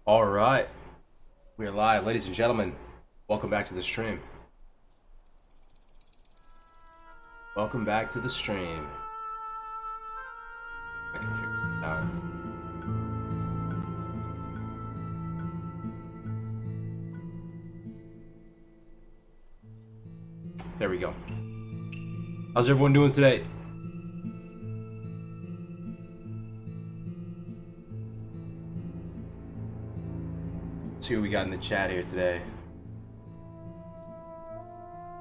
All right, we are live, ladies and gentlemen. Welcome back to the stream. Welcome back to the stream. I can figure it out. There we go. How's everyone doing today? Let's see what we got in the chat here today.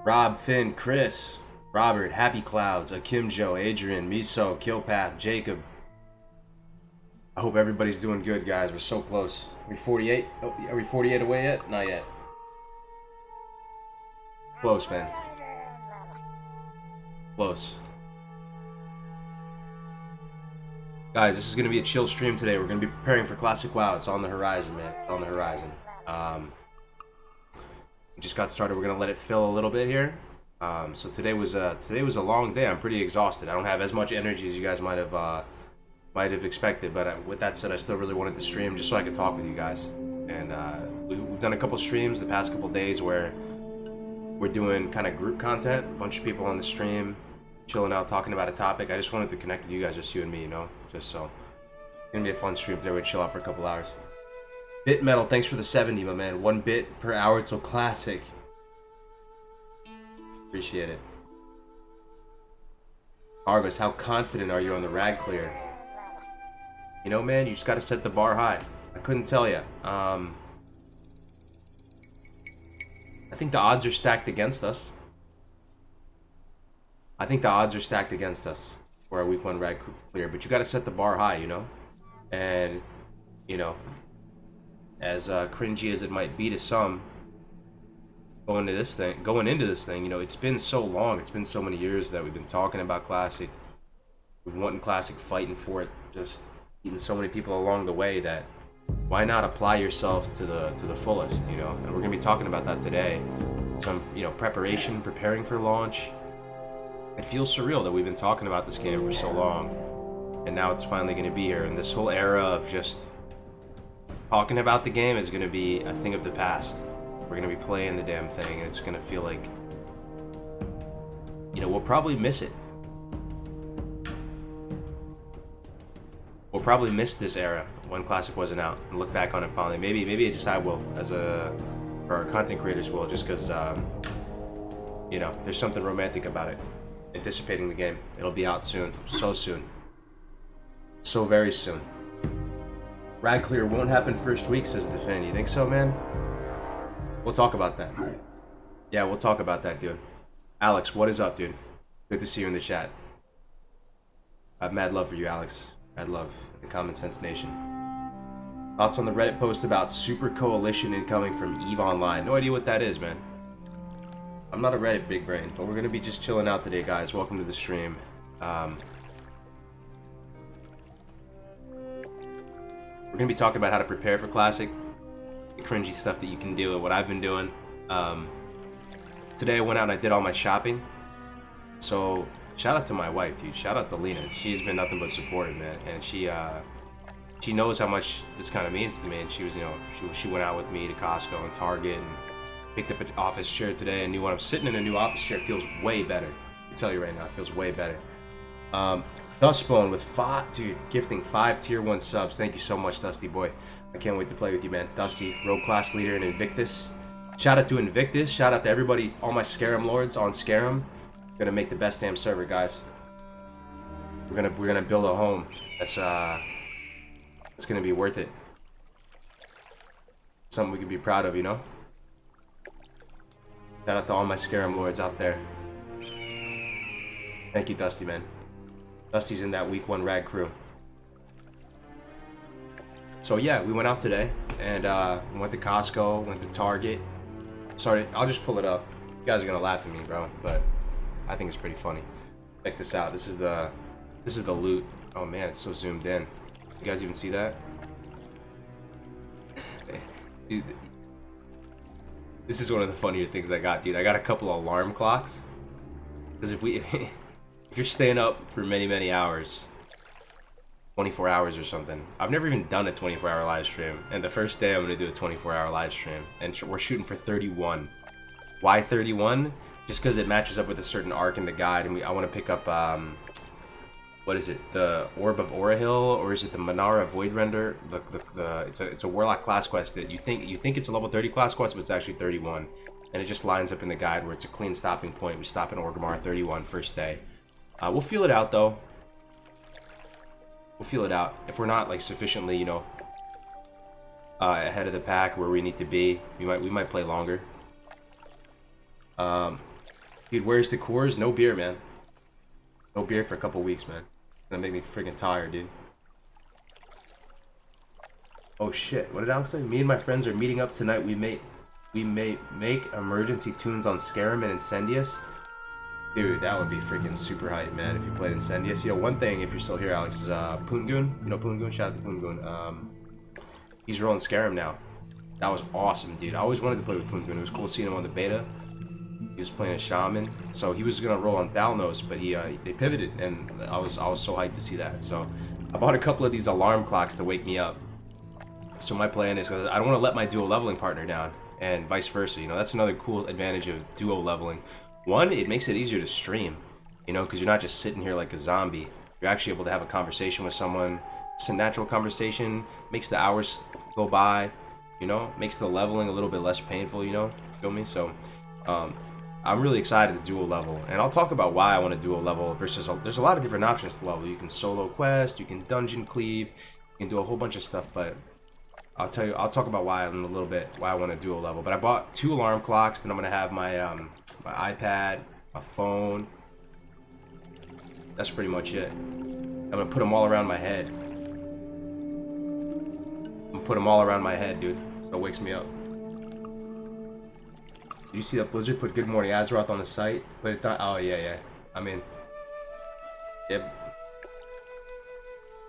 Rob, Finn, Chris, Robert, Happy Clouds, Akim Joe, Adrian, Miso, Killpath, Jacob. I hope everybody's doing good, guys. We're so close. Are we 48? Oh, are we 48 away yet? Not yet. Close, man. Close. Guys, this is going to be a chill stream today. We're going to be preparing for Classic WoW. It's on the horizon, man. It's on the horizon. We just got started. We're going to let it fill a little bit here. So today was a long day. I'm pretty exhausted. I don't have as much energy as you guys might have expected. But with that said, I still really wanted to stream just so I could talk with you guys. And we've done a couple streams the past couple days where we're doing kind of group content. A bunch of people on the stream, chilling out, talking about a topic. I just wanted to connect with you guys, just you and me, you know, just so. It's gonna be a fun stream today. We're chill out for a couple hours. Bit Metal, thanks for the 70, my man. 1 bit per hour till classic. Appreciate it. Arvis, how confident are you on the rag clear? You know, man, you just gotta set the bar high. I couldn't tell you. I think the odds are stacked against us. For our week 1 rag clear, but you got to set the bar high, you know. And you know, as cringy as it might be to some, going into this thing, you know, it's been so long. It's been so many years that we've been talking about Classic. We've wanted Classic, fighting for it, just meeting so many people along the way that why not apply yourself to the fullest, you know? And we're gonna be talking about that today. Some, you know, preparing for launch. It feels surreal that we've been talking about this game for so long, and now it's finally gonna be here. And this whole era of just talking about the game is gonna be a thing of the past. We're gonna be playing the damn thing, and it's gonna feel like, you know, we'll probably miss it. We'll probably miss this era when Classic wasn't out and look back on it fondly. Maybe just I will, or our content creators will, just because, you know, there's something romantic about it. Anticipating the game. It'll be out soon. So soon. So very soon. Rag clear won't happen first week, says the fan. You think so, man? We'll talk about that. Yeah, we'll talk about that, dude. Alex, what is up, dude? Good to see you in the chat. I have mad love for you, Alex. Mad love. The Common Sense Nation. Thoughts on the Reddit post about Super Coalition incoming from EVE Online. No idea what that is, man. I'm not a Reddit big brain, but we're going to be just chilling out today, guys. Welcome to the stream. We're going to be talking about how to prepare for Classic, the cringy stuff that you can do, and what I've been doing. Today I went out and I did all my shopping. So, shout out to my wife, dude. Shout out to Lena. She's been nothing but supportive, man. And she knows how much this kind of means to me. And she was, you know, she went out with me to Costco and Target and picked up an office chair today. And knew when I'm sitting in a new office chair, it feels way better. I can tell you right now, it feels way better. Dustbone with 5, dude, gifting 5 tier 1 subs. Thank you so much, Dusty boy. I can't wait to play with you, man. Dusty, rogue class leader in Invictus. Shout out to Invictus. Shout out to everybody, all my Scarum lords on Scarum. Gonna make the best damn server, guys. We're gonna build a home. That's gonna be worth it. Something we can be proud of, you know. Shout out to all my Scarum lords out there. Thank you, Dusty, man. Dusty's in that week 1 rag crew. So yeah, we went out today and went to Costco, went to Target. Sorry, I'll just pull it up. You guys are gonna laugh at me, bro, but I think it's pretty funny. Check this out. This is the loot. Oh man, it's so zoomed in. You guys even see that? Dude, this is one of the funnier things I got, dude. I got a couple of alarm clocks. Because if you're staying up for many, many hours, 24 hours or something. I've never even done a 24-hour live stream, and the first day I'm gonna do a 24-hour live stream, and we're shooting for 31. Why 31? Just because it matches up with a certain arc in the guide, and I want to pick up what is it? The Orb of Orahil, or is it the Manara Voidrender? It's a Warlock class quest that you think it's a level 30 class quest, but it's actually 31, and it just lines up in the guide where it's a clean stopping point. We stop in Orgrimmar 31 first day. We'll feel it out though. We'll feel it out. If we're not like sufficiently, you know, ahead of the pack where we need to be, we might play longer. Dude, where's the cores? No beer, man. No beer for a couple weeks, man. It's gonna make me freaking tired, dude. Oh shit! What did Alex say? Me and my friends are meeting up tonight. We may make emergency tunes on Scarum and Incendius. Dude, that would be freaking super hype, man, if you played Incendius. You know, one thing, if you're still here, Alex, is Poongoon. You know Poongoon? Shout out to Poongoon. He's rolling Scarum now. That was awesome, dude. I always wanted to play with Poongoon. It was cool seeing him on the beta. He was playing a shaman, so he was gonna roll on Thalnos, but they pivoted, and I was so hyped to see that. So I bought a couple of these alarm clocks to wake me up. So my plan is, I don't want to let my duo leveling partner down, and vice versa. You know, that's another cool advantage of duo leveling. One, it makes it easier to stream, you know, because you're not just sitting here like a zombie. You're actually able to have a conversation with someone. It's a natural conversation, makes the hours go by, you know, makes the leveling a little bit less painful, you know, feel me? So, I'm really excited to dual level, and I'll talk about why I want to dual level versus, there's a lot of different options to level. You can solo quest, you can dungeon cleave, you can do a whole bunch of stuff, but I'll talk about why in a little bit, why I want to dual level. But I bought 2 alarm clocks, then I'm going to have my my iPad, my phone. That's pretty much it. I'm going to put them all around my head. I'm going to put them all around my head, dude, so it wakes me up. Did you see that Blizzard put Good Morning Azeroth on the site? But it thought, oh yeah. I mean, yep.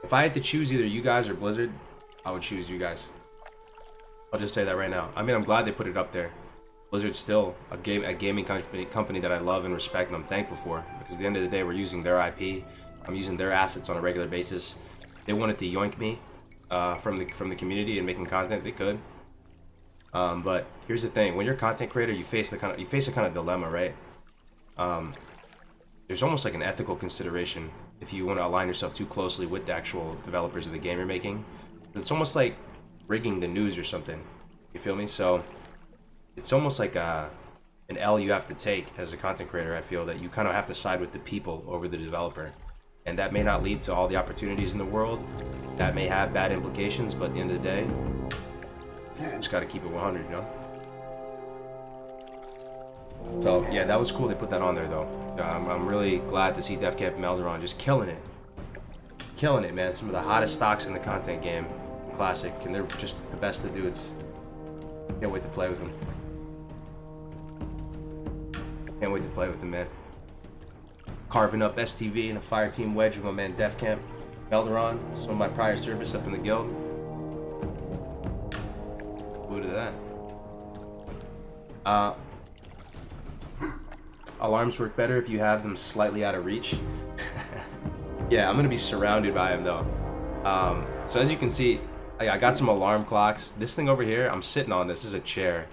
If I had to choose either you guys or Blizzard, I would choose you guys. I'll just say that right now. I mean, I'm glad they put it up there. Blizzard's still a gaming company that I love and respect, and I'm thankful for. Because at the end of the day, we're using their IP. I'm using their assets on a regular basis. They wanted to yoink me from the community and making content. They could. But here's the thing: when you're a content creator, you face a kind of dilemma, right? There's almost like an ethical consideration if you want to align yourself too closely with the actual developers of the game you're making. It's almost like rigging the news or something. You feel me? So it's almost like an L you have to take as a content creator. I feel that you kind of have to side with the people over the developer, and that may not lead to all the opportunities in the world. That may have bad implications, but at the end of the day, you just got to keep it 100, you know? So yeah, that was cool they put that on there though. I'm really glad to see Def Camp Melderon just killing it. Killing it, man. Some of the hottest stocks in the content game. Classic, and they're just the best of dudes. Can't wait to play with them. Can't wait to play with them, man. Carving up STV and a fire team wedge with my man Def Camp Melderon. Some of my prior service up in the guild. Blue to that. Alarms work better if you have them slightly out of reach. Yeah, I'm gonna be surrounded by them though. So as you can see, I got some alarm clocks. This thing over here, I'm sitting on this is a chair.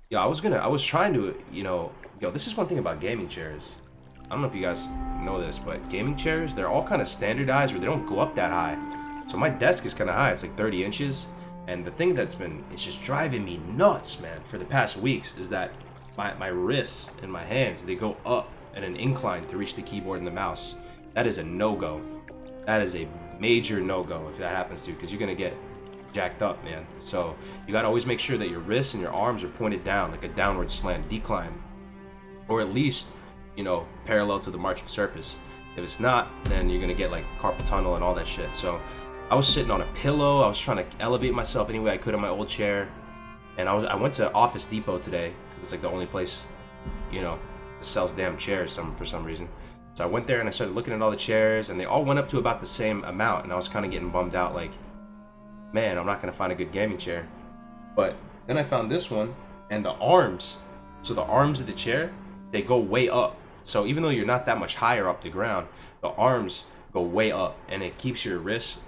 Yeah, I was trying to, you know, this is one thing about gaming chairs. I don't know if you guys know this, but gaming chairs, they're all kind of standardized where they don't go up that high. So my desk is kind of high, it's like 30 inches. And the thing it's just driving me nuts, man, for the past weeks is that my wrists and my hands, they go up at an incline to reach the keyboard and the mouse. That is a no-go. That is a major no-go if that happens to you, because you're going to get jacked up, man. So you got to always make sure that your wrists and your arms are pointed down, like a downward slant, decline. Or at least, you know, parallel to the marching surface. If it's not, then you're going to get like carpal tunnel and all that shit. So I was sitting on a pillow. I was trying to elevate myself any way I could in my old chair. And I went to Office Depot today, because it's like the only place, you know, that sells damn chairs for some reason. So I went there and I started looking at all the chairs, and they all went up to about the same amount, and I was kind of getting bummed out, like, man, I'm not going to find a good gaming chair. But then I found this one, and the arms, so the arms of the chair, they go way up. So even though you're not that much higher up the ground, the arms go way up, and it keeps your wrists,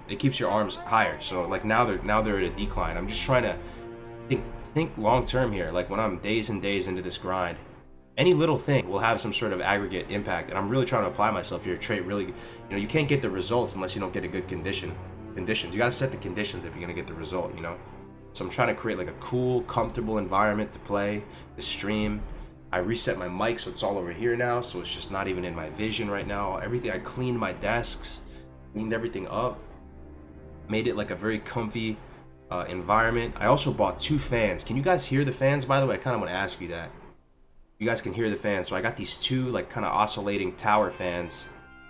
it keeps your arms higher. So like now they're at a decline. I'm just trying to think long term here. Like when I'm days and days into this grind, any little thing will have some sort of aggregate impact, and I'm really trying to apply myself here. Trait really, you know, you can't get the results unless you don't get a good conditions. You gotta set the conditions if you're gonna get the result, you know. So I'm trying to create like a cool, comfortable environment to play the stream. I reset my mic so it's all over here now, so it's just not even in my vision right now. Everything, I cleaned my desks, cleaned everything up, made it like a very comfy environment. I also bought 2 fans. Can you guys hear the fans, by the way? I kind of want to ask you that. You guys can hear the fans. So I got these 2 like kind of oscillating tower fans,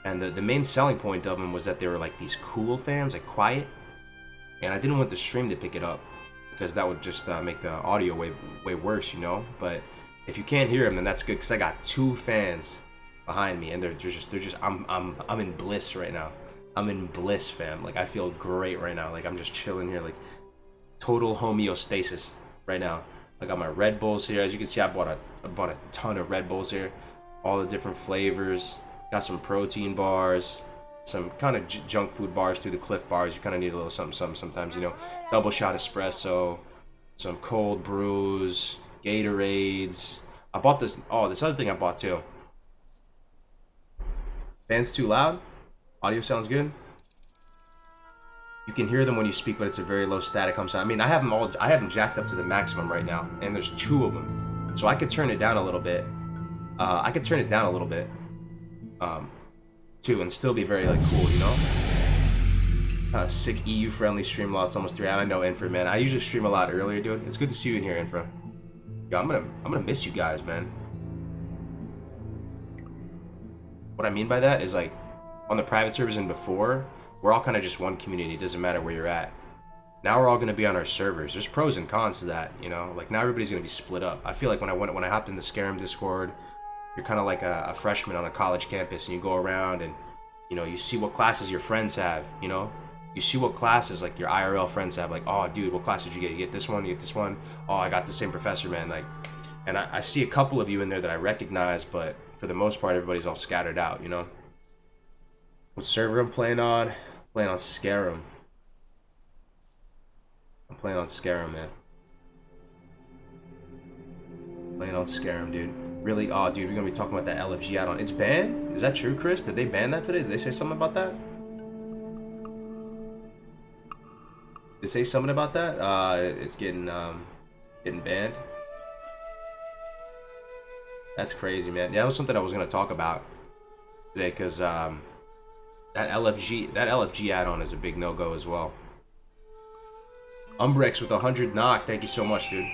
and the main selling point of them was that they were like these cool fans, like quiet, and I didn't want the stream to pick it up because that would just make the audio way worse, you know. But if you can't hear them, then that's good, because I got 2 fans behind me, and they're just I'm in bliss right now. I'm in bliss, fam. Like I feel great right now. Like I'm just chilling here, like total homeostasis right now. I got my Red Bulls here. As you can see, I bought a ton of Red Bulls here, all the different flavors. Got some protein bars, some kind of junk food bars through the Cliff bars. You kind of need a little something sometimes, you know. Double shot espresso, some cold brews, Gatorades. I bought this. Oh, this other thing I bought too. Fans too loud? Audio sounds good. You can hear them when you speak, but it's a very low static hum sound. I mean, I have them jacked up to the maximum right now, and there's 2 of them, so I could turn it down a little bit. Too, and still be very like cool, you know. Sick EU friendly stream lot. It's almost 3. I know, Infra, man. I usually stream a lot earlier, dude. It's good to see you in here, Infra. Yo, I'm gonna miss you guys, man. What I mean by that is, like, on the private servers and before, we're all kind of just one community. It doesn't matter where you're at. Now we're all gonna be on our servers. There's pros and cons to that, you know. Like now everybody's gonna be split up. I feel like when I hopped in the Scarum Discord, you're kind of like a freshman on a college campus, and you go around and, you know, you see what classes your friends have, you know. You see what classes like your IRL friends have, like, oh dude, what class did you get? You get this one, you get this one. Oh, I got the same professor, man. Like, and I see a couple of you in there that I recognize, but for the most part, everybody's all scattered out, you know. What server I'm playing on? Playing on Scarum. I'm playing on Scarum, man. Playing on Scarum, dude. Really? Oh, dude, we're gonna be talking about that LFG add-on. It's banned? Is that true, Chris? Did they ban that today? Did they say something about that? Did they say something about that? It's getting banned. That's crazy, man. Yeah, that was something I was gonna talk about today, because that LFG add-on is a big no-go as well. Umbrex with 100 knock. Thank you so much, dude.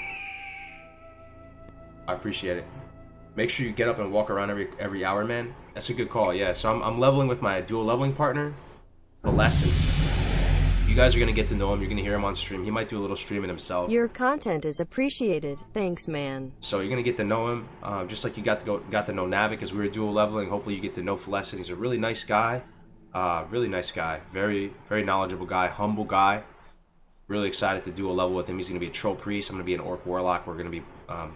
I appreciate it. Make sure you get up and walk around every hour, man. That's a good call. Yeah. So I'm leveling with my dual leveling partner, The Lesson. You guys are gonna get to know him. You're gonna hear him on stream. He might do a little streaming himself. Your content is appreciated. Thanks, man. So you're gonna get to know him, just like you got to know Navik as we were dual leveling. Hopefully you get to know Lesson. He's a really nice guy. Really nice guy. Very, very knowledgeable guy. Humble guy. Really excited to dual level with him. He's gonna be a troll priest. I'm gonna be an orc warlock. We're gonna be,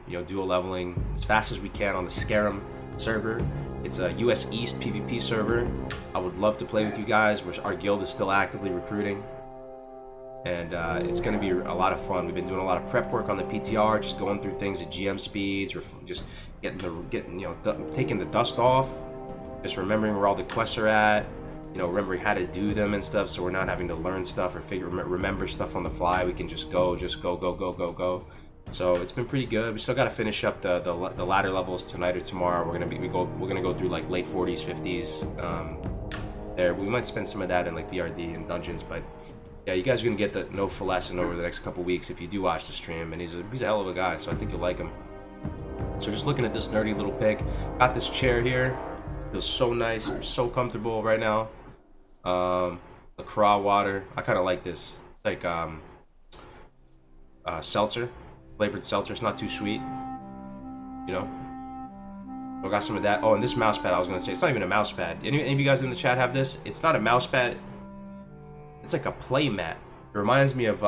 you know, dual leveling as fast as we can on the Scarum server. It's a US East PvP server. I would love to play with you guys. Our guild is still actively recruiting, and it's gonna be a lot of fun. We've been doing a lot of prep work on the PTR, just going through things at GM speeds, or just getting you know, taking the dust off, just remembering where all the quests are at. You know, remembering how to do them and stuff, so we're not having to learn stuff or remember stuff on the fly. We can just go. So it's been pretty good. We still got to finish up the ladder levels tonight or tomorrow. We're gonna go through like late 40s, 50s. There, we might spend some of that in like BRD and dungeons, but yeah, you guys are gonna get to know Lesson over the next couple weeks if you do watch the stream, and he's a hell of a guy, so I think you'll like him. So just looking at this nerdy little pig, got this chair here. Feels so nice, so comfortable right now. The craw water, I kind of like this, like seltzer, flavored seltzer. It's not too sweet, you know. So I got some of that. Oh, and this mouse pad, I was gonna say, it's not even a mouse pad. Any of you guys in the chat have this? It's not a mouse pad. It's like a play mat. It reminds me of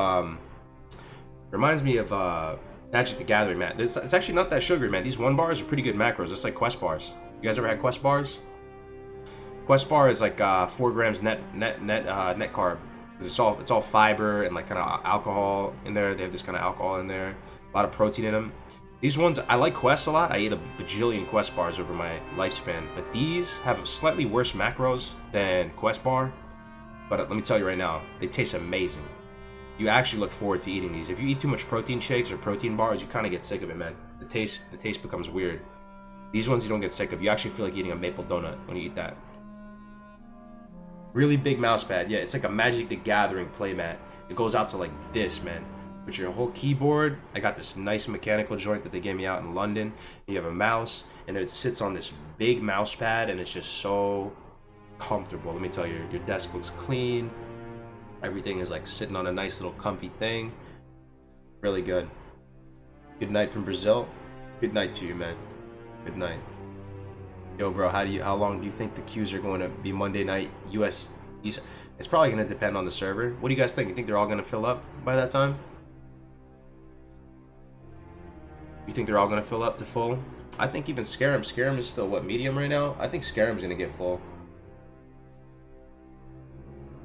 Magic the Gathering mat. It's actually not that sugary, man. These 1 bars are pretty good macros. It's like Quest bars. You guys ever had Quest bars? Quest bar is like 4 grams net carb. It's all fiber and like kind of alcohol in there. They have this kind of alcohol in there, a lot of protein in them. These ones, I like Quest a lot. I ate a bajillion Quest bars over my lifespan, but these have slightly worse macros than Quest bar. But let me tell you right now, they taste amazing. You actually look forward to eating these. If you eat too much protein shakes or protein bars, you kind of get sick of it, man. The taste becomes weird. These ones you don't get sick of. You actually feel like eating a maple donut when you eat that. Really big mouse pad. Yeah, it's like a Magic the Gathering playmat. It goes out to like this, man. With your whole keyboard. I got this nice mechanical joint that they gave me out in London. You have a mouse, and it sits on this big mouse pad, and it's just so comfortable. Let me tell you, your desk looks clean. Everything is like sitting on a nice little comfy thing. Really good. Good night from Brazil. Good night to you, man. Good night. Yo, bro, how long do you think the queues are going to be Monday night US East? It's probably going to depend on the server. What do you guys think? You think they're all going to fill up by that time? You think they're all going to fill up to full? I think even Scarum is still what, medium right now? I think Scarum's going to get full.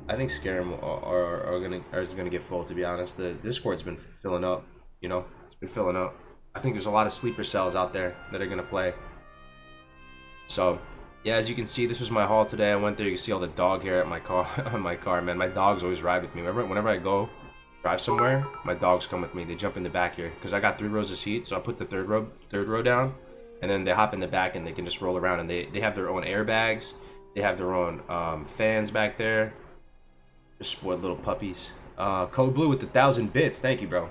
I think Scarum is gonna get full, to be honest. The Discord's been filling up, you know, it's been filling up. I think there's a lot of sleeper cells out there that are gonna play. So, yeah, as you can see, this was my haul today. I went there. You can see all the dog hair at my car, on my car, man. My dogs always ride with me. Whenever I go drive somewhere, my dogs come with me. They jump in the back here because I got 3 rows of seats. So I put the third row down, and then they hop in the back and they can just roll around. And they have their own airbags. They have their own fans back there. Just spoiled little puppies. Code Blue with 1,000 bits. Thank you, bro.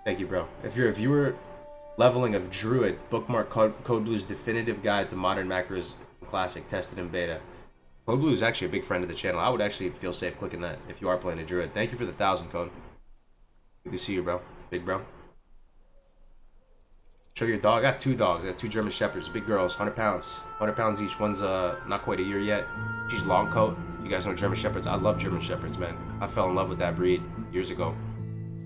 Thank you, bro. If you're a viewer leveling of Druid, bookmark Code Blue's definitive guide to modern macros classic tested in beta. Code Blue is actually a big friend of the channel. I would actually feel safe clicking that if you are playing a Druid. Thank you for the 1,000, Code. Good to see you, bro. Big bro. Show your dog. I got 2 dogs. I got 2 German Shepherds. Big girls. 100 pounds. 100 pounds each. One's not quite a year yet. She's long coat. You guys know German Shepherds. I love German Shepherds, man. I fell in love with that breed years ago.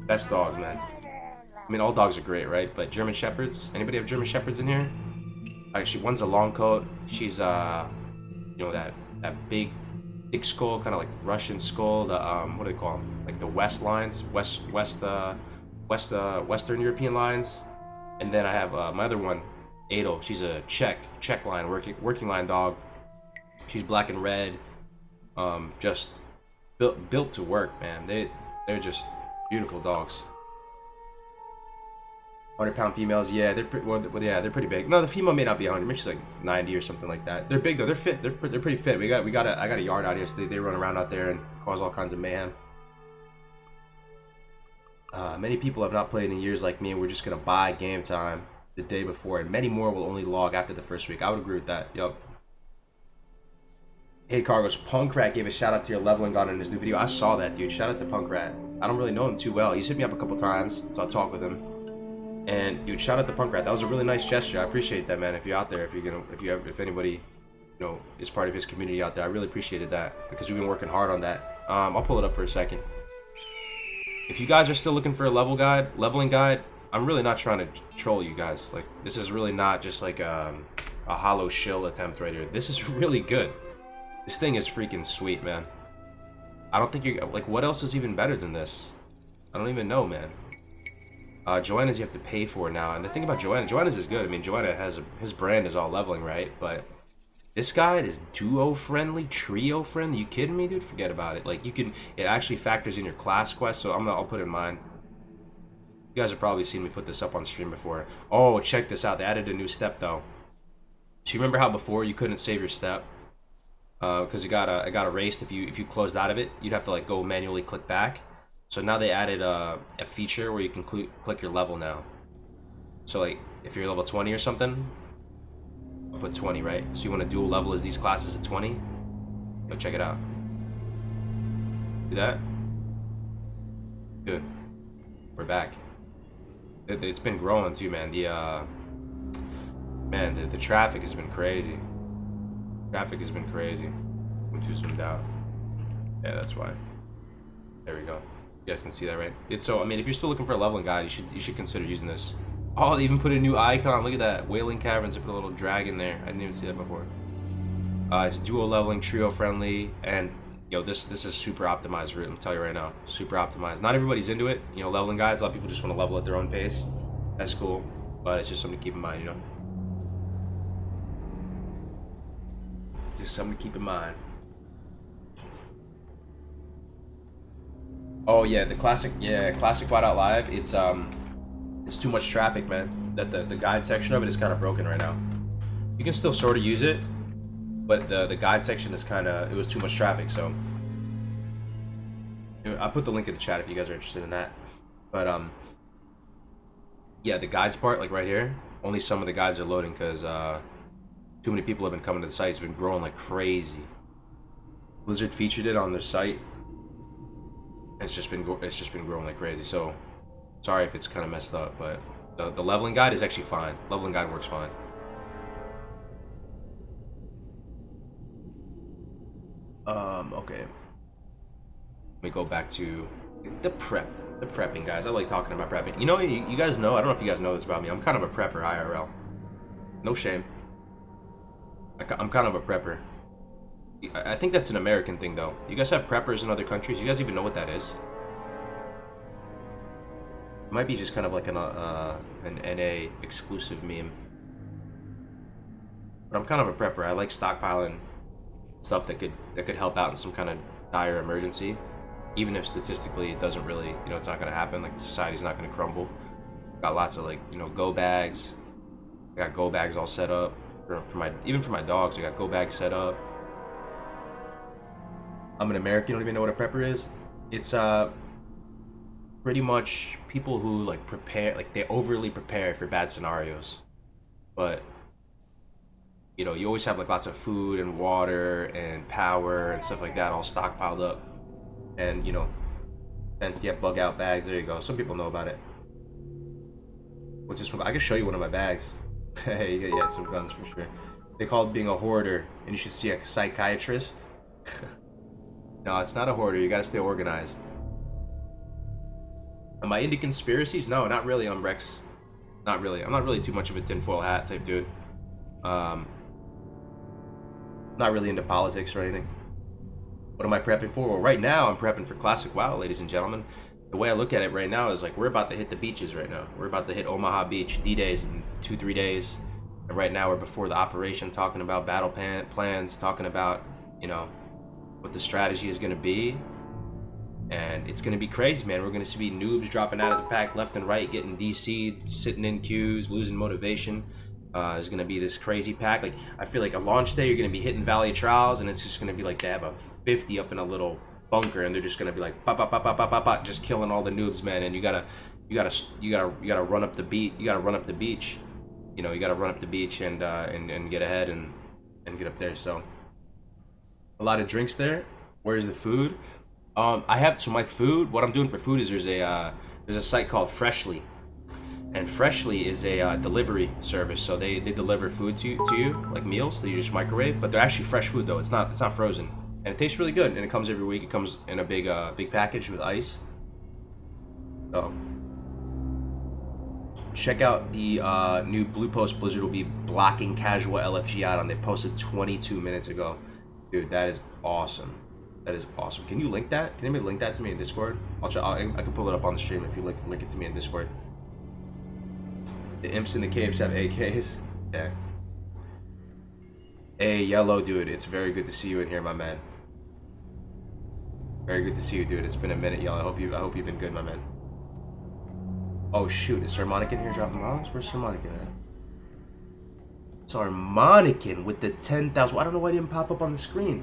Best dog, man. I mean, all dogs are great, right? But German Shepherds. Anybody have German Shepherds in here? Actually, one's a long coat. She's you know, that big skull, kind of like Russian skull. The what do they call them? Like the West lines, Western European lines. And then I have my other one, Adel. She's a Czech line, working line dog. She's black and red. Just built to work, man. They're just beautiful dogs. 100-pound females, yeah, they're pretty big. No, the female may not be 100. Maybe she's like 90 or something like that. They're big though. They're fit. They're pretty fit. I got a yard out here, so they run around out there and cause all kinds of mayhem. Many people have not played in years like me, and we're just gonna buy game time the day before, and many more will only log after the first week. I would agree with that. Yup. Hey Cargos, Punkrat gave a shout out to your leveling god in his new video. I saw that, dude. Shout out to Punkrat. I don't really know him too well. He's hit me up a couple times, so I'll talk with him. And dude, shout out to Punkrat. That was a really nice gesture. I appreciate that, man. If you're out there, if anybody, you know, is part of his community out there, I really appreciated that because we've been working hard on that. I'll pull it up for a second. If you guys are still looking for a leveling guide, I'm really not trying to troll you guys. Like, this is really not just like a hollow shill attempt right here. This is really good. This thing is freaking sweet, man. I don't think you're like, what else is even better than this? I don't even know, man. Joanna's you have to pay for now, and the thing about Joanna's is good. I mean, Joanna has his brand is all leveling, right? But this guide is duo friendly, trio friendly. You kidding me, dude? Forget about it. Like, it actually factors in your class quest, so I'll put it in mine. You guys have probably seen me put this up on stream before. Oh, check this out. They added a new step though. So you remember how before you couldn't save your step because it got erased if you closed out of it. You'd have to like go manually click back. So now they added a feature where you can click your level now. So like if you're level 20 or something, I'll put 20, right? So you want to dual level as these classes at 20? Go check it out. Do that. Good. We're back. It's been growing too, man. The traffic has been crazy. Traffic has been crazy. I'm too zoomed out. Yeah, that's why. There we go. You guys can see that, right? It's so. I mean, if you're still looking for a leveling guide, you should consider using this. Oh, they even put a new icon. Look at that. Wailing Caverns. They put a little dragon there. I didn't even see that before. It's duo leveling, trio friendly, and yo, this is super optimized route. I'm tell you right now, super optimized. Not everybody's into it. You know, leveling guides. A lot of people just want to level at their own pace. That's cool, but it's just something to keep in mind. You know, just something to keep in mind. Oh yeah, the classic. Yeah, classic Whiteout Live. It's too much traffic, man. That the guide section of it is kind of broken right now. You can still sort of use it, but the guide section is kind of, it was too much traffic. So I'll put the link in the chat if you guys are interested in that. But yeah, the guides part, like right here, only some of the guides are loading because too many people have been coming to the site. It's been growing like crazy. Blizzard featured it on their site. It's just been growing like crazy. So sorry if it's kind of messed up, but the leveling guide is actually fine. Leveling guide works fine. Okay. Let me go back to the prepping, guys. I like talking about prepping. You know, you guys know, I don't know if you guys know this about me. I'm kind of a prepper IRL. No shame. I'm kind of a prepper. I think that's an American thing, though. You guys have preppers in other countries? You guys even know what that is? It might be just kind of like an NA exclusive meme. But I'm kind of a prepper. I like stockpiling stuff that could help out in some kind of dire emergency, even if statistically it doesn't really, you know, it's not going to happen. Like, society's not going to crumble. Got lots of, like, you know, go bags. I got go bags all set up for even for my dogs. I got go bags set up. I'm an American. Don't even know what a prepper is. It's pretty much people who like prepare, like they overly prepare for bad scenarios, but you know, you always have like lots of food and water and power and stuff like that all stockpiled up, and you know, tend to get bug out bags. There you go. Some people know about it. What's this one? I can show you one of my bags. Hey, yeah, some guns for sure. They call it being a hoarder, and you should see a psychiatrist. No, it's not a hoarder. You gotta stay organized. Am I into conspiracies? No, not really. I'm Rex. Not really. I'm not really too much of a tinfoil hat type dude. Not really into politics or anything. What am I prepping for? Well, right now I'm prepping for Classic WoW, ladies and gentlemen. The way I look at it right now is like we're about to hit the beaches right now. We're about to hit Omaha Beach, D-Days in 2-3 days. And right now we're before the operation, talking about battle plans, talking about, you know, what the strategy is going to be. And it's going to be crazy, man. We're going to see noobs dropping out of the pack left and right, getting DC'd, sitting in queues, losing motivation. There's going to be this crazy pack. Like, I feel like a launch day, you're going to be hitting Valley Trials, and it's just going to be like they have a 50 up in a little bunker, and they're just going to be like, pop, pop, pop, pop, pop, pop, pop, just killing all the noobs, man. And you gotta run up the beat. You gotta run up the beach. You know, you gotta run up the beach and get ahead and get up there. So a lot of drinks there. Where's the food? So my food, what I'm doing for food is there's a site called Freshly, and Freshly is a delivery service. So they deliver food to you, like meals that you just microwave, but they're actually fresh food though. It's not frozen, and it tastes really good. And it comes every week. It comes in a big package with ice. So check out the new blue post Blizzard will be blocking casual LFG out on. They posted 22 minutes ago. Dude, that is awesome. That is awesome. Can you link that? Can anybody link that to me in Discord? I can pull it up on the stream if you link it to me in Discord. The imps in the caves have AKs. Yeah. Hey, Yellow, dude. It's very good to see you in here, my man. Very good to see you, dude. It's been a minute, Yellow. I hope you've been good, my man. Oh shoot, is Sarmonican here dropping bombs? Where's Sarmonican at? Sarmonican with the 10,000. I don't know why it didn't pop up on the screen.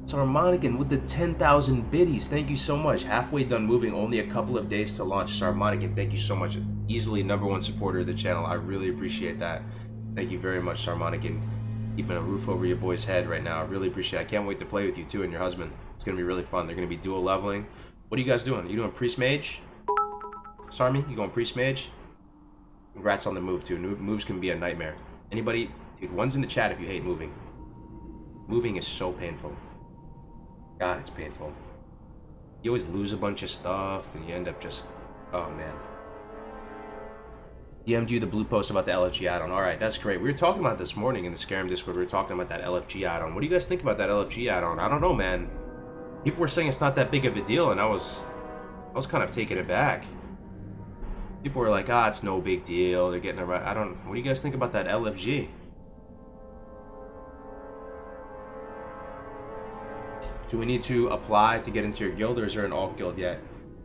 Sarmonican with the 10,000 biddies. Thank you so much. Halfway done moving, only a couple of days to launch. Sarmonican, thank you so much. Easily #1 supporter of the channel. I really appreciate that. Thank you very much, Sarmonican. Keeping a roof over your boy's head right now. I really appreciate it. I can't wait to play with you too and your husband. It's gonna be really fun. They're gonna be dual leveling. What are you guys doing? Are you doing priest mage? Sarmy, you going priest mage? Congrats on the move too. Moves can be a nightmare. Anybody, dude, one's in the chat if you hate moving. Moving is so painful. God, it's painful. You always lose a bunch of stuff and you end up just, oh man. DM'd you the blue post about the LFG add-on. Alright, that's great. We were talking about this morning in the Scarum Discord. We were talking about that LFG add-on. What do you guys think about that LFG add-on? I don't know, man. People were saying it's not that big of a deal, and I was kind of taken aback. People were like, it's no big deal. They're getting around. What do you guys think about that LFG? Do we need to apply to get into your guild, or is there an alt guild yet?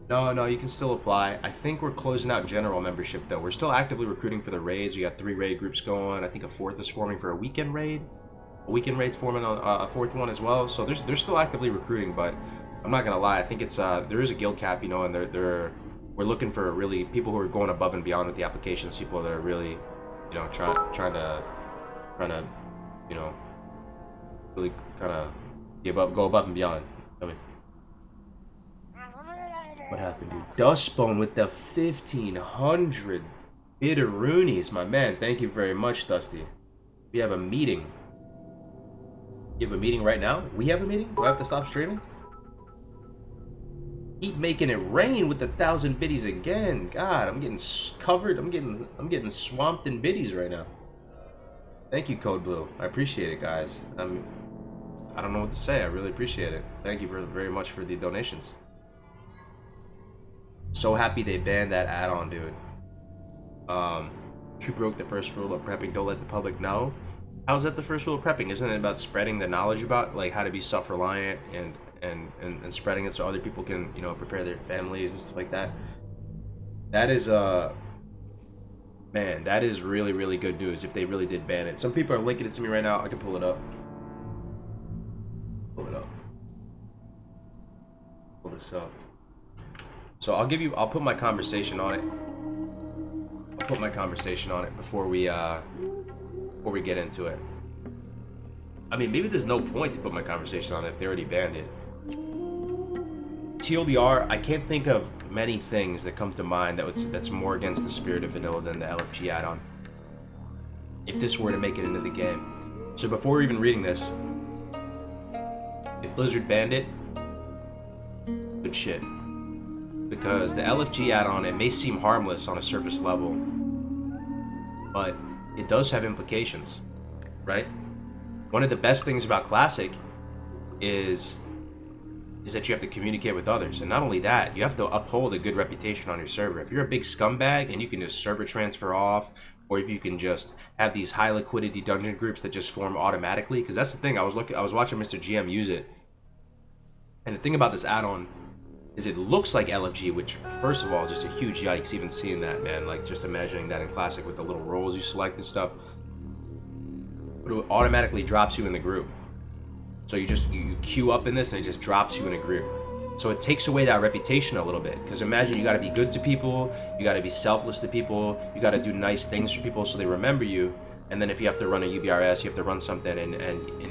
No, you can still apply. I think we're closing out general membership, though. We're still actively recruiting for the raids. We got 3 raid groups going. I think a 4th is forming for a weekend raid. A weekend raid's forming on a 4th one as well. So they're still actively recruiting, but I'm not gonna lie. I think it's there is a guild cap, you know, and we're looking for really people who are going above and beyond with the applications. People that are really, you know, trying to, you know, really kind of go above and beyond. I mean. What happened, dude? Dustbone with the 1,500 bitteroonies, my man. Thank you very much, Dusty. We have a meeting. You have a meeting right now? We have a meeting? Do I have to stop streaming? Keep making it rain with the 1,000 biddies again. God, I'm getting covered. I'm getting swamped in biddies right now. Thank you, Code Blue. I appreciate it, guys. I don't know what to say. I really appreciate it. Thank you very much for the donations. So happy they banned that add-on, dude. You broke the first rule of prepping. Don't let the public know. How's that the first rule of prepping? Isn't it about spreading the knowledge about like how to be self-reliant and spreading it so other people can, you know, prepare their families and stuff like that? That is man, that is really, really good news if they really did ban it. Some people are linking it to me right now. I can pull it up. Pull it up. Pull this up. So I'll put my conversation on it. I'll put my conversation on it before we get into it. I mean, maybe there's no point to put my conversation on it if they already banned it. TLDR, I can't think of many things that come to mind that's more against the spirit of vanilla than the LFG add-on. If this were to make it into the game. So before even reading this, if Blizzard banned it, good shit. Because the LFG add-on, it may seem harmless on a surface level, but it does have implications, right? One of the best things about Classic is that you have to communicate with others, and not only that, you have to uphold a good reputation on your server. If you're a big scumbag and you can just server transfer off, or if you can just have these high liquidity dungeon groups that just form automatically, because that's the thing. I was watching Mr. GM use it, and the thing about this add-on is it looks like LFG, which first of all, just a huge yikes even seeing that, man. Like just imagining that in Classic with the little roles you select and stuff. But it automatically drops you in the group. So you queue up in this and it just drops you in a group. So it takes away that reputation a little bit. Because imagine you gotta be good to people, you gotta be selfless to people, you gotta do nice things for people so they remember you. And then if you have to run a UBRS, you have to run something and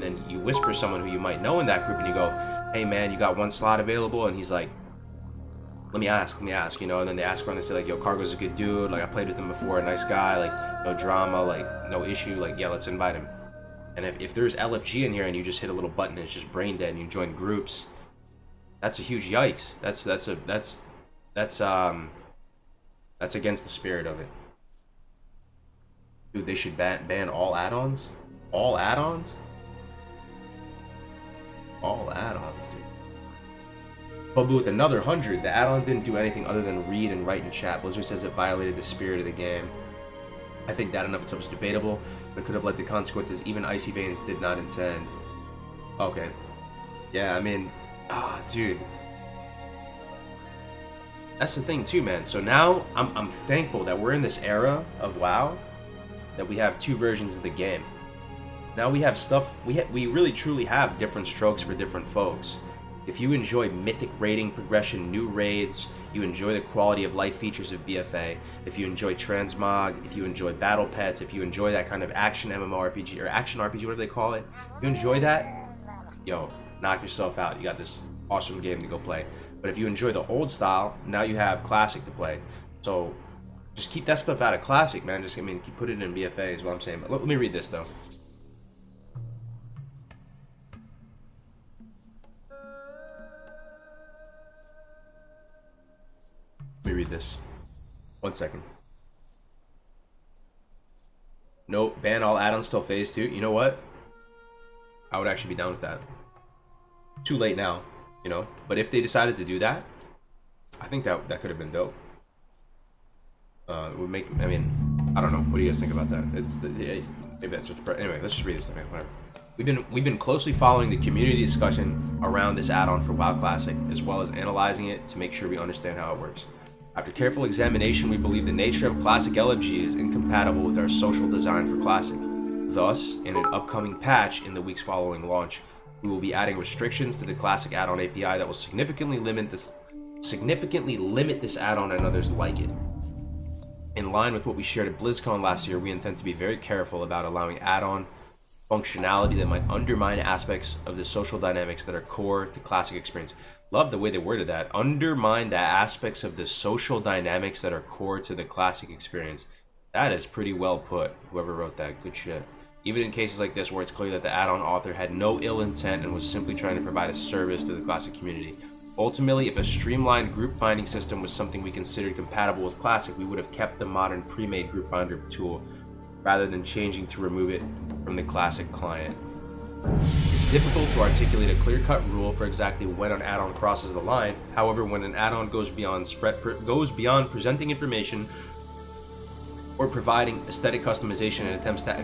then you whisper someone who you might know in that group and you go, hey man, you got one slot available? And he's like, let me ask, you know, and then they ask around and say like, yo, Cargo's a good dude, like I played with him before, a nice guy, like no drama, like no issue, like yeah, let's invite him. And if there's LFG in here and you just hit a little button and it's just brain dead and you join groups, that's a huge yikes. That's against the spirit of it. Dude, they should ban all add-ons? All add-ons? All add-ons, dude. But with another 100, the add-on didn't do anything other than read and write in chat. Blizzard says it violated the spirit of the game. I think that in of itself is debatable, but could have led to consequences even Icy Veins did not intend. Okay. Yeah, I mean, dude. That's the thing too, man. So now I'm thankful that we're in this era of WoW that we have 2 versions of the game. Now we have stuff, we really truly have different strokes for different folks. If you enjoy mythic raiding progression, new raids, you enjoy the quality of life features of BFA, if you enjoy transmog, if you enjoy battle pets, if you enjoy that kind of action MMORPG or action RPG, whatever they call it, if you enjoy that, yo, knock yourself out. You got this awesome game to go play. But if you enjoy the old style, now you have Classic to play. So just keep that stuff out of Classic, man. Just, I mean, put it in BFA is what I'm saying. But let me read this though. Let me read this. 1 second. No, ban all add-ons till phase 2. You know what? I would actually be down with that. Too late now, you know. But if they decided to do that, I think that could have been dope. It would make. I mean, I don't know. What do you guys think about that? Maybe that's just. Anyway, let's just read this. Okay, whatever. We've been closely following the community discussion around this add-on for WoW Classic, as well as analyzing it to make sure we understand how it works. After careful examination, we believe the nature of Classic LFG is incompatible with our social design for Classic. Thus, in an upcoming patch in the weeks following launch, we will be adding restrictions to the Classic add-on API that will significantly limit this add-on and others like it. In line with what we shared at BlizzCon last year, we intend to be very careful about allowing add-on functionality that might undermine aspects of the social dynamics that are core to Classic experience. Love the way they worded that. Undermine the aspects of the social dynamics that are core to the Classic experience. That is pretty well put. Whoever wrote that, good shit. Even in cases like this where it's clear that the add-on author had no ill intent and was simply trying to provide a service to the Classic community. Ultimately, if a streamlined group finding system was something we considered compatible with Classic, we would have kept the modern pre-made group finder tool rather than changing to remove it from the Classic client. It's difficult to articulate a clear-cut rule for exactly when an add-on crosses the line. However, when an add-on goes beyond presenting information or providing aesthetic customization and attempts to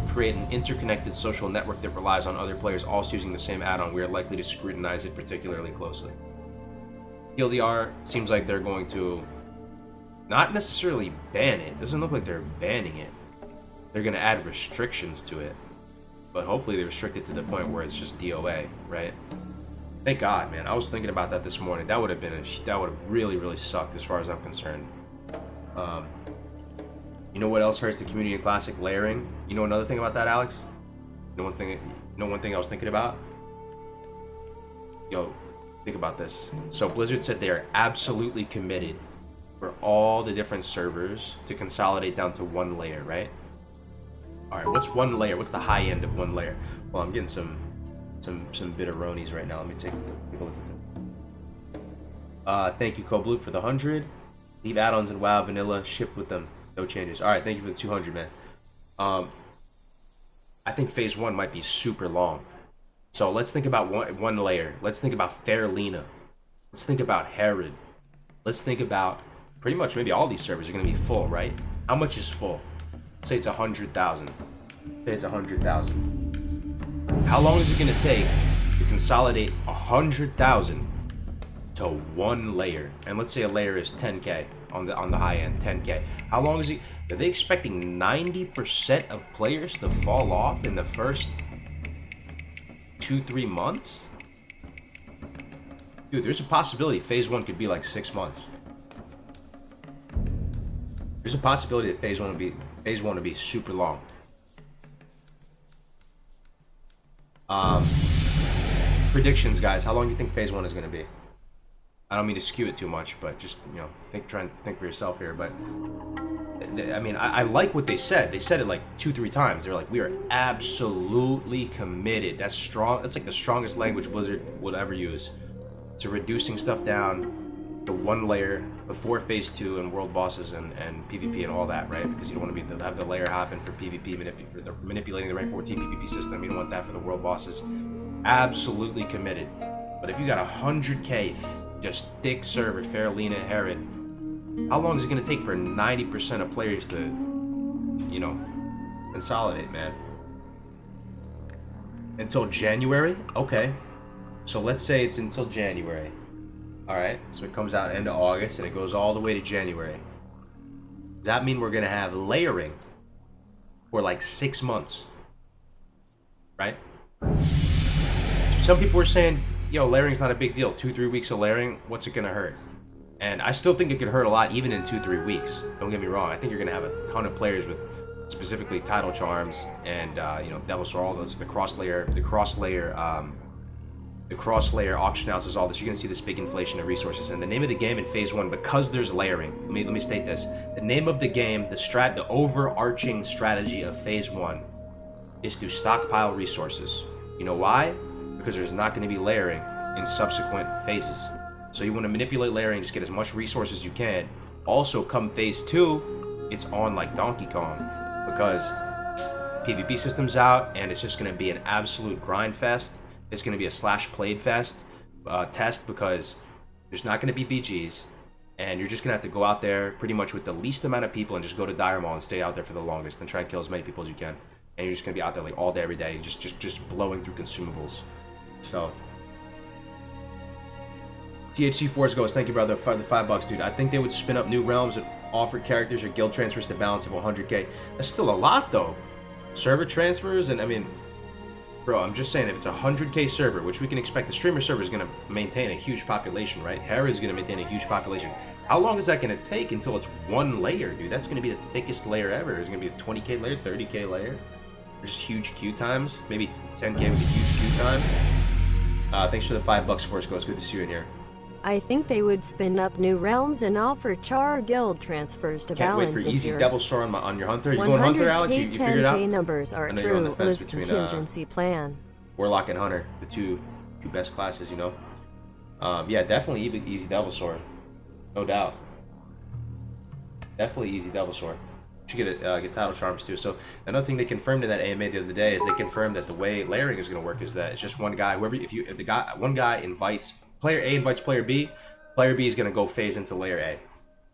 create an interconnected social network that relies on other players also using the same add-on, we are likely to scrutinize it particularly closely. TLDR seems like they're going to not necessarily ban it. Doesn't look like they're banning it. They're going to add restrictions to it. But hopefully they restrict it to the point where it's just DOA, right? Thank God, man. I was thinking about that this morning. That would have really, really sucked as far as I'm concerned. You know what else hurts the community in Classic? Layering. You know another thing about that, Alex? You know one thing I was thinking about? Yo, think about this. So Blizzard said they are absolutely committed for all the different servers to consolidate down to one layer, right? All right, what's one layer? What's the high end of one layer? Well, I'm getting some bitteronis right now. Let me take a look at them. Thank you, Koblu, for the 100. Leave add-ons in WoW Vanilla. Ship with them. No changes. All right, thank you for the 200, man. I think phase 1 might be super long. So let's think about one layer. Let's think about Fairlina. Let's think about Herod. Let's think about pretty much maybe all these servers are going to be full, right? How much is full? Say it's 100,000. Say it's 100,000. How long is it going to take to consolidate 100,000 to one layer? And let's say a layer is 10K on the high end, 10K. How long is it? Are they expecting 90% of players to fall off in the first 2-3 months? Dude, there's a possibility phase 1 could be like 6 months. There's a possibility that phase 1 would be super long. Predictions, guys. How long do you think phase 1 is going to be? I don't mean to skew it too much, but just, you know, try and think for yourself here. But I mean, I like what they said. They said it like 2-3 times. They're like, we are absolutely committed. That's strong. That's like the strongest language Blizzard would ever use to reducing stuff down to one layer before phase 2 and world bosses and PvP and all that, right? Because you don't want to have the layer hopping for PvP, manipulating the rank 14 PvP system. You don't want that for the world bosses. Absolutely committed. But if you got 100K just thick server, Fairlina, Herod, how long is it going to take for 90% of players to, you know, consolidate, man? Until January? Okay. So let's say it's until January. Alright, so it comes out end of August and it goes all the way to January. Does that mean we're going to have layering for like 6 months? Right? Some people were saying, yo, layering's not a big deal. 2-3 weeks of layering, what's it going to hurt? And I still think it could hurt a lot even in 2-3 weeks. Don't get me wrong. I think you're going to have a ton of players with specifically title charms and, you know, Devil's Soul, all those, the cross layer auction houses, all this. You're going to see this big inflation of resources. And the name of the game in phase 1, because there's layering, let me state this. The name of the game, the overarching strategy of phase 1 is to stockpile resources. You know why? Because there's not going to be layering in subsequent phases. So you want to manipulate layering, just get as much resources as you can. Also, come phase 2, it's on like Donkey Kong. Because PvP system's out, and it's just going to be an absolute grind fest. It's going to be a /played fest test, because there's not going to be BGs, and you're just going to have to go out there pretty much with the least amount of people and just go to Dire Maul and stay out there for the longest and try and kill as many people as you can. And you're just going to be out there like all day, every day, just blowing through consumables. So THC Force goes, thank you, brother, for the $5, dude. I think they would spin up new realms and offer characters or guild transfers to balance of 100k. That's still a lot, though. Server transfers, and I mean, bro, I'm just saying, if it's a 100k server, which we can expect, the streamer server is going to maintain a huge population, right? Hera is going to maintain a huge population. How long is that going to take until it's one layer, dude? That's going to be the thickest layer ever. It's going to be a 20k layer, 30k layer. There's huge queue times. Maybe 10k would be huge queue time. Thanks for the $5 for us, Ghost. Good to see you in here. I think they would spin up new realms and offer char guild transfers to Can't balance. wait for easy your Devil Sword on your Hunter. You going Hunter, Alex? You figured it out? 10K numbers are I know you're on the true. fence List between, contingency plan. Warlock and Hunter, the two best classes, you know. Yeah, definitely easy Devil Sword, no doubt. Definitely easy Devil Sword. You should get title charms too. So another thing they confirmed in that AMA the other day is they confirmed that the way layering is going to work is that it's just one guy. One guy invites player A invites player B is going to go phase into layer A.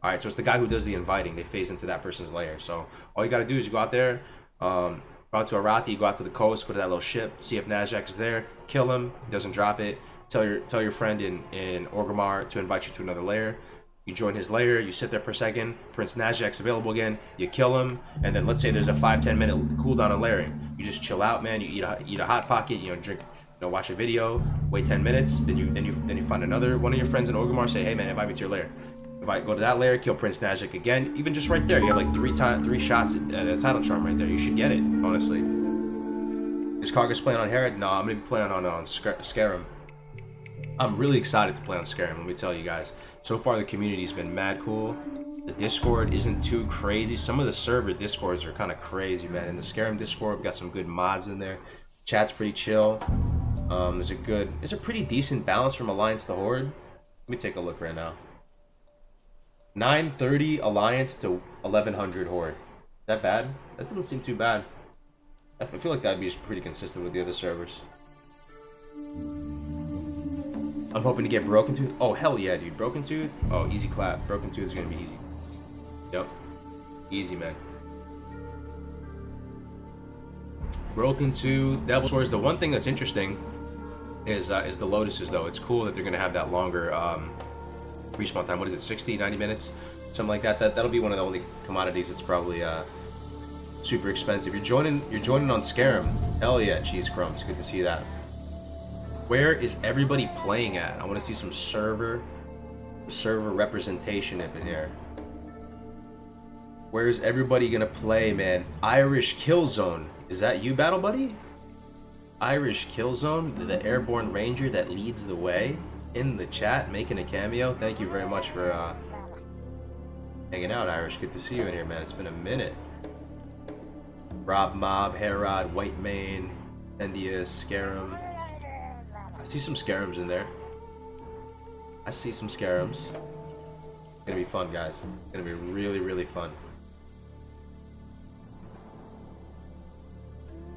All right, so it's the guy who does the inviting. They phase into that person's layer. So all you got to do is you go out there, go out to Arathi, go out to the coast, go to that little ship, see if Najak is there, kill him, he doesn't drop it. Tell your friend in Orgrimmar to invite you to another layer. You join his layer, you sit there for a second, Prince Najak's available again, you kill him, and then let's say there's a 5-10 minute cooldown on layering. You just chill out, man. You eat a hot pocket, drink, watch a video, wait 10 minutes, then you find another one of your friends in Orgrimmar, say, hey man, invite me to your lair. Invite, go to that lair, kill Prince Najak again, even just right there, you have like three shots at a title charm right there. You should get it, honestly. Is Kargas playing on Herod? No, I'm gonna be playing on Scarum. I'm really excited to play on Scarum, let me tell you guys. So far the community's been mad cool. The Discord isn't too crazy. Some of the server Discords are kind of crazy, man. In the Scarum Discord, we've got some good mods in there. Chat's pretty chill. There's a pretty decent balance from Alliance to Horde. Let me take a look right now. 930 Alliance to 1100 Horde. Is that bad? That doesn't seem too bad. I feel like that'd be pretty consistent with the other servers. I'm hoping to get Broken Tooth. Oh, hell yeah, dude. Broken Tooth? Oh, easy clap. Broken Tooth is going to be easy. Yep. Easy, man. Broken Tooth, Devil Swords. The one thing that's interesting is the Lotuses, though. It's cool that they're going to have that longer respawn time. What is it, 60, 90 minutes? Something like that. That'll be one of the only commodities that's probably super expensive. You're joining on Scarum. Hell yeah, Cheese Crumbs. Good to see that. Where is everybody playing at? I want to see some server representation up in here. Where's everybody gonna play, man? Irish Killzone. Is that you, Battle Buddy? Irish Killzone, the airborne ranger that leads the way, in the chat, making a cameo. Thank you very much for hanging out, Irish. Good to see you in here, man. It's been a minute. Rob Mob, Herod, White Mane, Endius, Scarum. I see some Scarums in there. I see some Scarums. It's gonna be fun, guys. It's gonna be really, really fun.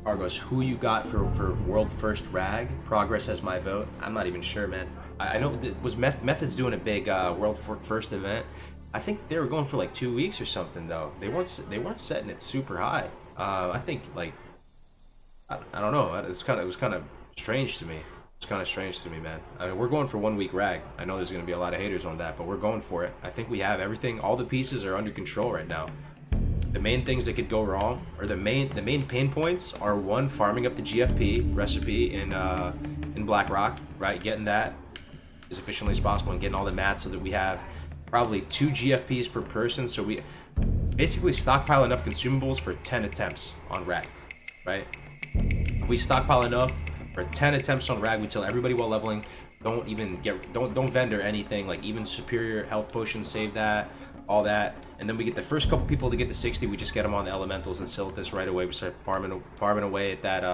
Argos, who you got for world first rag? Progress has my vote. I'm not even sure, man. I know was Method's doing a big world first event. I think they were going for like 2 weeks or something though. They weren't setting it super high. I think like I don't know. It was kind of strange to me. It's kind of strange to me, man. I mean, we're going for 1 week rag. I know there's going to be a lot of haters on that, but we're going for it. I think we have everything. All the pieces are under control right now. The main things that could go wrong, or the main pain points, are one, farming up the GFP recipe in Blackrock, right? Getting that as efficiently as possible and getting all the mats so that we have probably 2 GFPs per person. So we basically stockpile enough consumables for 10 attempts on rag, right? If we stockpile enough for 10 attempts on rag, we tell everybody while leveling, don't vendor anything, like even superior health potions, save that, all that. And then we get the first couple people to get to 60, we just get them on the elementals and Silithus right away. We start farming away at that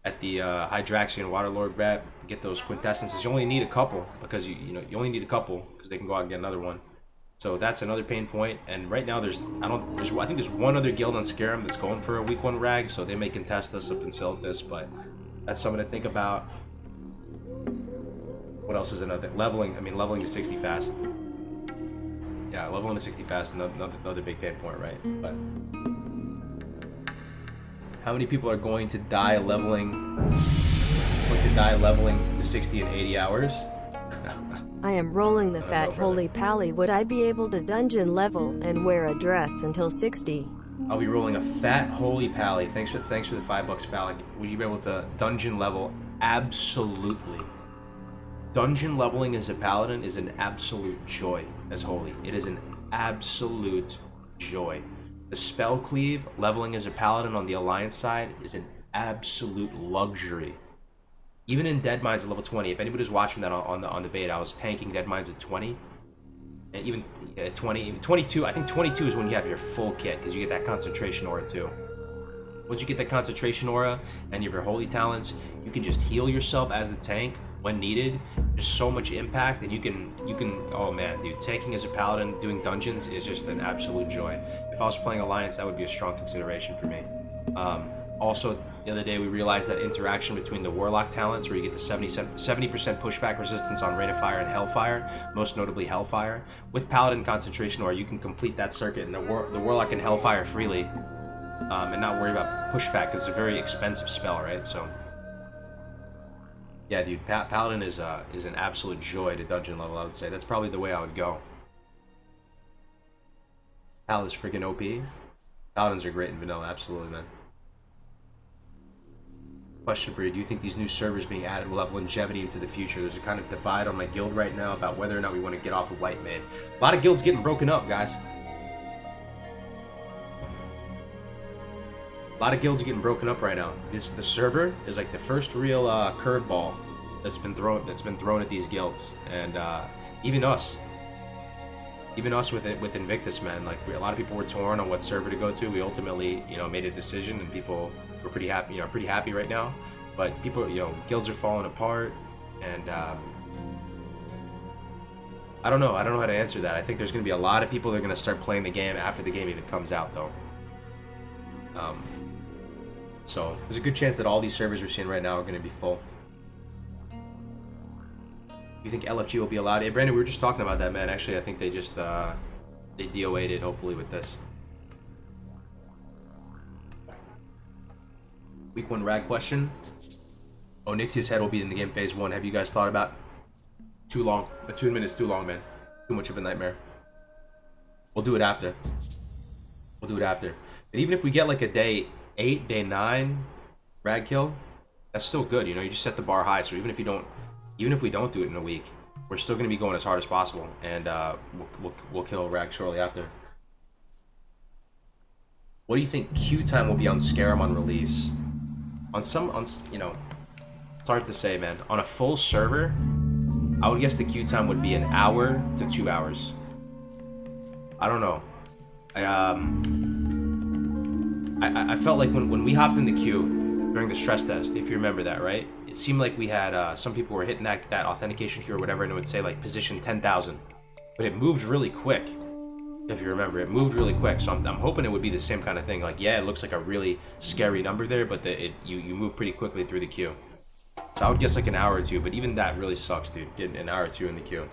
at the Hydraxian Waterlord rep, get those quintessences. You only need a couple because you only need a couple because they can go out and get another one. So that's another pain point. And right now I think there's one other guild on Scarum that's going for a week 1 rag, so they may contest us up in Siltus, but that's something to think about. What else is another? Leveling. I mean, leveling to 60 fast. Yeah, leveling to 60 fast, another big pain point, right? But how many people are going to die leveling to 60 in 80 hours? I am rolling the fat holy pally. Would I be able to dungeon level and wear a dress until 60? I'll be rolling a fat holy pally. Thanks for the $5, Phallic. Would you be able to dungeon level? Absolutely. Dungeon leveling as a paladin is an absolute joy as holy. It is an absolute joy. The spell cleave leveling as a paladin on the alliance side is an absolute luxury. Even in Dead Mines at level 20, if anybody's watching that on the beta, I was tanking Dead Mines at 20. And even at 20, 22, I think 22 is when you have your full kit, because you get that concentration aura too. Once you get that concentration aura and you have your holy talents, you can just heal yourself as the tank when needed. There's so much impact, and you can, oh man, dude, tanking as a paladin, doing dungeons is just an absolute joy. If I was playing Alliance, that would be a strong consideration for me. Also, the other day we realized that interaction between the Warlock talents, where you get the 70% pushback resistance on Rain of Fire and Hellfire, most notably Hellfire. With Paladin concentration, or you can complete that circuit and the Warlock can Hellfire freely, and not worry about pushback, because it's a very expensive spell, right? So, yeah, dude, Paladin is an absolute joy to dungeon level, I would say. That's probably the way I would go. Paladin's freaking OP. Paladins are great in vanilla, absolutely, man. Question for you: do you think these new servers being added will have longevity into the future? There's a kind of divide on my guild right now about whether or not we want to get off of White Man. A lot of guilds getting broken up, guys. A lot of guilds are getting broken up right now. The server is like the first real curveball that's been thrown at these guilds, and even us with Invictus, man. Like a lot of people were torn on what server to go to. We ultimately, made a decision, and people were pretty happy right now. But people, guilds are falling apart, and I don't know how to answer that. I think there's going to be a lot of people that are going to start playing the game after the game even comes out, though. So there's a good chance that all these servers we're seeing right now are going to be full. You think LFG will be allowed? Hey, Brandon, we were just talking about that, man. Actually, I think they just they DOA'd it, hopefully, with this. Week 1 rag question. Oh, Nixia's head will be in the game phase 1. Have you guys thought about? Too long. 2 minutes too long, man. Too much of a nightmare. We'll do it after. And even if we get like a day 8, day 9 rag kill, that's still good. You just set the bar high. So even if we don't do it in a week, we're still going to be going as hard as possible, and we'll kill rag shortly after. What do you think queue time will be on Scarum on release? It's hard to say, man. On a full server, I would guess the queue time would be 1 hour to 2 hours. I don't know. I felt like when we hopped in the queue during the stress test, if you remember that, right? It seemed like we had some people were hitting that authentication queue or whatever, and it would say like position 10,000, but it moved really quick. If you remember, it moved really quick. So I'm hoping it would be the same kind of thing. Like, yeah, it looks like a really scary number there, but you move pretty quickly through the queue. So I would guess like 1 hour or 2, but even that really sucks, dude. Getting 1 hour or 2 in the queue.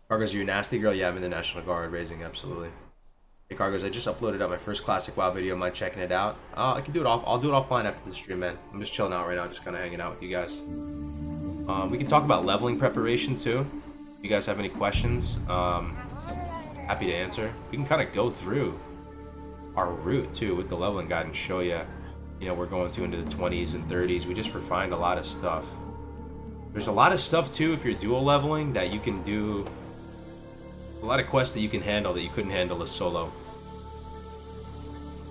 Cargos, are you a nasty girl? Yeah, I'm in the National Guard raising, absolutely. Hey Cargos, I just uploaded up my first classic WoW video. Mind checking it out? I can do it I'll do it offline after the stream, man. I'm just chilling out right now, just kind of hanging out with you guys. We can talk about leveling preparation too. If you guys have any questions, happy to answer. We can kind of go through our route too with the leveling guide and show you. We're going into the 20s and 30s. We just refined a lot of stuff. There's a lot of stuff too if you're dual leveling that you can do. A lot of quests that you can handle that you couldn't handle as solo.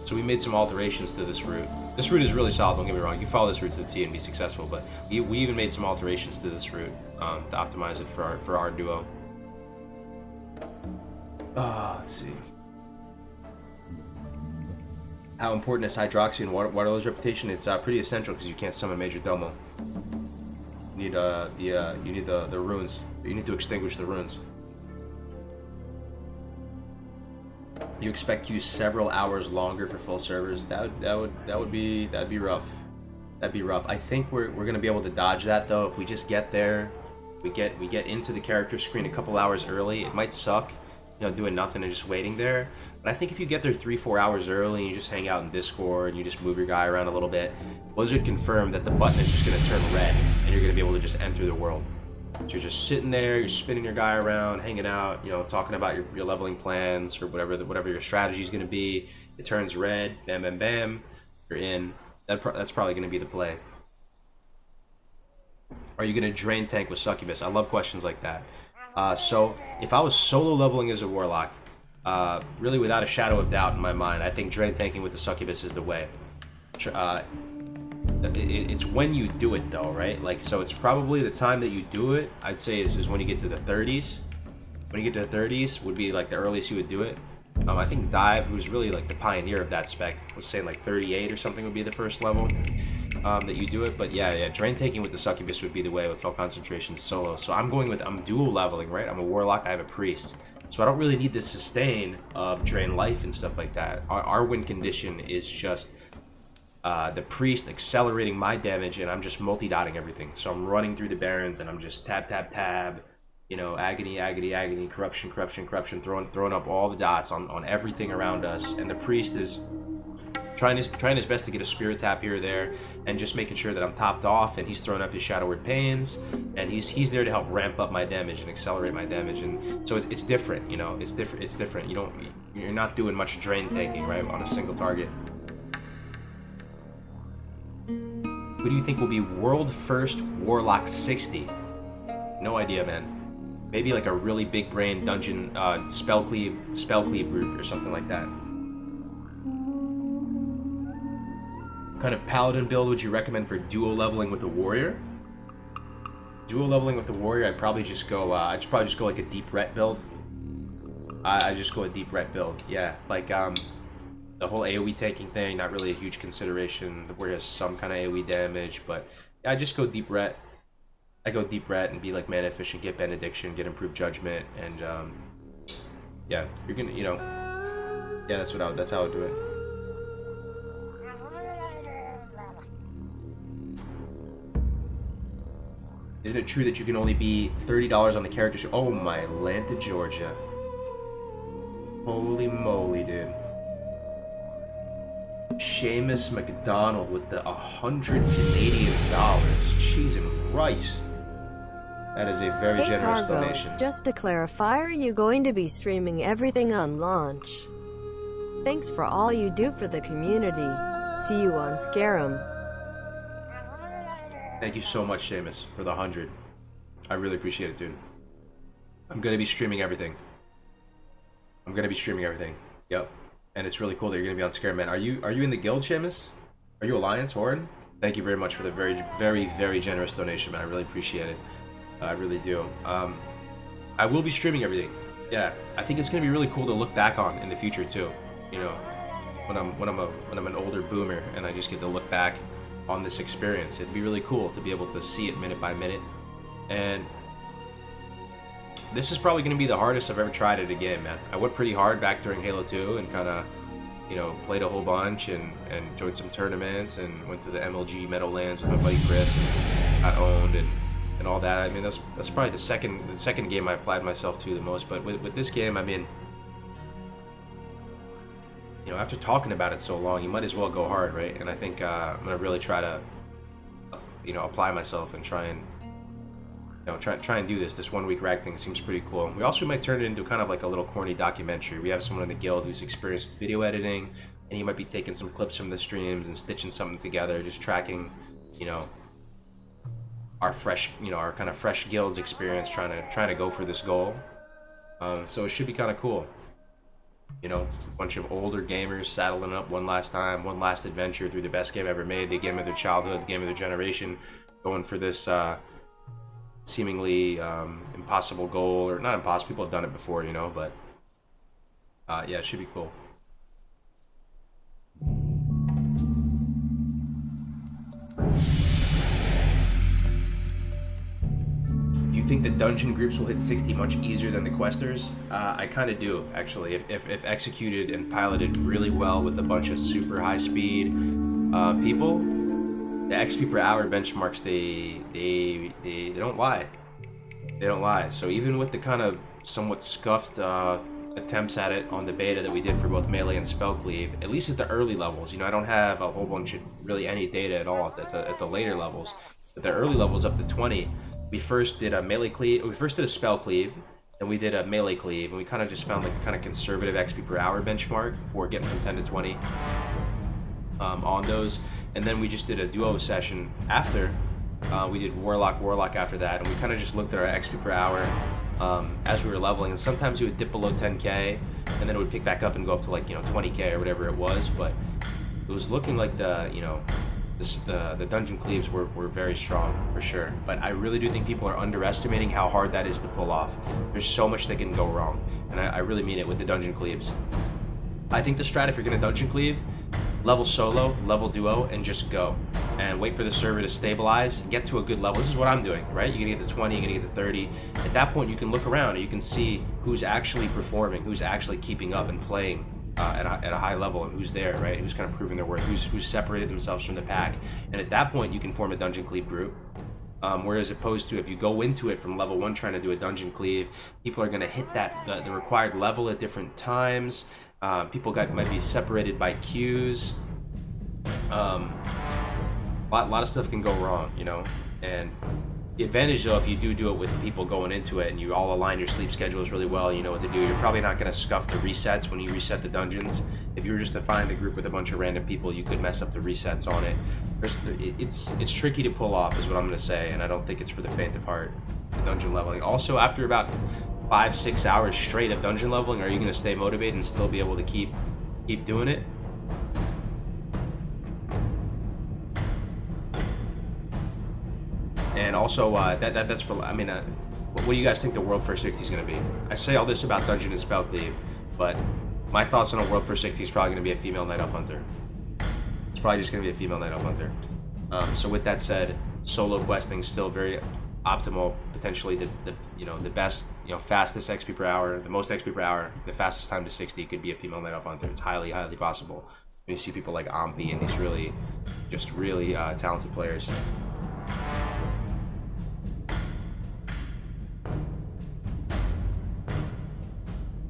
So we made some alterations to this route. This route is really solid, don't get me wrong. You can follow this route to the T and be successful, but we even made some alterations to this route to optimize it for our duo. Let's see. How important is Hydroxy and Waterlow's reputation? It's pretty essential because you can't summon Major Domo. You need the runes. You need to extinguish the runes. You expect queues several hours longer for full servers? That'd be rough. That'd be rough. I think we're gonna be able to dodge that though if we just get there. We get into the character screen a couple hours early. It might suck, you know, doing nothing and just waiting there. But I think if you get there 3-4 hours early and you just hang out in Discord and you just move your guy around a little bit, Blizzard confirmed that the button is just gonna turn red and you're gonna be able to just enter the world. So you're just sitting there, you're spinning your guy around, hanging out, you know, talking about your leveling plans or whatever your strategy is going to be. It turns red, bam, bam, bam, you're in. That's probably going to be the play. Are you going to drain tank with Succubus? I love questions like that. So if I was solo leveling as a Warlock, really without a shadow of doubt in my mind, I think drain tanking with the Succubus is the way. It's when you do it though, right? Like, so it's probably the time that you do it, I'd say is when you get to the 30s. When you get to the 30s would be like the earliest you would do it. I think Dive, who's really like the pioneer of that spec, was saying like 38 or something would be the first level that you do it. But yeah, drain taking with the Succubus would be the way with Fell Concentration solo. So I'm dual leveling, right? I'm a Warlock, I have a Priest. So I don't really need the sustain of drain life and stuff like that. Our win condition is just the Priest accelerating my damage, and I'm just multi-dotting everything. So I'm running through the Barrens, and I'm just tab, you know, agony, corruption, throwing up all the dots on everything around us. And the Priest is trying his best to get a Spirit Tap here or there, and just making sure that I'm topped off, and he's throwing up his Shadow Word Pains, and he's there to help ramp up my damage and accelerate my damage. And so it's different, you know, it's different. You're not doing much drain taking, right, on a single target. Who do you think will be world first Warlock 60? No idea, man. Maybe like a really big brain dungeon spell cleave group or something like that. What kind of Paladin build would you recommend for duo leveling with a warrior? Duo leveling with a warrior, I'd probably just go like a deep ret build. I just go a deep ret build. Yeah, like the whole AoE taking thing, not really a huge consideration. The warrior has some kind of AoE damage, but yeah, I just go deep ret. I go deep ret and be like mana efficient, get benediction, get improved judgment, and yeah, you're gonna, you know, yeah, that's how I would do it. Isn't it true that you can only be $30 on the character sheet? Oh my Atlanta, Georgia. Holy moly, dude. Seamus McDonald with the 100 Canadian dollars. Cheese and rice. That is a very generous donation. Just to clarify, are you going to be streaming everything on launch? Thanks for all you do for the community. See you on Scarum. Thank you so much, Seamus, for the 100. I really appreciate it, dude. I'm gonna be streaming everything. Yep. And it's really cool that you're gonna be on Scarum, man. Are you in the guild, Seamus? Are you Alliance, Horde? Thank you very much for the very, very, very generous donation, man. I really appreciate it. I really do. I will be streaming everything. Yeah, I think it's gonna be really cool to look back on in the future too. You know, when I'm an older boomer and I just get to look back on this experience, it'd be really cool to be able to see it minute by minute. And this is probably gonna be the hardest I've ever tried at a game, man. I went pretty hard back during Halo 2 and kind of, you know, played a whole bunch and joined some tournaments and went to the MLG Meadowlands with my buddy Chris and got owned and all that. I mean, that's probably the second game I applied myself to the most. But with this game, I mean, you know, after talking about it so long, you might as well go hard, right? And I think I'm gonna really try to, you know, apply myself and try and, you know, try and do this. This 1 week rag thing seems pretty cool. We also might turn it into kind of like a little corny documentary. We have someone in the guild who's experienced with video editing, and he might be taking some clips from the streams and stitching something together, just tracking, you know, our kind of fresh guild's experience trying to go for this goal. So it should be kind of cool. You know, a bunch of older gamers saddling up one last time, one last adventure through the best game ever made, the game of their childhood, the game of their generation, going for this seemingly impossible goal, or not impossible, people have done it before, you know, but yeah, it should be cool. Do you think the dungeon groups will hit 60 much easier than the questers? I kind of do, actually. If executed and piloted really well with a bunch of super high speed people, the XP per hour benchmarks, they don't lie. They don't lie. So even with the kind of somewhat scuffed attempts at it on the beta that we did for both melee and spell cleave, at least at the early levels, you know, I don't have a whole bunch of really any data at all at the later levels. At the early levels up to 20, we first did a melee cleave, we first did a spell cleave, then we did a melee cleave, and we kind of just found like a kind of conservative XP per hour benchmark before getting from 10 to 20 on those. And then we just did a duo session after. We did Warlock after that, and we kind of just looked at our XP per hour as we were leveling, and sometimes it would dip below 10k, and then it would pick back up and go up to like, you know, 20k or whatever it was, but it was looking like the, you know, the dungeon cleaves were very strong for sure. But I really do think people are underestimating how hard that is to pull off. There's so much that can go wrong, and I really mean it with the dungeon cleaves. I think the strat, if you're gonna dungeon cleave, level solo, level duo, and just go. And wait for the server to stabilize, get to a good level. This is what I'm doing, right? You're gonna get to 20, you're gonna get to 30. At that point, you can look around and you can see who's actually performing, who's actually keeping up and playing at a high level, and who's there, right? Who's kind of proving their worth, who's separated themselves from the pack. And at that point, you can form a dungeon cleave group. Whereas opposed to if you go into it from level 1 trying to do a dungeon cleave, people are gonna hit the required level at different times. People might be separated by queues. A lot of stuff can go wrong, you know. And the advantage, though, if you do it with people going into it and you all align your sleep schedules really well, you know what to do, you're probably not going to scuff the resets when you reset the dungeons. If you were just to find a group with a bunch of random people, you could mess up the resets on it. It's tricky to pull off, is what I'm going to say, and I don't think it's for the faint of heart, the dungeon leveling. Also, after about 5-6 hours straight of dungeon leveling, are you going to stay motivated and still be able to keep doing it? And also, that's for, I mean, what do you guys think the World for 60 is going to be? I say all this about dungeon and spell cleave, but my thoughts on a World for 60 is probably going to be a female Night Elf Hunter. It's probably just going to be a female Night Elf Hunter. So with that said, solo questing still very optimal, potentially the best, fastest XP per hour, the most XP per hour, the fastest time to 60 could be a female Night Elf Hunter. It's highly possible. When you see people like Ampi and these really talented players.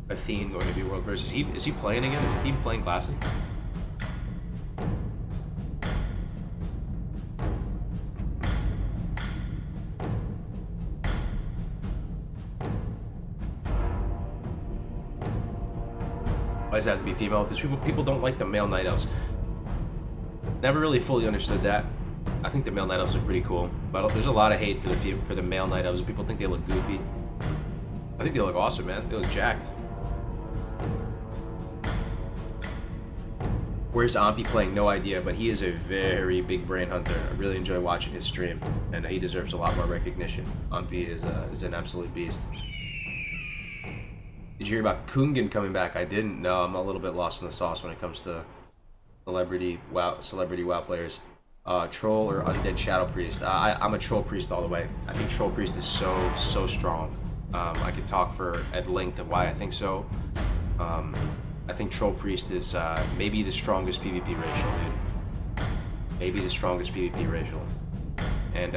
Athene going to be World versus. Is he playing again? Is he playing Classic? Why does it have to be female? Because people don't like the male Night Elves. Never really fully understood that. I think the male Night Elves are pretty cool, but there's a lot of hate for the male Night Elves. People think they look goofy. I think they look awesome, man. They look jacked. Where's Ampi playing? No idea, but he is a very big brain hunter. I really enjoy watching his stream, and he deserves a lot more recognition. Ampi is an absolute beast. Did you hear about Kungan coming back? I didn't. No, I'm a little bit lost in the sauce when it comes to celebrity WoW players. Troll or Undead Shadow Priest? I'm a Troll Priest all the way. I think Troll Priest is so strong. I could talk at length of why I think so. I think Troll Priest is maybe the strongest PvP racial, dude. Maybe the strongest PvP racial. And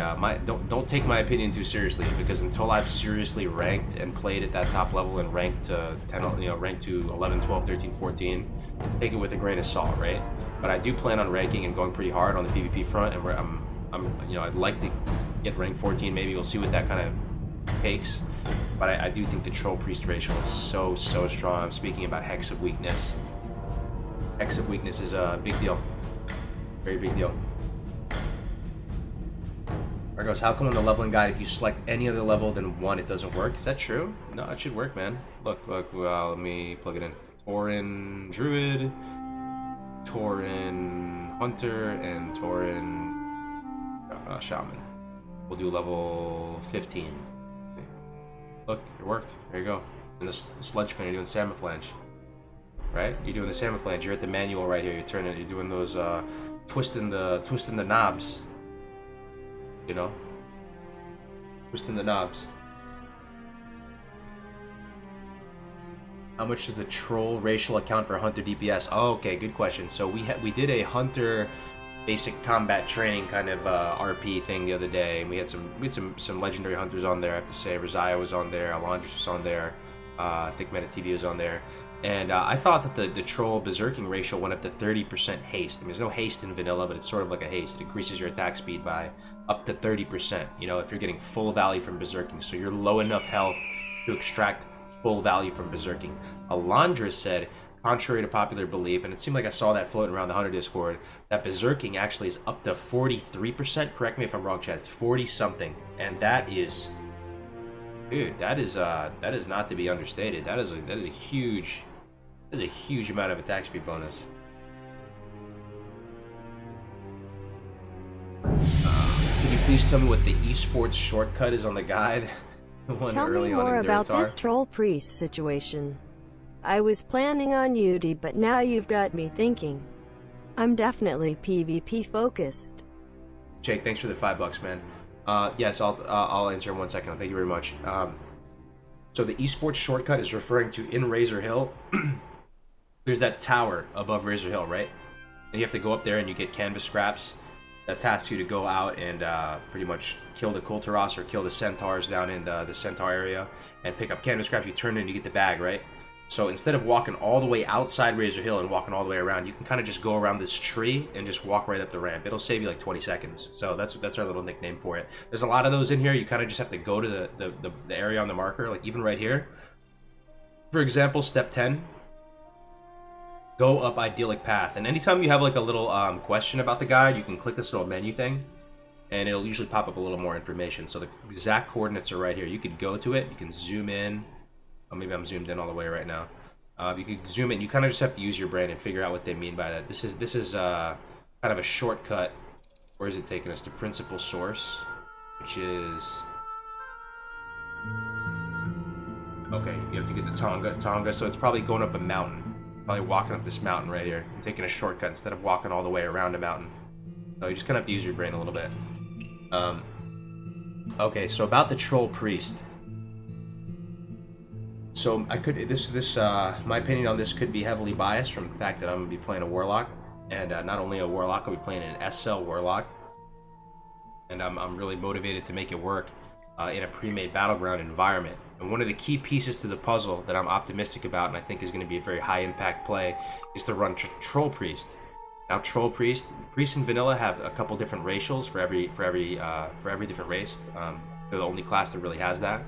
don't take my opinion too seriously, because until I've seriously ranked and played at that top level and ranked to 10, ranked to 11, 12, 13, 14, take it with a grain of salt, right? But I do plan on ranking and going pretty hard on the PvP front, and where I'd like to get rank 14. Maybe we'll see what that kind of takes. But I do think the Troll Priest racial is so strong. I'm speaking about Hex of Weakness. Hex of Weakness is a big deal. Very big deal. There goes, how come on the leveling guide, if you select any other level than 1, it doesn't work? Is that true? No, it should work, man. Look, well, let me plug it in. Tauren Druid, Tauren Hunter, and Tauren Shaman. We'll do level 15. Look, it worked. There you go. And the Sludge Fan, you're doing Salmon Flange. Right? You're doing the Salmon Flange. You're at the manual right here. You're doing those twisting the knobs. Twisting the knobs. How much does the troll racial account for hunter DPS? Oh, okay, good question. So we did a hunter basic combat training kind of RP thing the other day, and we had some legendary hunters on there. I have to say, Rosiah was on there, Alondris was on there, I think MetaTV was on there, and I thought that the troll berserking ratio went up to 30% haste. I mean, there's no haste in vanilla, but it's sort of like a haste. It increases your attack speed by up to 30%. You know, if you're getting full value from berserking, so you're low enough health to extract full value from berserking. Alondris said, contrary to popular belief, and it seemed like I saw that floating around the Hunter Discord, that berserking actually is up to 43%. Correct me if I'm wrong, chat. It's 40 something, and that is, dude, that is not to be understated. That is a huge amount of attack speed bonus. Can you please tell me what the Esports Shortcut is on the guide? The one Tell early me on more in about Durtar? this troll priest situation. I was planning on UD, but now you've got me thinking. I'm definitely PvP focused. Jake, thanks for the $5, man. Yes, I'll answer in 1 second. Thank you very much. So the Esports Shortcut is referring to in Razor Hill. There's that tower above Razor Hill, right? And you have to go up there and you get canvas scraps. That tasks you to go out and pretty much kill the Kultaros or kill the centaurs down in the centaur area and pick up canvas scraps. You turn it and you get the bag, right? So instead of walking all the way outside Razor Hill and walking all the way around, you can kind of just go around this tree and just walk right up the ramp. It'll save you like 20 seconds. So that's our little nickname for it. There's a lot of those in here. You kind of just have to go to the area on the marker, like even right here. For example, step 10. Go up idyllic path. And anytime you have like a little question about the guide, you can click this little menu thing and it'll usually pop up a little more information. So the exact coordinates are right here. You could go to it, you can zoom in. Oh, maybe I'm zoomed in all the way right now. You can zoom in. You kind of just have to use your brain and figure out what they mean by that. This is kind of a shortcut. Where is it taking us? To principal source, which is, okay, you have to get the Tonga. So it's probably going up a mountain. Probably walking up this mountain right here and taking a shortcut instead of walking all the way around a mountain. So you just kind of have to use your brain a little bit. Okay, so about the troll priest. So I could my opinion on this could be heavily biased from the fact that I'm gonna be playing a warlock, and not only a warlock, I'll be playing an SL warlock, and I'm really motivated to make it work in a pre-made battleground environment. And one of the key pieces to the puzzle that I'm optimistic about, and I think is going to be a very high impact play, is to run troll priest. Now, troll priest in vanilla have a couple different racials for every different race. They're the only class that really has that.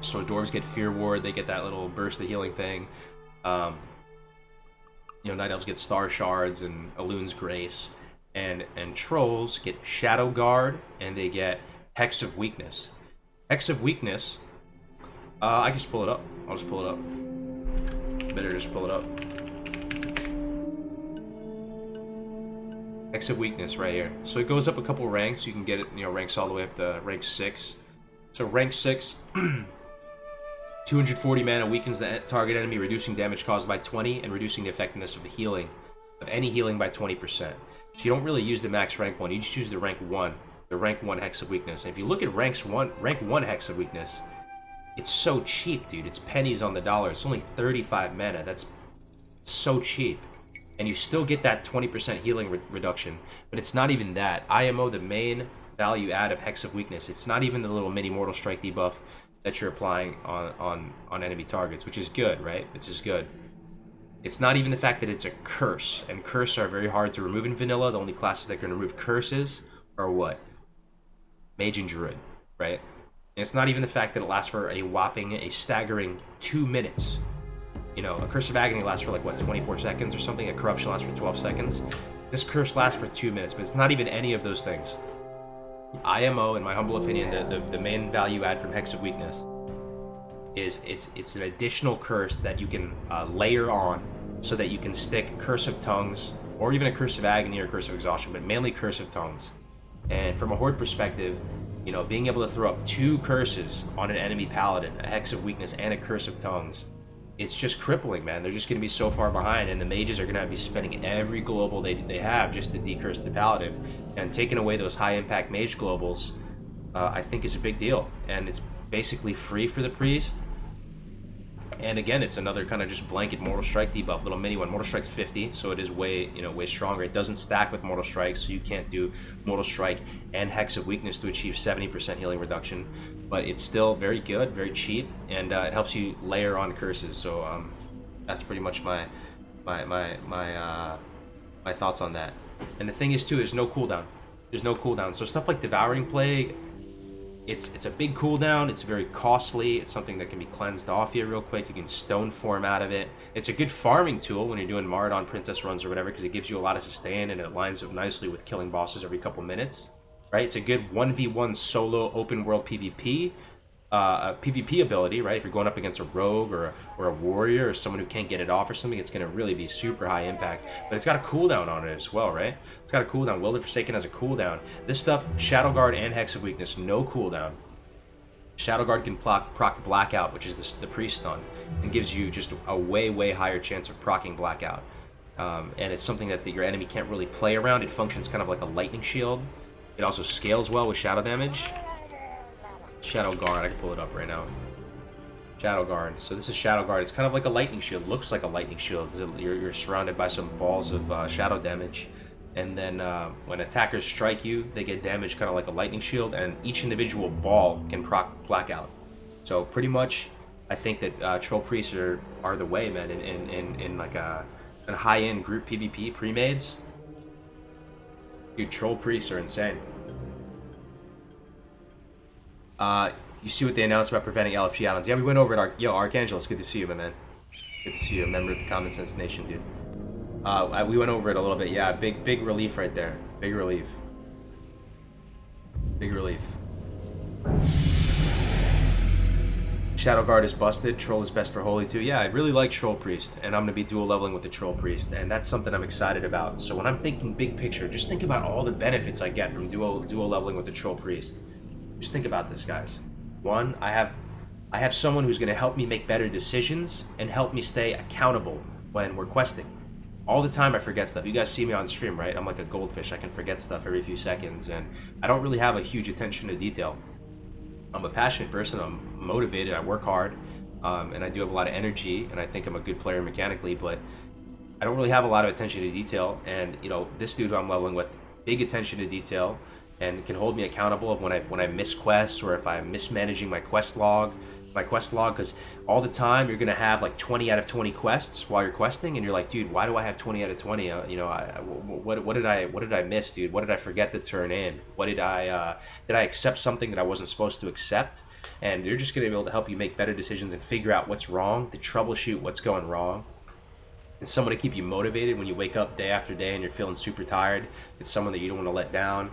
So dwarves get Fear Ward, they get that little burst of healing thing. You know, night elves get Star Shards and Elun's Grace, and trolls get Shadow Guard and they get Hex of Weakness. Hex of Weakness. I can just pull it up. I'll just pull it up. Better just pull it up. Hex of Weakness right here. So it goes up a couple ranks. You can get it, you know, ranks all the way up to rank 6. So rank 6. 240 mana weakens the target enemy, reducing damage caused by 20 and reducing the effectiveness of any healing by 20%. So you don't really use the max rank 1, you just use the rank 1 Hex of Weakness. And if you look at rank 1 Hex of Weakness, it's so cheap, dude. It's pennies on the dollar. It's only 35 mana. That's so cheap. And you still get that 20% healing reduction, but it's not even that. IMO, the main value add of Hex of Weakness, it's not even the little mini Mortal Strike debuff that you're applying on enemy targets, which is good, right? It's just good. It's not even the fact that it's a curse, and curses are very hard to remove in vanilla. The only classes that can remove curses are what? Mage and Druid, right? And it's not even the fact that it lasts for a staggering 2 minutes. You know, a Curse of Agony lasts for like, what, 24 seconds or something? A Corruption lasts for 12 seconds. This curse lasts for 2 minutes, but it's not even any of those things. IMO, in my humble opinion, the main value add from Hex of Weakness is it's an additional curse that you can layer on so that you can stick Curse of Tongues, or even a Curse of Agony or Curse of Exhaustion, but mainly Curse of Tongues. And from a Horde perspective, you know, being able to throw up 2 curses on an enemy paladin, a Hex of Weakness and a Curse of Tongues, it's just crippling, man. They're just going to be so far behind, and the mages are going to be spending every global they have just to decurse the paladin. And taking away those high-impact mage globals, I think is a big deal. And it's basically free for the priest. And again, it's another kind of just blanket Mortal Strike debuff, little mini one. Mortal Strike's 50, so it is way, way stronger. It doesn't stack with Mortal Strike, so you can't do Mortal Strike and Hex of Weakness to achieve 70% healing reduction. But it's still very good, very cheap, and it helps you layer on curses. So that's pretty much my thoughts on that. And the thing is too, there's no cooldown. There's no cooldown. So stuff like Devouring Plague, it's a big cooldown. It's very costly. It's something that can be cleansed off you real quick. You can stone form out of it. It's a good farming tool when you're doing Maradon Princess runs or whatever, because it gives you a lot of sustain and it lines up nicely with killing bosses every couple minutes. Right? It's a good 1v1 solo open world PvP. PvP ability, right? If you're going up against a rogue or a warrior or someone who can't get it off or something, it's going to really be super high impact. But it's got a cooldown on it as well, right? It's got a cooldown. Will the Forsaken has a cooldown. This stuff, Shadow Guard and Hex of Weakness, no cooldown. Shadow Guard can proc Blackout, which is the priest stun, and gives you just a way higher chance of proccing Blackout. And it's something that your enemy can't really play around. It functions kind of like a lightning shield. It also scales well with shadow damage. Shadow Guard, I can pull it up right now. Shadow Guard. So this is Shadow Guard. It's kind of like a lightning shield. Looks like a lightning shield because you're surrounded by some balls of shadow damage. And then when attackers strike you, they get damaged kind of like a lightning shield, and each individual ball can proc Blackout. So pretty much, I think that Troll Priests are the way, man, in like a high-end group PvP pre-mades. Dude, Troll Priests are insane. You see what they announced about preventing LFG add-ons. Yeah, we went over it. Yo, Archangel, it's good to see you, my man. Good to see you, a member of the Common Sense Nation, dude. We went over it a little bit. Yeah, big relief right there. Big relief. Big relief. Shadow Guard is busted. Troll is best for Holy too. Yeah, I really like Troll Priest, and I'm going to be dual leveling with the Troll Priest, and that's something I'm excited about. So when I'm thinking big picture, just think about all the benefits I get from dual leveling with the Troll Priest. Just think about this, guys. One, I have someone who's going to help me make better decisions and help me stay accountable when we're questing. All the time I forget stuff. You guys see me on stream, right? I'm like a goldfish. I can forget stuff every few seconds, and I don't really have a huge attention to detail. I'm a passionate person. I'm motivated. I work hard, and I do have a lot of energy, and I think I'm a good player mechanically, but I don't really have a lot of attention to detail. And this dude who I'm leveling with, big attention to detail, and can hold me accountable of when I miss quests, or if I'm mismanaging my quest log, because all the time you're gonna have like 20 out of 20 quests while you're questing, and you're like, dude, why do I have 20 out of 20? What did I miss, dude? What did I forget to turn in? Did I accept something that I wasn't supposed to accept? And they're just gonna be able to help you make better decisions and figure out what's wrong, to troubleshoot what's going wrong. It's someone to keep you motivated when you wake up day after day and you're feeling super tired. It's someone that you don't want to let down.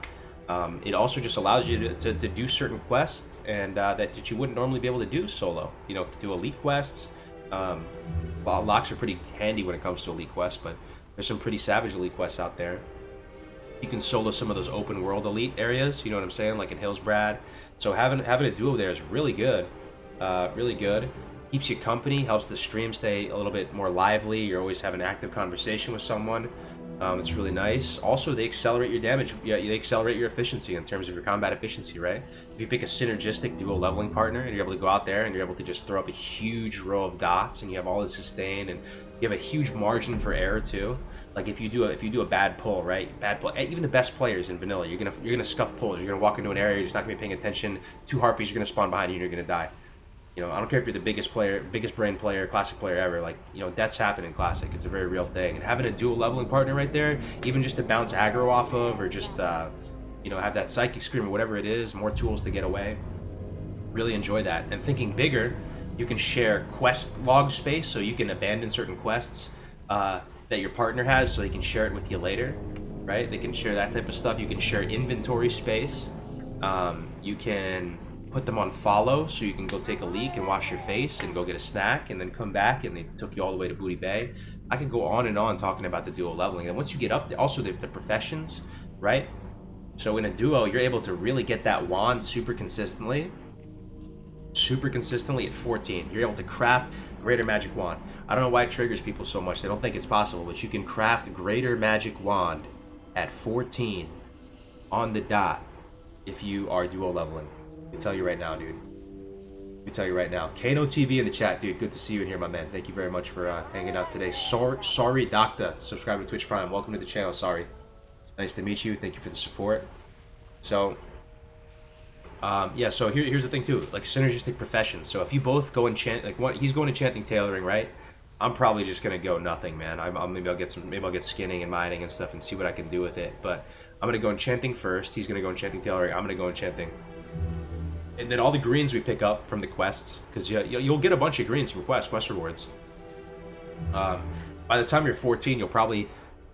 It also just allows you to do certain quests and that you wouldn't normally be able to do solo. Do elite quests. Locks are pretty handy when it comes to elite quests, but there's some pretty savage elite quests out there. You can solo some of those open world elite areas, you know what I'm saying, like in Hillsbrad. So having a duo there is really good, really good. Keeps you company, helps the stream stay a little bit more lively. You're always having an active conversation with someone. It's really nice. Also, they accelerate your damage. Yeah, they accelerate your efficiency in terms of your combat efficiency, right? If you pick a synergistic dual leveling partner and you're able to go out there and you're able to just throw up a huge row of dots, and you have all this sustain, and you have a huge margin for error too. Like if you do a bad pull, right? Bad pull. Even the best players in vanilla, you're gonna scuff pulls. You're gonna walk into an area, you're just not gonna be paying attention. 2 harpies are gonna spawn behind you, and you're gonna die. I don't care if you're the biggest brain player, classic player ever. Like, deaths happen in classic. It's a very real thing. And having a dual leveling partner right there, even just to bounce aggro off of, or just have that psychic scream or whatever it is, more tools to get away. Really enjoy that. And thinking bigger, you can share quest log space, so you can abandon certain quests that your partner has, so they can share it with you later, right? They can share that type of stuff. You can share inventory space. You can put them on follow, so you can go take a leak and wash your face and go get a snack and then come back, and they took you all the way to Booty Bay. I could go on and on talking about the dual leveling. And once you get up there, also the professions, right? So in a duo, you're able to really get that wand super consistently at 14. You're able to craft Greater Magic Wand. I don't know why it triggers people so much. They don't think it's possible, but you can craft Greater Magic Wand at 14 on the dot if you are dual leveling. I tell you right now, dude. Let me tell you right now. Kano TV in the chat, dude. Good to see you in here, my man. Thank you very much for hanging out today. Sorry, Doctor. Subscribe to Twitch Prime. Welcome to the channel. Sorry. Nice to meet you. Thank you for the support. So, yeah. So here's the thing too. Like synergistic professions. So if you both go enchant, like he's going enchanting tailoring, right? I'm probably just gonna go nothing, man. Maybe I'll get skinning and mining and stuff and see what I can do with it. But I'm gonna go enchanting first. He's gonna go enchanting tailoring. I'm gonna go enchanting. And then all the greens we pick up from the quests, because you'll get a bunch of greens from quest rewards. By the time you're 14, you'll probably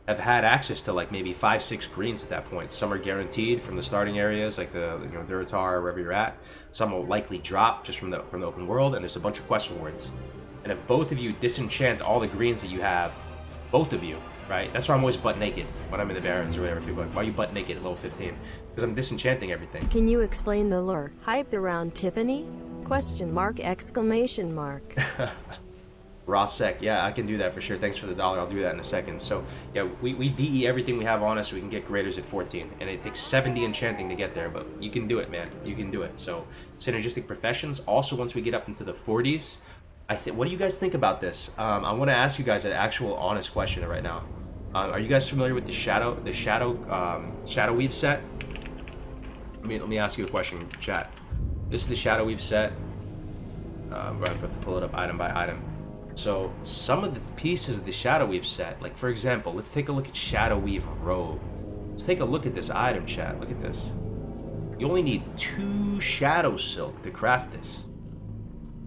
have had access to like maybe 5-6 greens at that point. Some are guaranteed from the starting areas, like the Duratar or wherever you're at. Some will likely drop just from the open world, and there's a bunch of quest rewards. And if both of you disenchant all the greens that you have, both of you, right? That's why I'm always butt naked when I'm in the Barrens or whatever. People are like, why are you butt naked at level 15? Because I'm disenchanting everything. Can you explain the lore hype around Tiffany? Question mark, exclamation mark. Raw sec, yeah, I can do that for sure. Thanks for the $1. I'll do that in a second. So yeah, we DE everything we have on us so we can get graders at 14, and it takes 70 enchanting to get there, but you can do it, man. You can do it. So synergistic professions. Also, once we get up into the 40s, what do you guys think about this? I want to ask you guys an actual honest question right now. Are you guys familiar with the shadow weave set? Let me ask you a question, chat. This is the shadow weave set. I have to pull it up item by item. So some of the pieces of the shadow weave set, like for example, let's take a look at shadow weave robe. Let's take a look at this item, chat. Look at this. You only need 2 shadow silk to craft this.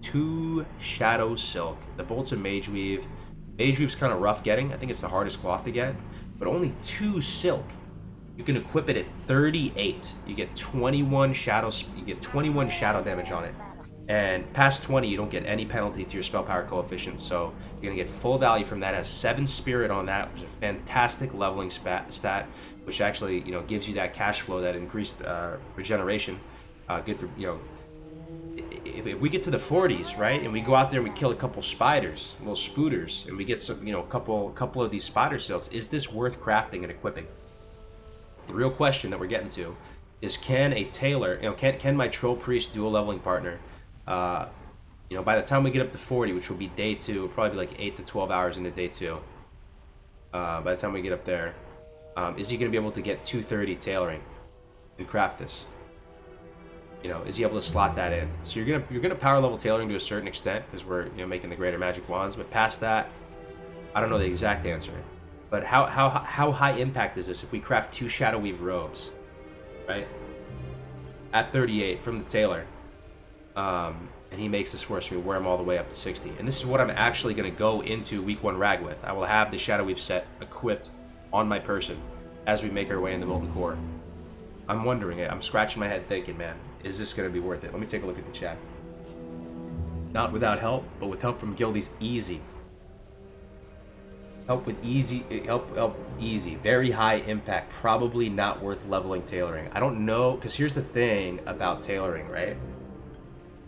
2 shadow silk. The bolts of mage weave. Mage weave's kind of rough getting. I think it's the hardest cloth to get. But only 2 silk. You can equip it at 38. You get 21 shadows. You get 21 shadow damage on it. And past 20, you don't get any penalty to your spell power coefficient. So you're gonna get full value from that. It has 7 spirit on that, which is a fantastic leveling stat, which actually gives you that cash flow, that increased regeneration. Good for If we get to the 40s, right, and we go out there and we kill a couple spiders, little spooters, and we get some, a couple of these spider silks, is this worth crafting and equipping? The real question that we're getting to is, can a tailor, can my troll priest dual leveling partner, by the time we get up to 40, which will be day 2, it'll probably be like 8 to 12 hours into day 2. By the time we get up there, is he going to be able to get 230 tailoring and craft this? Is he able to slot that in? So you're gonna power level tailoring to a certain extent, because we're making the greater magic wands. But past that, I don't know the exact answer. But how high impact is this if we craft 2 shadow weave robes, right? At 38 from the tailor, and he makes this for us. We wear them all the way up to 60. And this is what I'm actually gonna go into week 1 rag with. I will have the shadow weave set equipped on my person as we make our way into Molten Core. I'm wondering it. I'm scratching my head thinking, man, is this going to be worth it? Let me take a look at the chat. Not without help, but with help from Guildy's easy. Help easy. Very high impact. Probably not worth leveling tailoring. I don't know, because here's the thing about tailoring, right?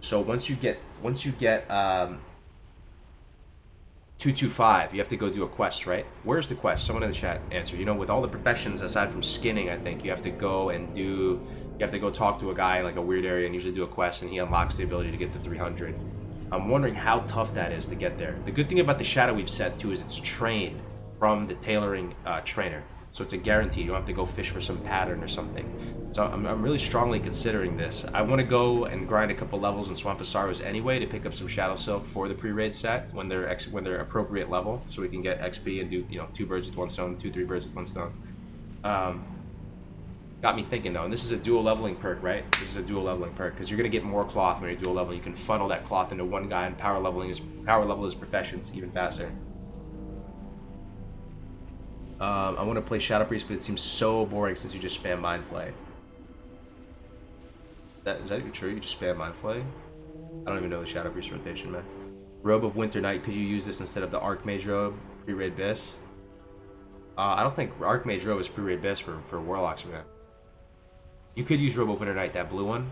So once you get 225, you have to go do a quest, right? Where's the quest? Someone in the chat answer. With all the professions aside from skinning, I think you have to go talk to a guy in like a weird area and usually do a quest, and he unlocks the ability to get to 300. I'm wondering how tough that is to get there. The good thing about the shadow weave set too is it's trained from the tailoring trainer, so it's a guarantee. You don't have to go fish for some pattern or something. So I'm really strongly considering this. I want to go and grind a couple levels in Swamp of Sorrows anyway to pick up some Shadow Silk for the pre-raid set when they're appropriate level, so we can get XP and do 2 birds with 1 stone, 3 birds with 1 stone. Got me thinking though, and this is a dual leveling perk, right? This is a dual leveling perk because you're gonna get more cloth when you're dual leveling. You can funnel that cloth into one guy and power level his professions even faster. I want to play Shadow Priest, but it seems so boring since you just spam Mind Flay. Is that even true? You just spam Mind Flay? I don't even know the Shadow Priest rotation, man. Robe of Winter Night, could you use this instead of the Archmage Robe? Pre-raid Biss? I don't think Archmage Robe is pre-raid Biss for Warlocks, man. You could use Robe of Winter Night, that blue one.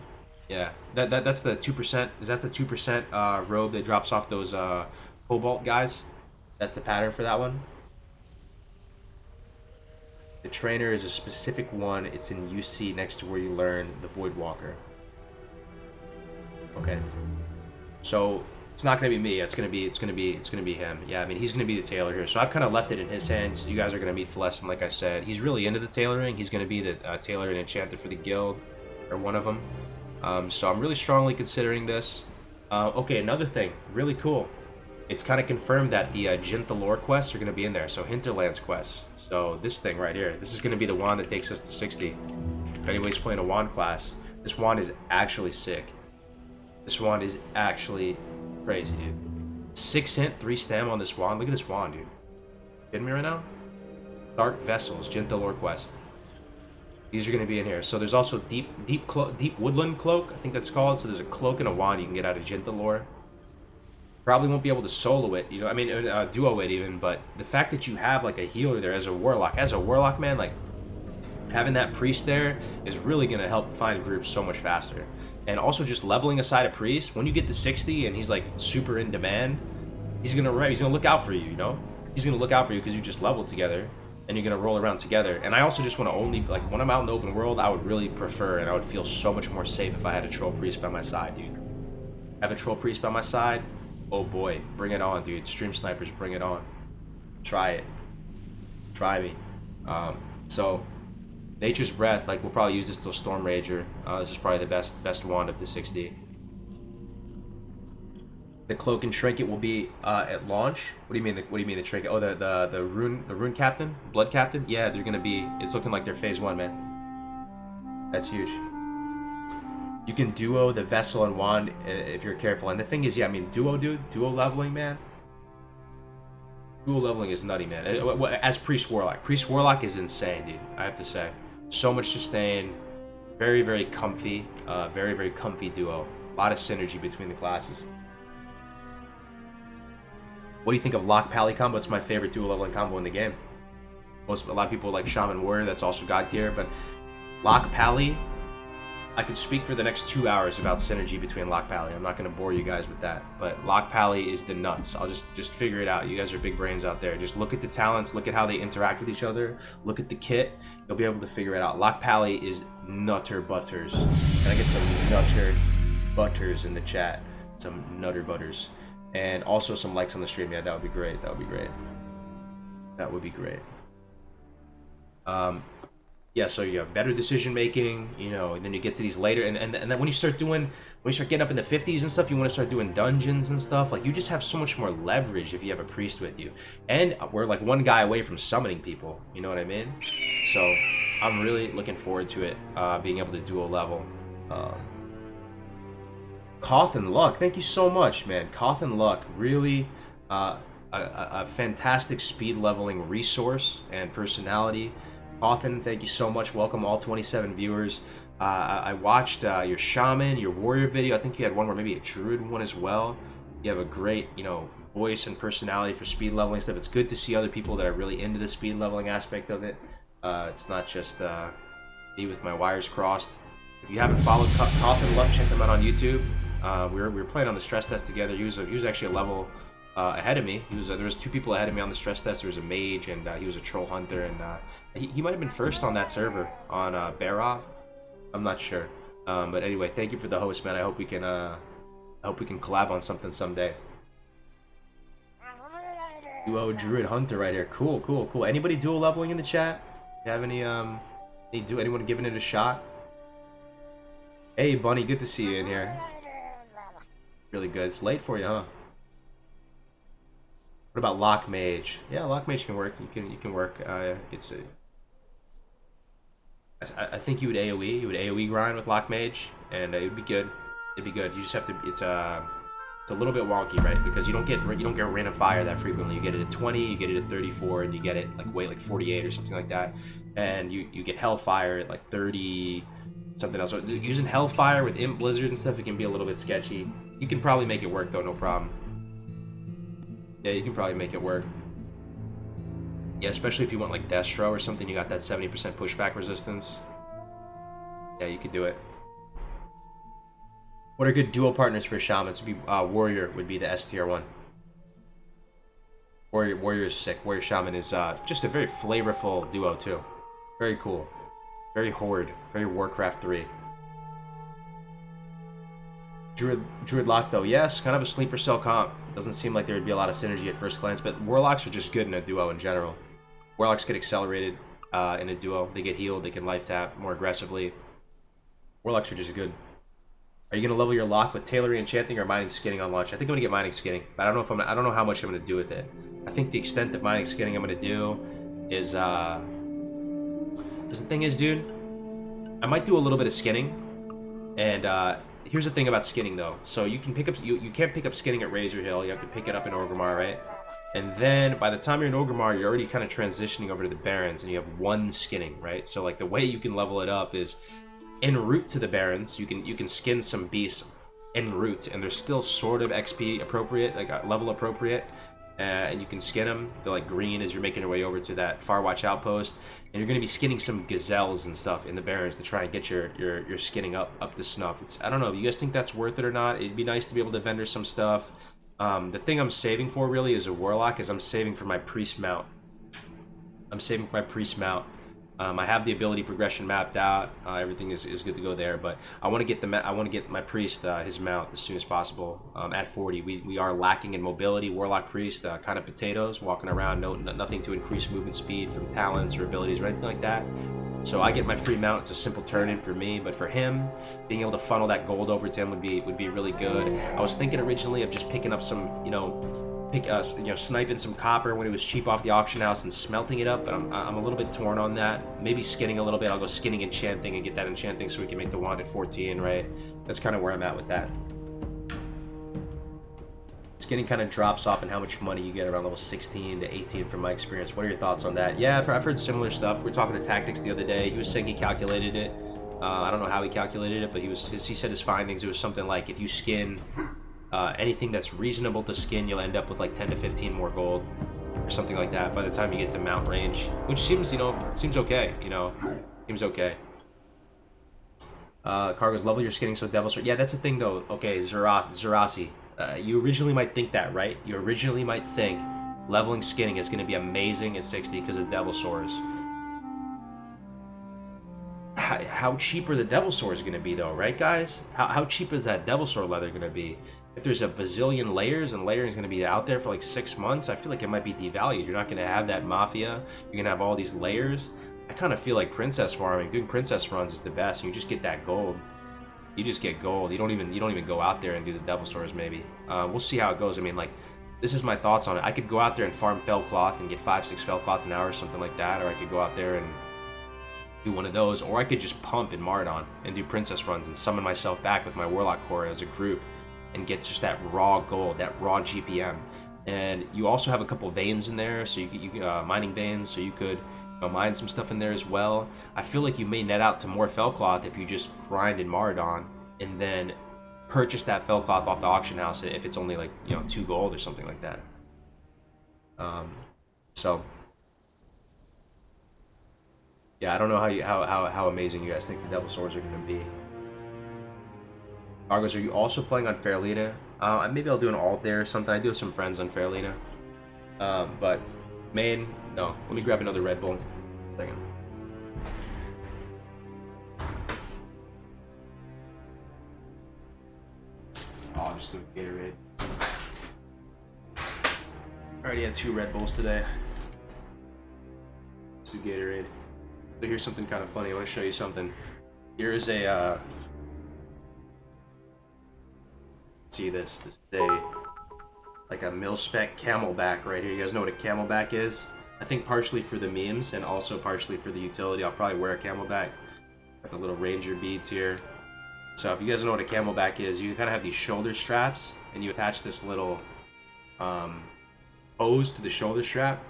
Yeah, that's the 2%. Is that the 2% robe that drops off those Cobalt guys? That's the pattern for that one. The trainer is a specific one. It's in UC next to where you learn the Void Walker. Okay. So it's not gonna be me. It's gonna be him. Yeah, I mean he's gonna be the tailor here. So I've kind of left it in his hands. You guys are gonna meet Celestin, like I said. He's really into the tailoring. He's gonna be the tailor and enchanter for the guild, or one of them. So I'm really strongly considering this. Okay, another thing, really cool. It's kind of confirmed that the Hinterlands quests are going to be in there. So Hinterlands Quests. So this thing right here, this is going to be the wand that takes us to 60. If anybody's playing a wand class, this wand is actually sick. This wand is actually crazy, dude. 6 hint, 3 stam on this wand. Look at this wand, dude. Kidding me right now? Dark Vessels, Hinterlands Quest. These are going to be in here. So there's also deep woodland cloak, I think that's called. So there's a cloak and a wand you can get out of Hinterlands. Probably won't be able to solo it, you know, I mean, duo it even, but the fact that you have, like, a healer there as a warlock, man, like, having that priest there is really going to help find groups so much faster. And also just leveling aside a priest, when you get to 60 and he's, like, super in demand, he's gonna look out for you, you know? He's going to look out for you because you just leveled together, and you're going to roll around together. And I also just want to only, like, when I'm out in the open world, I would really prefer, and I would feel so much more safe if I had a troll priest by my side, dude. Have a troll priest by my side. Oh boy, bring it on, dude. Stream snipers, bring it on. Try it. Try me. So, Nature's Breath, like, we'll probably use this till Storm Rager. This is probably the best wand of the 60. The Cloak and Trinket will be at launch. What do you mean the trinket? Oh, the rune captain, blood captain. Yeah, they're gonna be. It's looking like they're phase 1, man. That's huge. You can duo the vessel and wand if you're careful. And the thing is, yeah, I mean, duo leveling, man. Duo leveling is nutty, man. As Priest Warlock is insane, dude. I have to say, so much sustain, very comfy, very comfy duo. A lot of synergy between the classes. What do you think of Lock Pally combo? It's my favorite duo leveling combo in the game. A lot of people like Shaman Warrior. That's also God tier, but Lock Pally. I could speak for the next 2 hours about synergy between Lock Pally. I'm not going to bore you guys with that, but Lock Pally is the nuts. I'll just figure it out. You guys are big brains out there. Just look at the talents, look at how they interact with each other, look at the kit. You'll be able to figure it out. Lock Pally is nutter butters. Can I get some nutter butters in the chat? Some nutter butters. And also some likes on the stream. Yeah, that would be great. That would be great. That would be great. Yeah, so you have better decision making, you know, and then you get to these later, and then when you start getting up in the 50s and stuff, you want to start doing dungeons and stuff. Like, you just have so much more leverage if you have a priest with you. And we're like one guy away from summoning people, you know what I mean? So I'm really looking forward to it, being able to dual level. Koth and Luck, thank you so much, man. Koth and Luck, really a fantastic speed leveling resource and personality. Cawthon, thank you so much. Welcome all 27 viewers. I watched your Shaman, your Warrior video. I think you had one where maybe a Druid one as well. You have a great, you know, voice and personality for speed leveling stuff. It's good to see other people that are really into the speed leveling aspect of it. It's not just me with my wires crossed. If you haven't followed Cawthon Luck, check them out on YouTube. We were playing on the stress test together. He was actually a level ahead of me. There was 2 people ahead of me on the stress test. There was a mage and he was a troll hunter, and he might have been first on that server on Barov. I'm not sure, but anyway, thank you for the host, man. I hope we can collab on something someday. Duo Druid Hunter right here. Cool. Anybody dual leveling in the chat? You have anyone giving it a shot? Hey, Bunny, good to see you in here. Really good. It's late for you, huh? What about Lock Mage? Yeah, Lock Mage can work. You can work. I think you would AOE. You would AOE grind with Lock Mage, and it would be good. It'd be good. You just have to. It's a little bit wonky, right? Because you don't get Rain of Fire that frequently. You get it at 20, you get it at 34, and you get it like 48 or something like that. And you get Hellfire at like 30, something else. So using Hellfire with Imp Blizzard and stuff, it can be a little bit sketchy. You can probably make it work though, no problem. Yeah, you can probably make it work. Yeah, especially if you want like Destro or something, you got that 70% pushback resistance. Yeah, you could do it. What are good duo partners for Shamans? Would be Warrior would be the S tier one. Warrior is sick. Warrior Shaman is just a very flavorful duo too. Very cool. Very Horde. Very Warcraft 3. Druid Lock though, yes, kind of a sleeper cell comp. Doesn't seem like there would be a lot of synergy at first glance, but Warlocks are just good in a duo in general. Warlocks get accelerated in a duo. They get healed, they can life tap more aggressively. Warlocks are just good. Are you gonna level your lock with tailoring, enchanting, or mining skinning on launch? I think I'm gonna get mining skinning, but I don't know if I don't know how much I'm gonna do with it. I think the extent of mining skinning I'm gonna do is because the thing is, dude, I might do a little bit of skinning, and here's the thing about skinning though. So you can pick up you can't pick up skinning at Razor Hill. You have to pick it up in Orgrimmar, right? And then by the time you're in Orgrimmar, you're already kind of transitioning over to the Barrens, and you have one skinning, right? So like the way you can level it up is en route to the Barrens. You can skin some beasts en route, and they're still sort of XP appropriate, like level appropriate. And you can skin them. They're like green as you're making your way over to that Farwatch outpost, and you're going to be skinning some gazelles and stuff in the Barrens to try and get your skinning up to snuff. I don't know. Do you guys think that's worth it or not? It'd be nice to be able to vendor some stuff. The thing I'm saving for really is a Warlock, is I'm saving for my Priest mount. I have the ability progression mapped out. Everything is good to go there, but I want to get my Priest his mount as soon as possible. At 40, we are lacking in mobility. Warlock Priest kind of potatoes, walking around, nothing to increase movement speed from talents or abilities or anything like that. So I get my free mount. It's a simple turn-in for me, but for him, being able to funnel that gold over to him would be really good. I was thinking originally of just picking up some, sniping some copper when it was cheap off the auction house and smelting it up, but I'm a little bit torn on that. Maybe skinning a little bit. I'll go skinning enchanting and get that enchanting so we can make the wand at 14, right? That's kind of where I'm at with that. Skinning kind of drops off in how much money you get around level 16 to 18 from my experience. What are your thoughts on that? Yeah, I've heard similar stuff. We were talking to Tactics the other day. He was saying he calculated it. I don't know how he calculated it, but he said his findings, it was something like if you skin anything that's reasonable to skin, you'll end up with like 10 to 15 more gold or something like that by the time you get to mount range, which seems okay, seems okay. Cargo's level your skinning so Devil Sword. Yeah, that's the thing though. Okay, Zerasi. You originally might think that, right? You originally might think leveling skinning is going to be amazing at 60 because of Devil Swords. How cheap are the Devil Swords going to be though, right guys? How cheap is that Devil Sword leather going to be? If there's a bazillion layers and layering is going to be out there for like 6 months, I feel like it might be devalued. You're not going to have that Mafia. You're going to have all these layers. I kind of feel like princess farming, doing princess runs is the best. You just get that gold. You just get gold. You don't even go out there and do the Devil Swords maybe. We'll see how it goes. I mean, like, this is my thoughts on it. I could go out there and farm fell cloth and get 5-6 fell cloth an hour or something like that, or I could go out there and do one of those, or I could just pump in Mardon and do princess runs and summon myself back with my Warlock Core as a group and get just that raw gold, that raw GPM. And you also have a couple veins in there, so you mining veins, so you could mine some stuff in there as well. I feel like you may net out to more fell cloth if you just grind in Mardon and then purchase that fell cloth off the auction house if it's only like 2 gold or something like that. So yeah, I don't know how amazing you guys think the Devil Swords are going to be. Argos, are you also playing on Fairlina? Maybe I'll do an alt there or something. I do have some friends on Fairlina. But main, no. Let me grab another Red Bull. Second. Oh, I'll just do a Gatorade. I already had 2 Red Bulls today. Let's do Gatorade. So here's something kind of funny. I want to show you something. Here is a see this. This is like a mil-spec camelback right here. You guys know what a camelback is? I think partially for the memes and also partially for the utility. I'll probably wear a camelback. Got the little ranger beads here. So if you guys know what a camelback is, you kind of have these shoulder straps and you attach this little hose to the shoulder strap,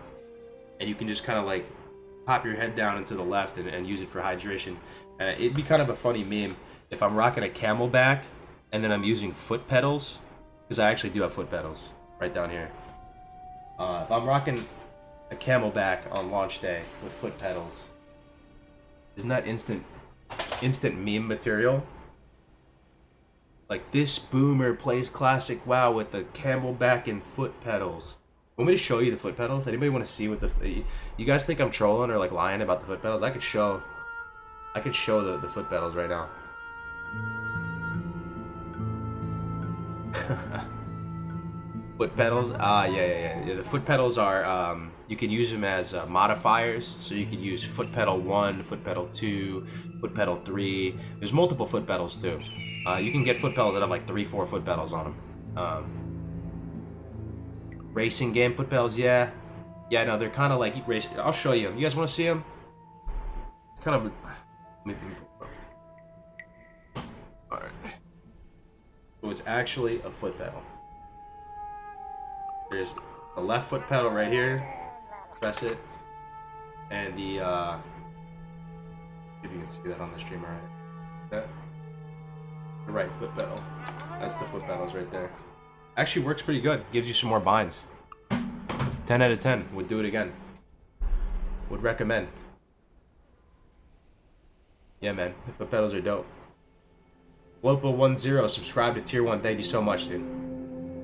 and you can just kind of like pop your head down into the left and use it for hydration. It'd be kind of a funny meme if I'm rocking a camelback and then I'm using foot pedals, because I actually do have foot pedals right down here. If I'm rocking a camelback on launch day with foot pedals, isn't that instant meme material? Like, this boomer plays classic WoW with the camelback and foot pedals. Want me to show you the foot pedals? Anybody want to see what you guys think I'm trolling or like lying about the foot pedals? I could show the foot pedals right now. Foot pedals? Yeah. The foot pedals are, you can use them as modifiers. So you can use foot pedal 1, foot pedal 2, foot pedal 3. There's multiple foot pedals too. You can get foot pedals that have like 3-4 foot pedals on them. Racing game foot pedals, yeah. Yeah, no, they're kind of like racing. I'll show you them. You guys want to see them? It's kind of... Alright. So it's actually a foot pedal. There's the left foot pedal right here. Press it. And the, if you can see that on the stream, alright. That. The right foot pedal. That's the foot pedals right there. Actually works pretty good. Gives you some more binds. 10 out of 10. Would do it again. Would recommend. Yeah, man. The foot pedals are dope. Lopo10, subscribe to tier 1. Thank you so much, dude.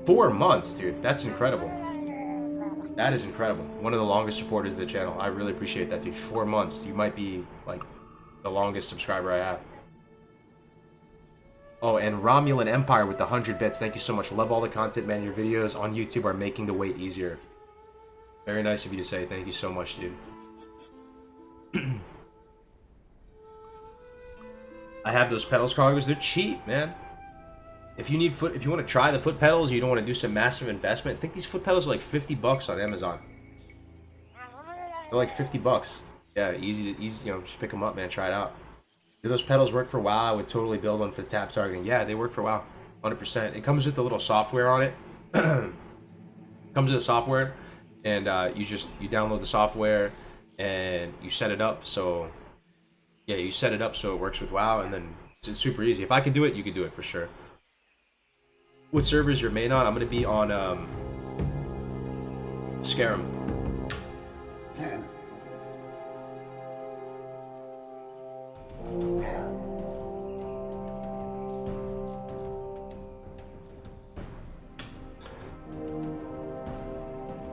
4 months, dude. That's incredible. That is incredible. One of the longest supporters of the channel. I really appreciate that, dude. 4 months. You might be, like, the longest subscriber I have. Oh, and Romulan Empire with the 100 bits. Thank you so much. Love all the content, man. Your videos on YouTube are making the wait easier. Very nice of you to say. Thank you so much, dude. I have those pedals, Cargos. They're cheap, man. If you want to try the foot pedals, you don't want to do some massive investment. I think these foot pedals are like $50 on Amazon. They're like $50. Yeah, easy, you know, just pick them up, man. Try it out. Do those pedals work for WoW? I would totally build one for tap targeting. Yeah, they work for WoW, 100%. It comes with a little software on it. Comes with a software, and you download the software and you set it up. So yeah, you set it up so it works with WoW, and then it's super easy. If I could do it, you could do it for sure. What server is your main on? I'm gonna be on Scarum.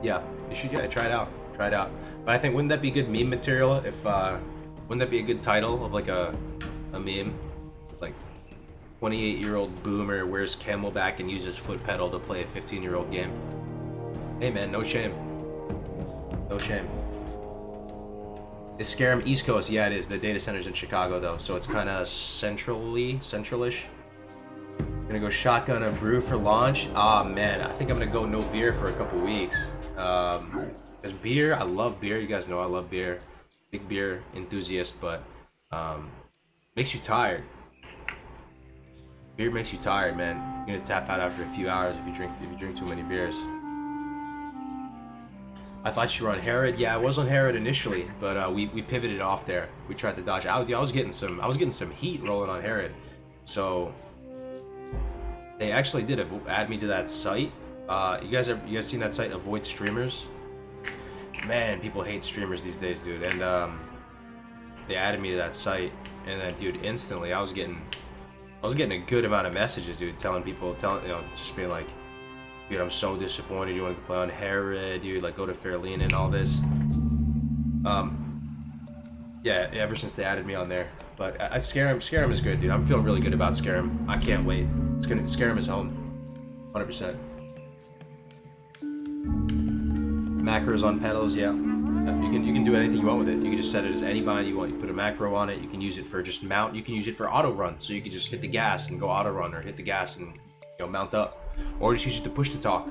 Yeah, you should try it out. Try it out. But I think wouldn't that be good meme material if wouldn't that be a good title of like a meme? Like 28-year-old boomer wears camelback and uses foot pedal to play a 15-year-old game. Hey man, no shame. No shame. Is Scarum East Coast? Yeah, it is. The data center's in Chicago though, so it's kind of centralish. Gonna go shotgun a brew for launch. Ah man, I think I'm gonna go no beer for a couple weeks. Cause beer, I love beer. You guys know I love beer. Big beer enthusiast, but makes you tired. Beer makes you tired, man. You're gonna tap out after a few hours if you drink too many beers. I thought you were on Herod. Yeah, I was on Herod initially, but we pivoted off there. We tried to dodge out. I was getting some heat rolling on Herod, so they actually did add me to that site. You guys seen that site? Avoid streamers. Man, people hate streamers these days, dude. And they added me to that site, and then, dude, instantly I was getting a good amount of messages, dude, telling just being like, dude, I'm so disappointed you wanted to play on Herod, dude, like, go to Fairlene and all this. Yeah, ever since they added me on there. But Scarum is good, dude. I'm feeling really good about Scarum. I can't wait. Scarum is home. 100%. Macros on pedals, yeah. You can do anything you want with it. You can just set it as any bind you want. You put a macro on it. You can use it for just mount. You can use it for auto run. So you can just hit the gas and go auto run, or hit the gas and mount up, or just use it to push to talk.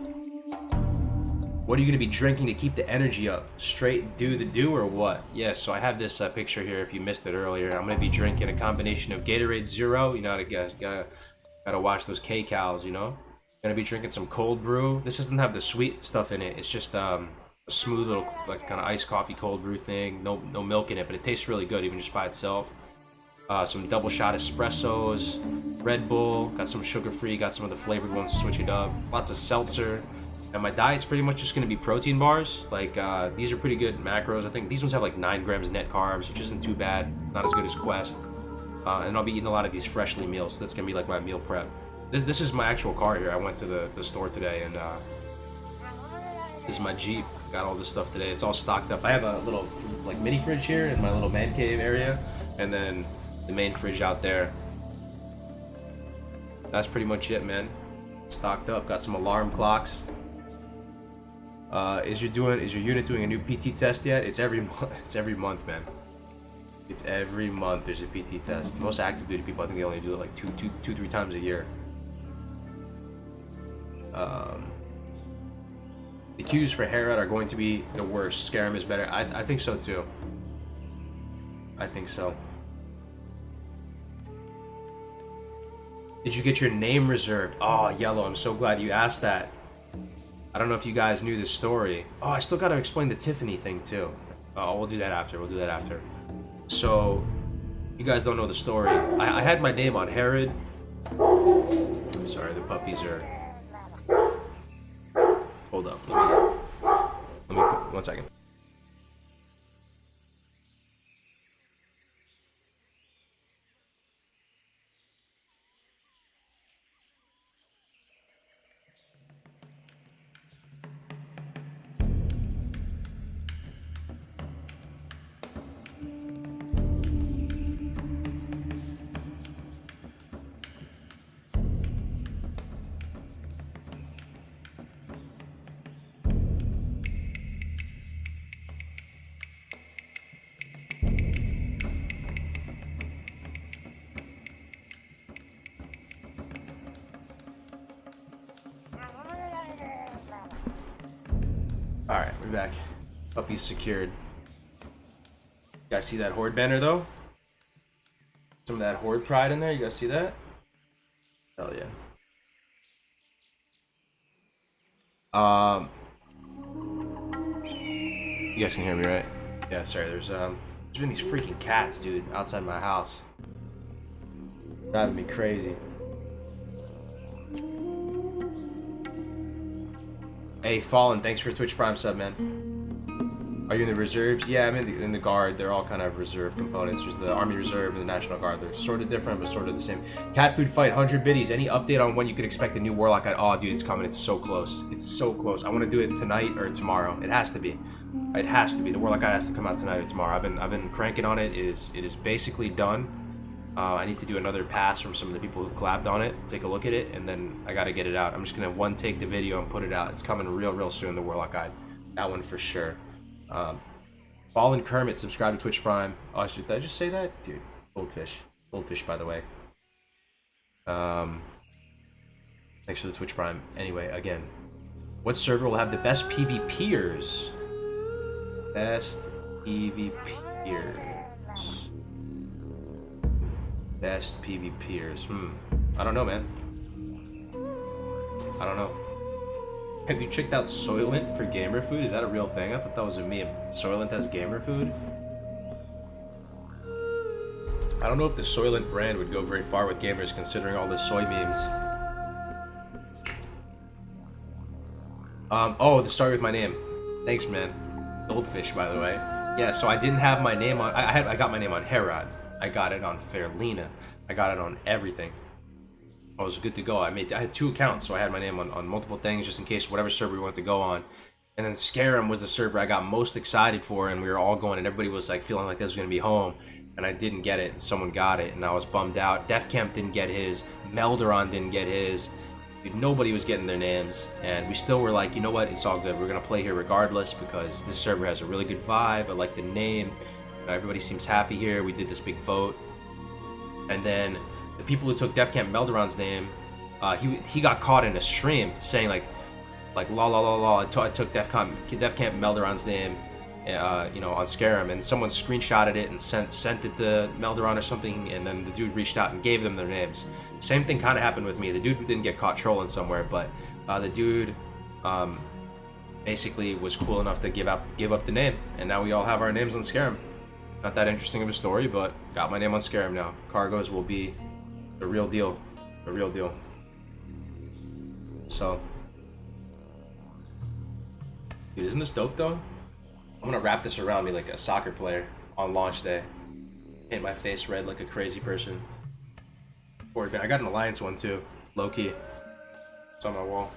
What are you gonna be drinking to keep the energy up? Straight do or what? Yeah. So I have this picture here. If you missed it earlier, I'm gonna be drinking a combination of Gatorade Zero. You know, gotta watch those K-Cals. You know, gonna be drinking some cold brew. This doesn't have the sweet stuff in it. It's just a smooth little, like, kind of iced coffee cold brew thing. No milk in it, but it tastes really good even just by itself. Some double shot espressos, Red Bull, got some sugar free, got some of the flavored ones to switch it up, lots of seltzer, and my diet's pretty much just gonna be protein bars. Like, these are pretty good macros. I think these ones have like 9 grams net carbs, which isn't too bad, not as good as Quest. And I'll be eating a lot of these freshly meals, so that's gonna be like my meal prep. This is my actual car here. I went to the store today, and this is my Jeep. Got all this stuff today. It's all stocked up. I have a little, like, mini fridge here in my little man cave area, and then the main fridge out there. That's pretty much it, man. Stocked up. Got some alarm clocks. Is your unit doing a new PT test yet? It's every month. It's every month, man. It's every month there's a PT test. Most active duty people, I think they only do it like two, 3 times a year. The queues for Herod are going to be the worst. Scarum is better. I think so too. I think so. Did you get your name reserved? Oh, Yellow, I'm so glad you asked that. I don't know if you guys knew this story. Oh, I still gotta explain the Tiffany thing too. Oh, we'll do that after. We'll do that after. So, you guys don't know the story. I had my name on Herod. Sorry, the puppies are... Hold up. Let me 1 second. Alright, we're back. Puppy's secured. You guys see that Horde banner though? Some of that Horde pride in there, you guys see that? Hell yeah. You guys can hear me, right? Yeah, sorry, there's been these freaking cats, dude, outside my house. Driving me crazy. Hey, Fallen, thanks for Twitch Prime sub, man. Are you in the reserves? Yeah, I'm in the Guard. They're all kind of reserve components. There's the Army Reserve and the National Guard. They're sort of different, but sort of the same. Cat Food Fight, 100 biddies. Any update on when you could expect a new Warlock guide? Oh, dude, it's coming. It's so close. It's so close. I want to do it tonight or tomorrow. It has to be. It has to be. The Warlock guide has to come out tonight or tomorrow. I've been cranking on it. It is basically done. I need to do another pass from some of the people who collabed on it, take a look at it, and then I gotta get it out. I'm just gonna one take the video and put it out. It's coming real soon, the Warlock guide. That one for sure. Fallen Kermit, subscribe to Twitch Prime. Oh, did I just say that? Dude, Goldfish. Goldfish, by the way. Thanks for the Twitch Prime. Anyway, again, what server will have the best PvPers? Best PvPers. Best PvPers. I don't know, man. I don't know. Have you checked out Soylent for gamer food? Is that a real thing? I thought that was a meme. Soylent has gamer food? I don't know if the Soylent brand would go very far with gamers considering all the soy memes. Oh, to start with my name. Thanks, man. Goldfish, by the way. Yeah, so I didn't have my name on... I got my name on Herod. I got it on Fairlena. I got it on everything. I was good to go. I had 2 accounts, so I had my name on multiple things just in case whatever server we wanted to go on. And then Scarum was the server I got most excited for, and we were all going, and everybody was like feeling like this was gonna be home. And I didn't get it, and someone got it, and I was bummed out. Def Camp didn't get his. Melderon didn't get his. Dude, nobody was getting their names, and we still were like, you know what? It's all good. We're gonna play here regardless because this server has a really good vibe. I like the name. Everybody seems happy here. We did this big vote, and then the people who took Def Camp Melderon's name, he got caught in a stream saying like la la la la. I took Def Camp Melderon's name, you know, on Scarum, and someone screenshotted it and sent it to Melderon or something, and then the dude reached out and gave them their names. Same thing kind of happened with me. The dude didn't get caught trolling somewhere, but the dude basically was cool enough to give up the name, and now we all have our names on Scarum. Not that interesting of a story, but got my name on Scarum now. Cargos will be the real deal. The real deal. So, dude, isn't this dope though? I'm gonna wrap this around me like a soccer player on launch day. Paint my face red like a crazy person. I got an Alliance one too, low key. It's on my wall.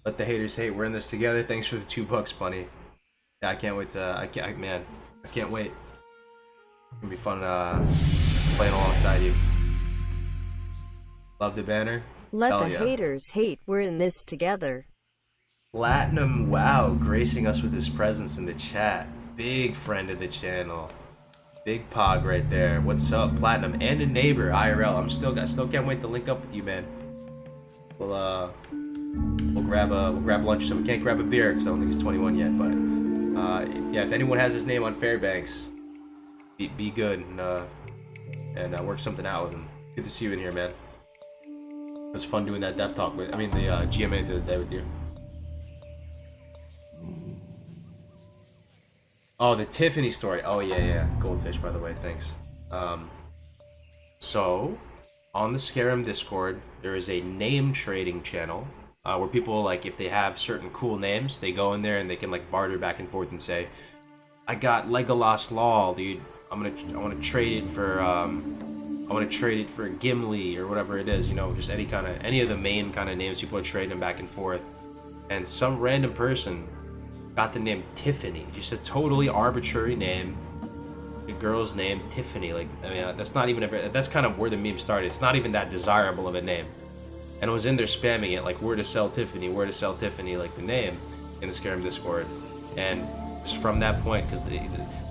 Let the haters hate. We're in this together. Thanks for the $2, Bunny. Yeah, I can't wait to. I can't wait. It's gonna be fun playing alongside you. Love the banner. Let Hell the yeah. haters hate, we're in this together. Platinum WoW gracing us with his presence in the chat. Big friend of the channel. Big pog right there. What's up, Platinum? And a neighbor, IRL. I still can't wait to link up with you, man. We'll grab lunch. So we can't grab a beer because I don't think he's 21 yet. But yeah, if anyone has his name on Fairbanks, be good and work something out with him. Good to see you in here, man. It was fun doing that dev talk with. I mean, the GMA the other day with you. Oh, the Tiffany story. Oh yeah. Goldfish, by the way. Thanks. So, on the Scarum Discord, there is a name trading channel where people, like, if they have certain cool names, they go in there and they can like barter back and forth and say, "I got Legolas Lol, dude. I want to trade it for Gimli or whatever it is. You know, just any of the main kind of names people are trading back and forth." And some random person got the name Tiffany. Just a totally arbitrary name. The girl's name, Tiffany. Like, I mean, that's not even that's kind of where the meme started. It's not even that desirable of a name. And it was in there spamming it, like, where to sell Tiffany, like the name in the Scarum Discord. And just from that point, because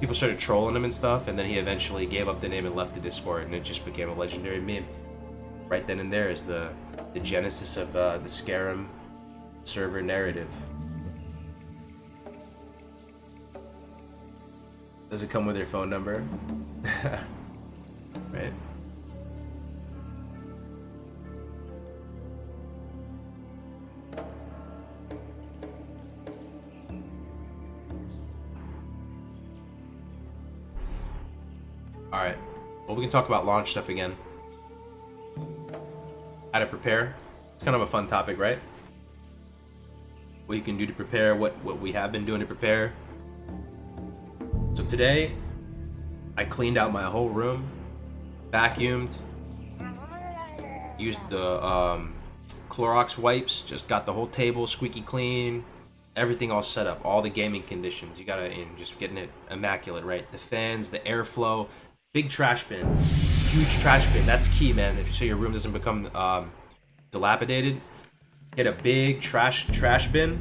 people started trolling him and stuff, and then he eventually gave up the name and left the Discord, and it just became a legendary meme. Right then and there is the genesis of the Scarum server narrative. Does it come with your phone number? Right. Alright. Well, we can talk about launch stuff again. How to prepare. It's kind of a fun topic, right? What you can do to prepare, what we have been doing to prepare. So today, I cleaned out my whole room, vacuumed, used the Clorox wipes, just got the whole table squeaky clean, everything all set up, all the gaming conditions. You gotta, just getting it immaculate, right? The fans, the airflow, big trash bin, huge trash bin. That's key, man. So your room doesn't become dilapidated. Get a big trash bin.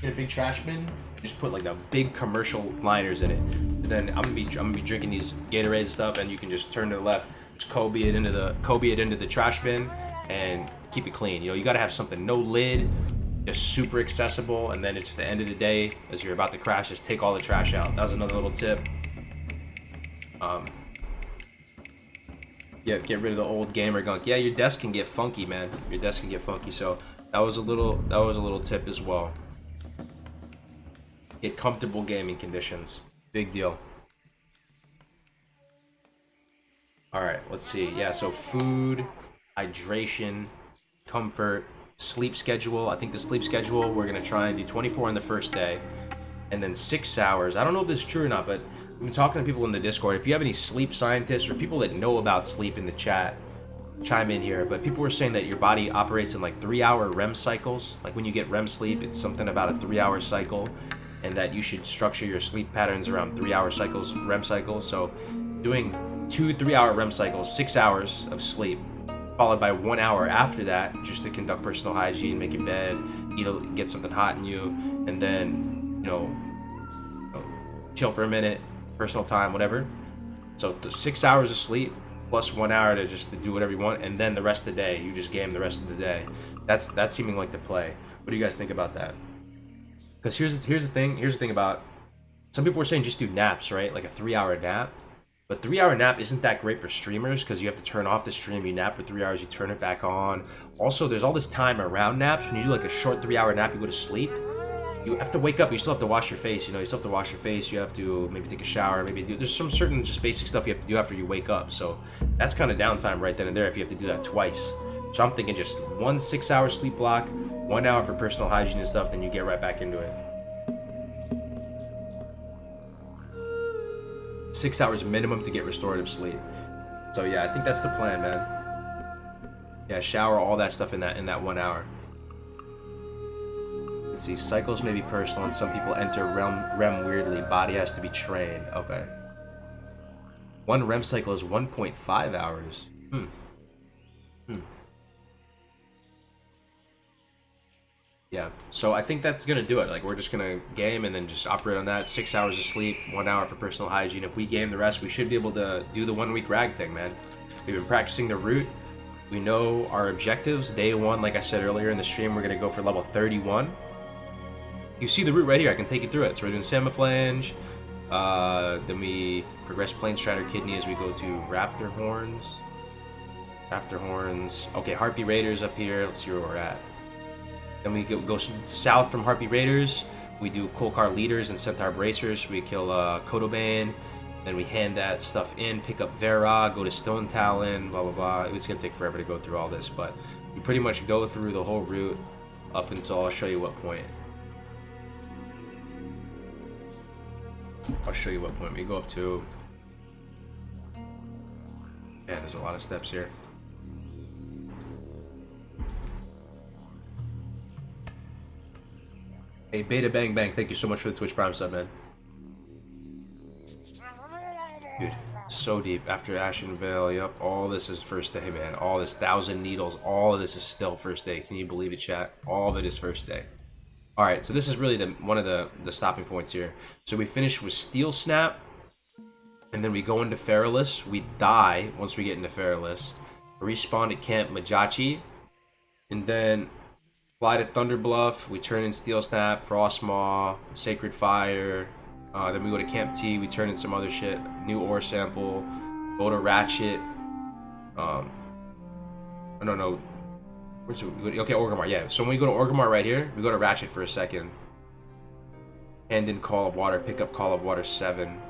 Get a big trash bin. Just put like the big commercial liners in it. And then I'm gonna be drinking these Gatorade stuff, and you can just turn to the left, just Kobe it into the trash bin, and keep it clean. You know, you gotta have something, no lid, just super accessible. And then it's the end of the day, as you're about to crash, just take all the trash out. That was another little tip. Yeah, get rid of the old gamer gunk. Yeah, your desk can get funky, man. Your desk can get funky. So that was a little tip as well. Get comfortable gaming conditions. Big deal. Alright, let's see. Yeah, so food, hydration, comfort, sleep schedule. I think the sleep schedule, we're going to try and do 24 on the first day. And then 6 hours. I don't know if this is true or not, but we've been talking to people in the Discord. If you have any sleep scientists or people that know about sleep in the chat, chime in here. But people were saying that your body operates in like 3-hour REM cycles. Like when you get REM sleep, it's something about a 3-hour cycle. And that you should structure your sleep patterns around 3-hour cycles, REM cycles. So doing 2 3-hour REM cycles, 6 hours of sleep, followed by 1 hour after that, just to conduct personal hygiene, make your bed, get something hot in you, and then, chill for a minute, personal time, whatever. So 6 hours of sleep, plus 1 hour to do whatever you want, and then the rest of the day, you just game the rest of the day. That's seeming like the play. What do you guys think about that? Because here's the thing about, some people were saying just do naps, right? Like a 3-hour nap. But 3-hour nap isn't that great for streamers because you have to turn off the stream. You nap for 3 hours, you turn it back on. Also, there's all this time around naps. When you do like a short 3-hour nap, you go to sleep. You have to wake up. You still have to wash your face. You still have to wash your face. You have to maybe take a shower. There's some certain just basic stuff you have to do after you wake up. So that's kind of downtime right then and there if you have to do that twice. So I'm thinking just 1 6-hour sleep block, 1 hour for personal hygiene and stuff, then you get right back into it. 6 hours minimum to get restorative sleep. So yeah, I think that's the plan, man. Yeah, shower, all that stuff in that 1 hour. Let's see, cycles may be personal and some people enter REM weirdly. Body has to be trained. Okay. 1 REM cycle is 1.5 hours. Yeah, so I think that's gonna do it. Like, we're just gonna game and then just operate on that. 6 hours of sleep, 1 hour for personal hygiene. If we game the rest, we should be able to do the 1 week rag thing, man. We've been practicing the route. We know our objectives. Day 1, like I said earlier in the stream, we're gonna go for level 31. You see the route right here. I can take you through it. So we're doing Samaflange. Then we progress Plain Strider Kidney as we go to Raptor Horns. Raptor Horns. Okay, Harpy Raiders up here. Let's see where we're at. Then we go south from Harpy Raiders. We do Kolkar Leaders and Centaur Bracers. We kill Kodobane. Then we hand that stuff in, pick up Vera, go to Stone Talon, blah, blah, blah. It's going to take forever to go through all this, but we pretty much go through the whole route up until I'll show you what point. I'll show you what point we go up to. Yeah, there's a lot of steps here. Hey, Beta Bang Bang, thank you so much for the Twitch Prime sub, man. Dude, so deep. After Ashen Vale, yep, all this is first day, man. All this 1,000 needles, all of this is still first day. Can you believe it, chat? All of it is first day. Alright, so this is really one of the stopping points here. So we finish with Steel Snap, and then we go into Feralis. We die once we get into Feralis. Respawn at Camp Majachi, and then fly to Thunder Bluff. We turn in Steel Snap, Frostmaw, Sacred Fire. Then we go to Camp T. We turn in some other shit. New ore sample. Go to Ratchet. I don't know. Okay, Orgrimmar. Yeah. So when we go to Orgrimmar right here, we go to Ratchet for a second. Hand in Call of Water. Pick up Call of Water 7.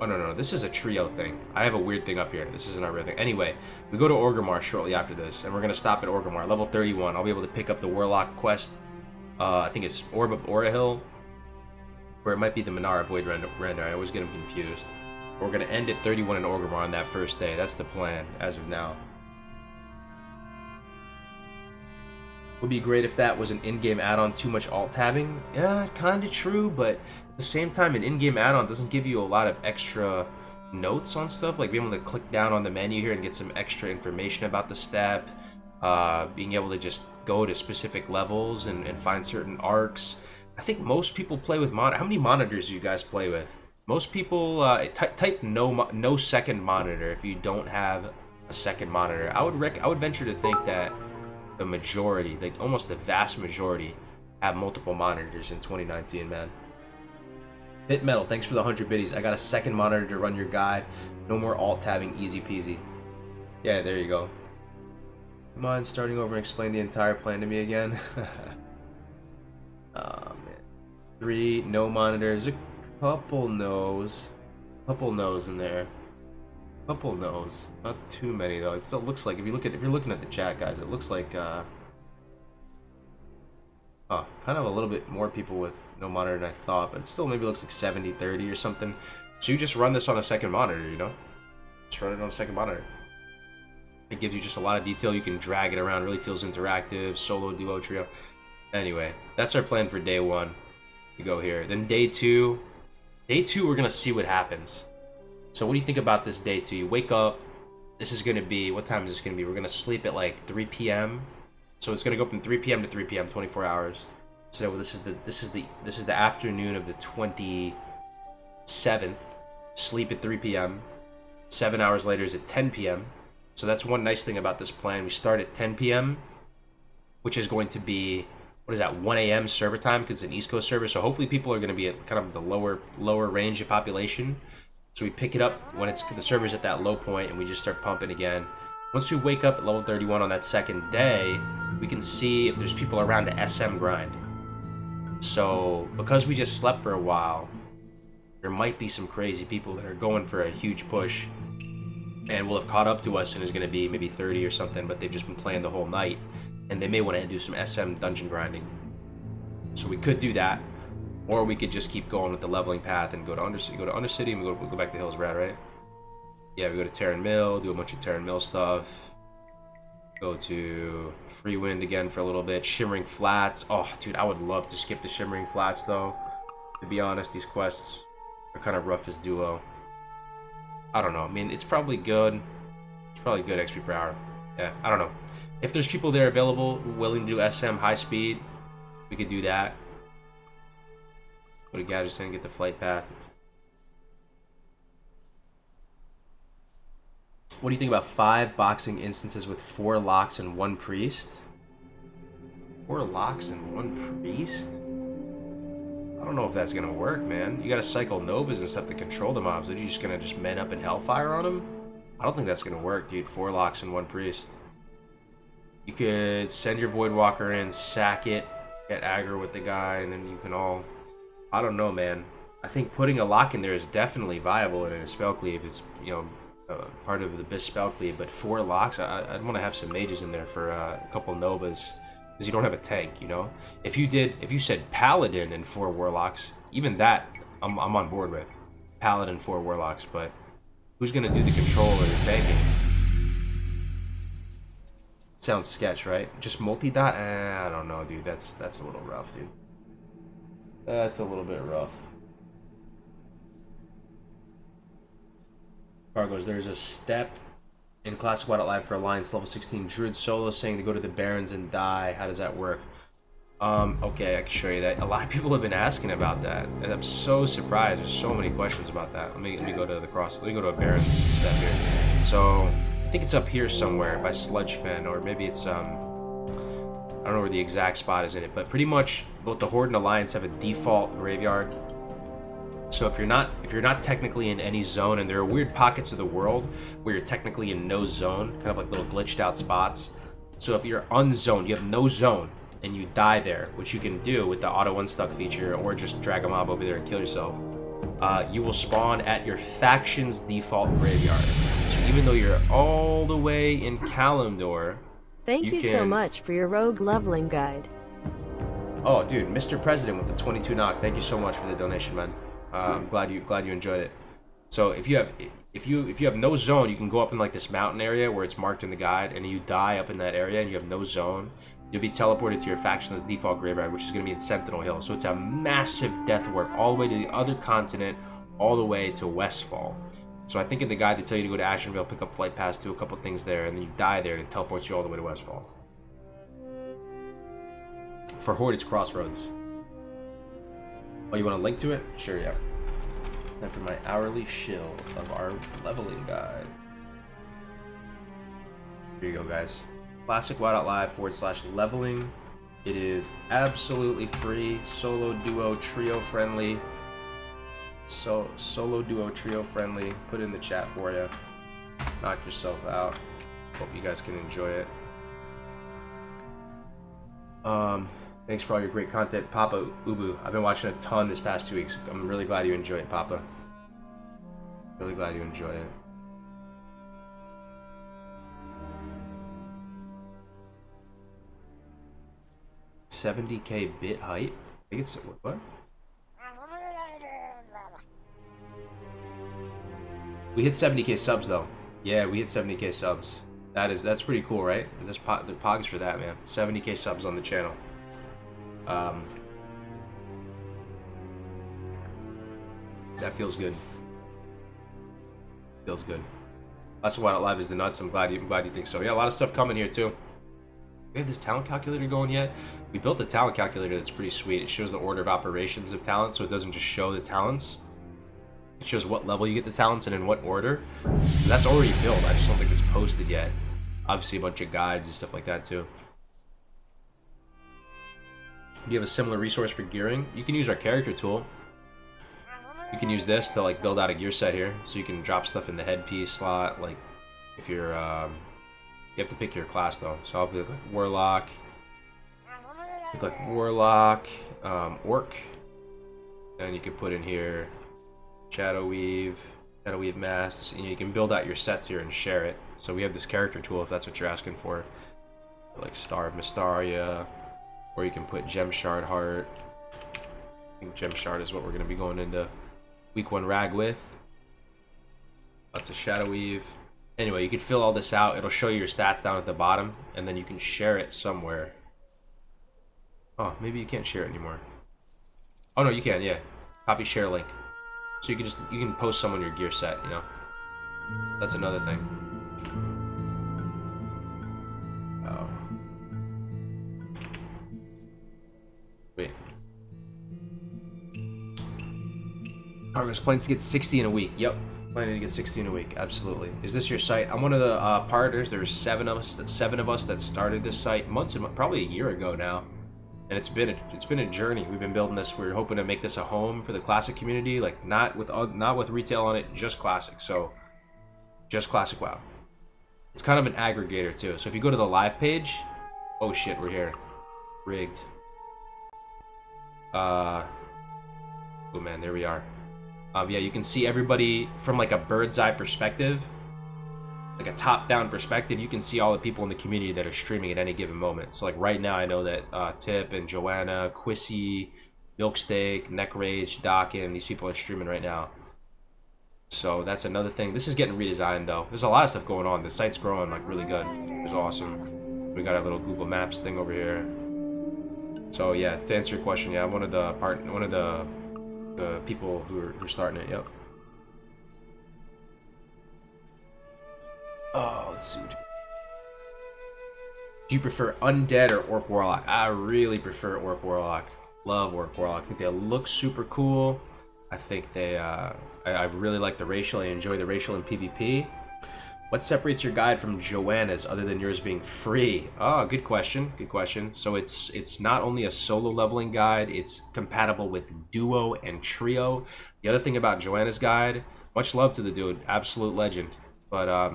Oh, no. This is a trio thing. I have a weird thing up here. This isn't our real thing. Anyway, we go to Orgrimmar shortly after this, and we're going to stop at Orgrimmar. Level 31. I'll be able to pick up the Warlock quest. I think it's Orb of Orahil. Or it might be the Minara Void Render. I always get them confused. We're going to end at 31 in Orgrimmar on that first day. That's the plan, as of now. Would be great if that was an in-game add-on. Too much alt-tabbing. Yeah, kinda true, but at the same time, an in-game add-on doesn't give you a lot of extra notes on stuff. Like being able to click down on the menu here and get some extra information about the step. Being able to just go to specific levels and find certain arcs. I think most people play with how many monitors do you guys play with? Most people type no second monitor if you don't have a second monitor. I would venture to think that the majority, like almost the vast majority, have multiple monitors in 2019, man. Bit Metal, thanks for the 100 biddies. I got a second monitor to run your guide. No more alt tabbing, easy peasy. Yeah, there you go. Come on, starting over and explain the entire plan to me again. Oh man. 3 no monitors, a couple no's in there. Couple no's, not too many though. It still looks like if you're looking at the chat, guys, it looks like kind of a little bit more people with no monitor than I thought, but it still maybe looks like 70-30 or something. So you just run this on a second monitor, you know? Just run it on a second monitor. It gives you just a lot of detail. You can drag it around. It really feels interactive. Solo, duo, trio. Anyway, that's our plan for day 1. We go here. Then day 2. Day 2, we're gonna see what happens. So what do you think about this day 2? You wake up. This is gonna be, what time is this gonna be? We're gonna sleep at like 3 p.m. So it's gonna go from 3 p.m. to 3 p.m. 24 hours. So this is the afternoon of the 27th. Sleep at 3 p.m. 7 hours later is at 10 p.m. So that's one nice thing about this plan. We start at 10 p.m., which is going to be, what is that, 1 a.m. server time, because it's an East Coast server. So hopefully people are going to be at kind of the lower range of population. So we pick it up when the server's at that low point, and we just start pumping again. Once we wake up at level 31 on that second day, we can see if there's people around to SM grind. So because we just slept for a while, there might be some crazy people that are going for a huge push and will have caught up to us and is going to be maybe 30 or something, but they've just been playing the whole night, and they may want to do some SM dungeon grinding. So we could do that, or we could just keep going with the leveling path and go to Undercity, and we go back to Hills Rad, right? Yeah, we go to Terran Mill, do a bunch of Terran Mill stuff. Go to Freewind again for a little bit. Shimmering Flats. Oh, dude, I would love to skip the Shimmering Flats, though. To be honest, these quests are kind of rough as duo. I don't know. I mean, it's probably good. It's probably good XP per hour. Yeah, I don't know. If there's people there available willing to do SM high speed, we could do that. Go to gadgets and get the flight path. What do you think about 5 boxing instances with 4 locks and 1 priest? 4 locks and 1 priest? I don't know if that's gonna work, man. You gotta cycle novas and stuff to control the mobs. Are you just gonna men up in hellfire on them? I don't think that's gonna work, dude. 4 locks and 1 priest. You could send your Voidwalker in, sack it, get aggro with the guy, and then you can all... I don't know, man. I think putting a lock in there is definitely viable in a spell cleave. It's, you know, part of the best spell cleave, but 4 locks, I'd want to have some mages in there for a couple novas, because you don't have a tank, you know? If you said Paladin and 4 warlocks, even that, I'm on board with. Paladin, 4 warlocks, but who's gonna do the control or the tanking? Sounds sketch, right? Just multi-dot? I don't know, dude. That's a little rough, dude. That's a little bit rough. Cargos, there's a step in Classic WoW Live for Alliance level 16 Druid solo saying to go to the Barrens and die. How does that work? Okay, I can show you that. A lot of people have been asking about that, and I'm so surprised. There's so many questions about that. Let me go to the cross. Let me go to a Barrens step here. So I think it's up here somewhere by Sludgefen, or maybe it's I don't know where the exact spot is in it, but pretty much both the Horde and Alliance have a default graveyard. So if you're not technically in any zone, and there are weird pockets of the world where you're technically in no zone, kind of like little glitched out spots. So if you're unzoned, you have no zone, and you die there, which you can do with the auto unstuck feature, or just drag a mob over there and kill yourself, you will spawn at your faction's default graveyard. So even though you're all the way in Kalimdor, Thank you so much for your rogue leveling guide. Oh, dude, Mr. President with the 22 knock. Thank you so much for the donation, man. I'm glad you enjoyed it. So if you have no zone, you can go up in like this mountain area where it's marked in the guide, and you die up in that area and you have no zone, you'll be teleported to your faction's default graveyard, which is going to be in Sentinel Hill. So it's a massive death warp all the way to the other continent, all the way to Westfall. So I think in the guide they tell you to go to Ashenvale, pick up flight pass, do a couple things there, and then you die there, and it teleports you all the way to Westfall. For Horde, it's Crossroads. Oh, you want a link to it? Sure, yeah. After my hourly shill of our leveling guide. Here you go, guys. ClassicWoW.live/leveling. It is absolutely free, solo, duo, trio friendly. So solo, duo, trio friendly. Put it in the chat for you. Knock yourself out. Hope you guys can enjoy it. Thanks for all your great content, Papa Ubu. I've been watching a ton this past 2 weeks. I'm really glad you enjoy it, Papa. Really glad you enjoy it. $70K bit height? I think it's what? We hit 70K subs though. Yeah, we hit 70K subs. That's pretty cool, right? There's pogs for that, man. 70K subs on the channel. That feels good. Feels good. That's why Live is the nuts. I'm glad you think so. Yeah, a lot of stuff coming here too. We have this talent calculator going yet? We built a talent calculator that's pretty sweet. It shows the order of operations of talents, so it doesn't just show the talents. It shows what level you get the talents and in what order. And that's already built. I just don't think it's posted yet. Obviously a bunch of guides and stuff like that too. Do you have a similar resource for gearing? You can use our character tool. You can use this to like build out a gear set here, so you can drop stuff in the headpiece slot. Like if you're, you have to pick your class though. So I'll pick like Warlock, Orc, and you can put in here Shadow Weave Masks, and you can build out your sets here and share it. So we have this character tool if that's what you're asking for, like Star of Mystaria. Or you can put Gem Shard Heart. I think Gem Shard is what we're going to be going into week 1 rag with. Lots of Shadow Weave. Anyway, you can fill all this out. It'll show you your stats down at the bottom, and then you can share it somewhere. Oh, maybe you can't share it anymore. Oh no, you can, yeah. Copy share link. So you can post someone your gear set, you know. That's another thing. Oh. Cargos plans to get 60 in a week. Yep, planning to get 60 in a week. Absolutely. Is this your site? I'm one of the partners. There's seven of us that started this site months and probably a year ago now, and it's been a journey. We've been building this. We're hoping to make this a home for the classic community, like not with retail on it, just classic. So just classic WoW. It's kind of an aggregator too. So if you go to the live page, oh shit, we're here. Rigged. Oh man, there we are. Yeah, you can see everybody from like a bird's eye perspective, like a top-down perspective. You can see all the people in the community that are streaming at any given moment. So like right now, I know that Tip and Joanna, Quissy, Milksteak, Neckrage, Dawkin, these people are streaming right now. So that's another thing. This is getting redesigned though. There's a lot of stuff going on. The site's growing like really good. It's awesome. We got our little Google Maps thing over here. So yeah, to answer your question, yeah, one of the people who are starting it. Yep. Oh, let's see. Do you prefer Undead or Orc Warlock? I really prefer Orc Warlock. Love Orc Warlock. I think they look super cool. I think they, I really like the racial. I enjoy the racial in PvP. What separates your guide from Joanna's other than yours being free? Oh, good question. Good question. So it's not only a solo leveling guide, it's compatible with duo and trio. The other thing about Joanna's guide, much love to the dude, absolute legend, but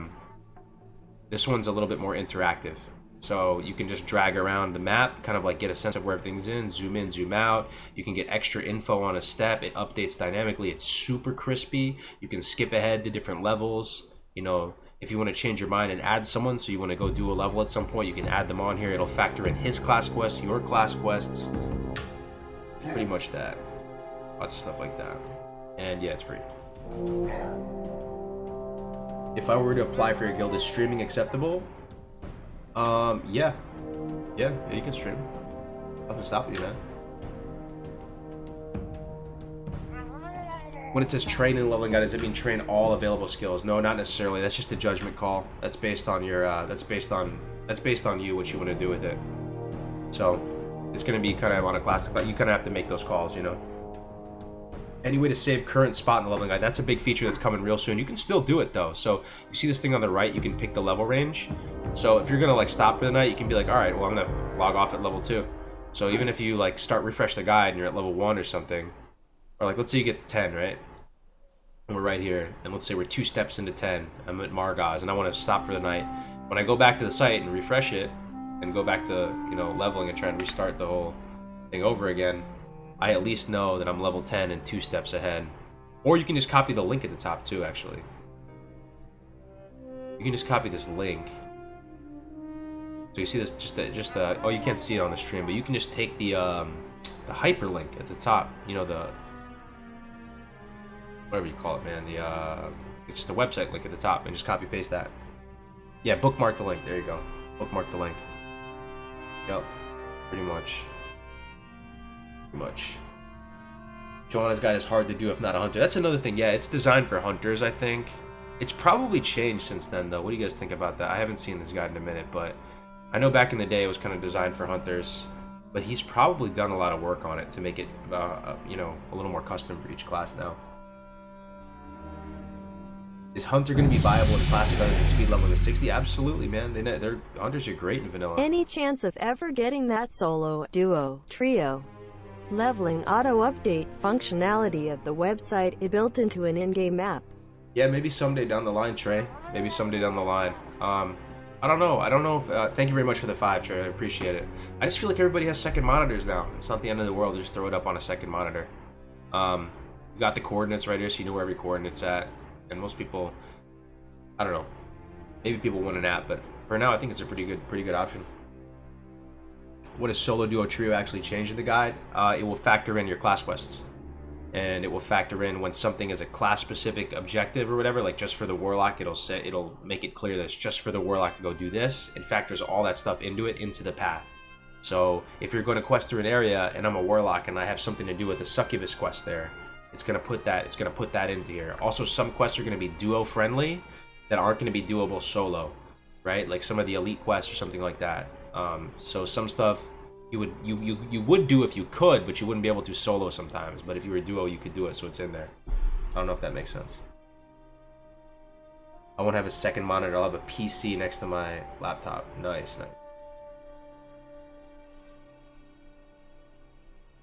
this one's a little bit more interactive. So you can just drag around the map, kind of like get a sense of where everything's in, zoom out. You can get extra info on a step. It updates dynamically. It's super crispy. You can skip ahead to different levels. You know, if you want to change your mind and add someone, so you want to go do a level at some point, you can add them on here. It'll factor in his class quests, your class quests. Pretty much that. Lots of stuff like that. And yeah, it's free. If I were to apply for your guild, is streaming acceptable? Yeah, you can stream. Nothing stopping you, man. When it says train and leveling guide, does it mean train all available skills? No, not necessarily. That's just a judgment call. That's based on your that's based on you, what you want to do with it. So it's gonna be kind of on a classic, but you kind of have to make those calls, you know. Any way to save current spot in the leveling guide? That's a big feature that's coming real soon. You can still do it though. So you see this thing on the right, you can pick the level range. So if you're gonna like stop for the night, you can be like, all right, well I'm gonna log off at level 2. So even if you like refresh the guide and you're at level 1 or something, or like let's say you get to 10, right? And we're right here, and let's say we're 2 steps into 10. I'm at Margaz and I want to stop for the night. When I go back to the site and refresh it and go back to, you know, leveling and try and restart the whole thing over again, I at least know that I'm level 10 and 2 steps ahead. Or you can just copy the link at the top too, actually. You can just copy this link. So you see this, just the oh, you can't see it on the stream, but you can just take the hyperlink at the top, you know, the whatever you call it, man, it's just the website link at the top, and just copy paste that. Yeah, bookmark the link. There you go. Bookmark the link. Yep, pretty much. Joanna's guide is hard to do if not a hunter. That's another thing. Yeah, it's designed for hunters, I think. It's probably changed since then, though. What do you guys think about that? I haven't seen this guide in a minute, but I know back in the day it was kind of designed for hunters. But he's probably done a lot of work on it to make it, you know, a little more custom for each class now. Is Hunter going to be viable in Classic other than speed leveling to 60? Absolutely, man. Their Hunters are great in vanilla. Any chance of ever getting that solo, duo, trio leveling auto-update functionality of the website built into an in-game map? Yeah, maybe someday down the line, Trey. Maybe someday down the line. I don't know. I don't know if... thank you very much for the 5, Trey. I appreciate it. I just feel like everybody has second monitors now. It's not the end of the world. Just throw it up on a second monitor. You got the coordinates right here, so you know where every coordinate's at. And most people... I don't know. Maybe people want an app, but for now, I think it's a pretty good option. What does solo, duo, trio actually change in the guide? It will factor in your class quests. And it will factor in when something is a class-specific objective or whatever, like just for the Warlock, it'll make it clear that it's just for the Warlock to go do this. It factors all that stuff into the path. So if you're going to quest through an area and I'm a Warlock and I have something to do with the Succubus quest there, it's gonna put that into here. Also, some quests are gonna be duo-friendly that aren't gonna be doable solo, right? Like some of the elite quests or something like that. So some stuff you would do if you could, but you wouldn't be able to solo sometimes. But if you were duo, you could do it, so it's in there. I don't know if that makes sense. I won't have a second monitor. I'll have a PC next to my laptop. Nice, nice.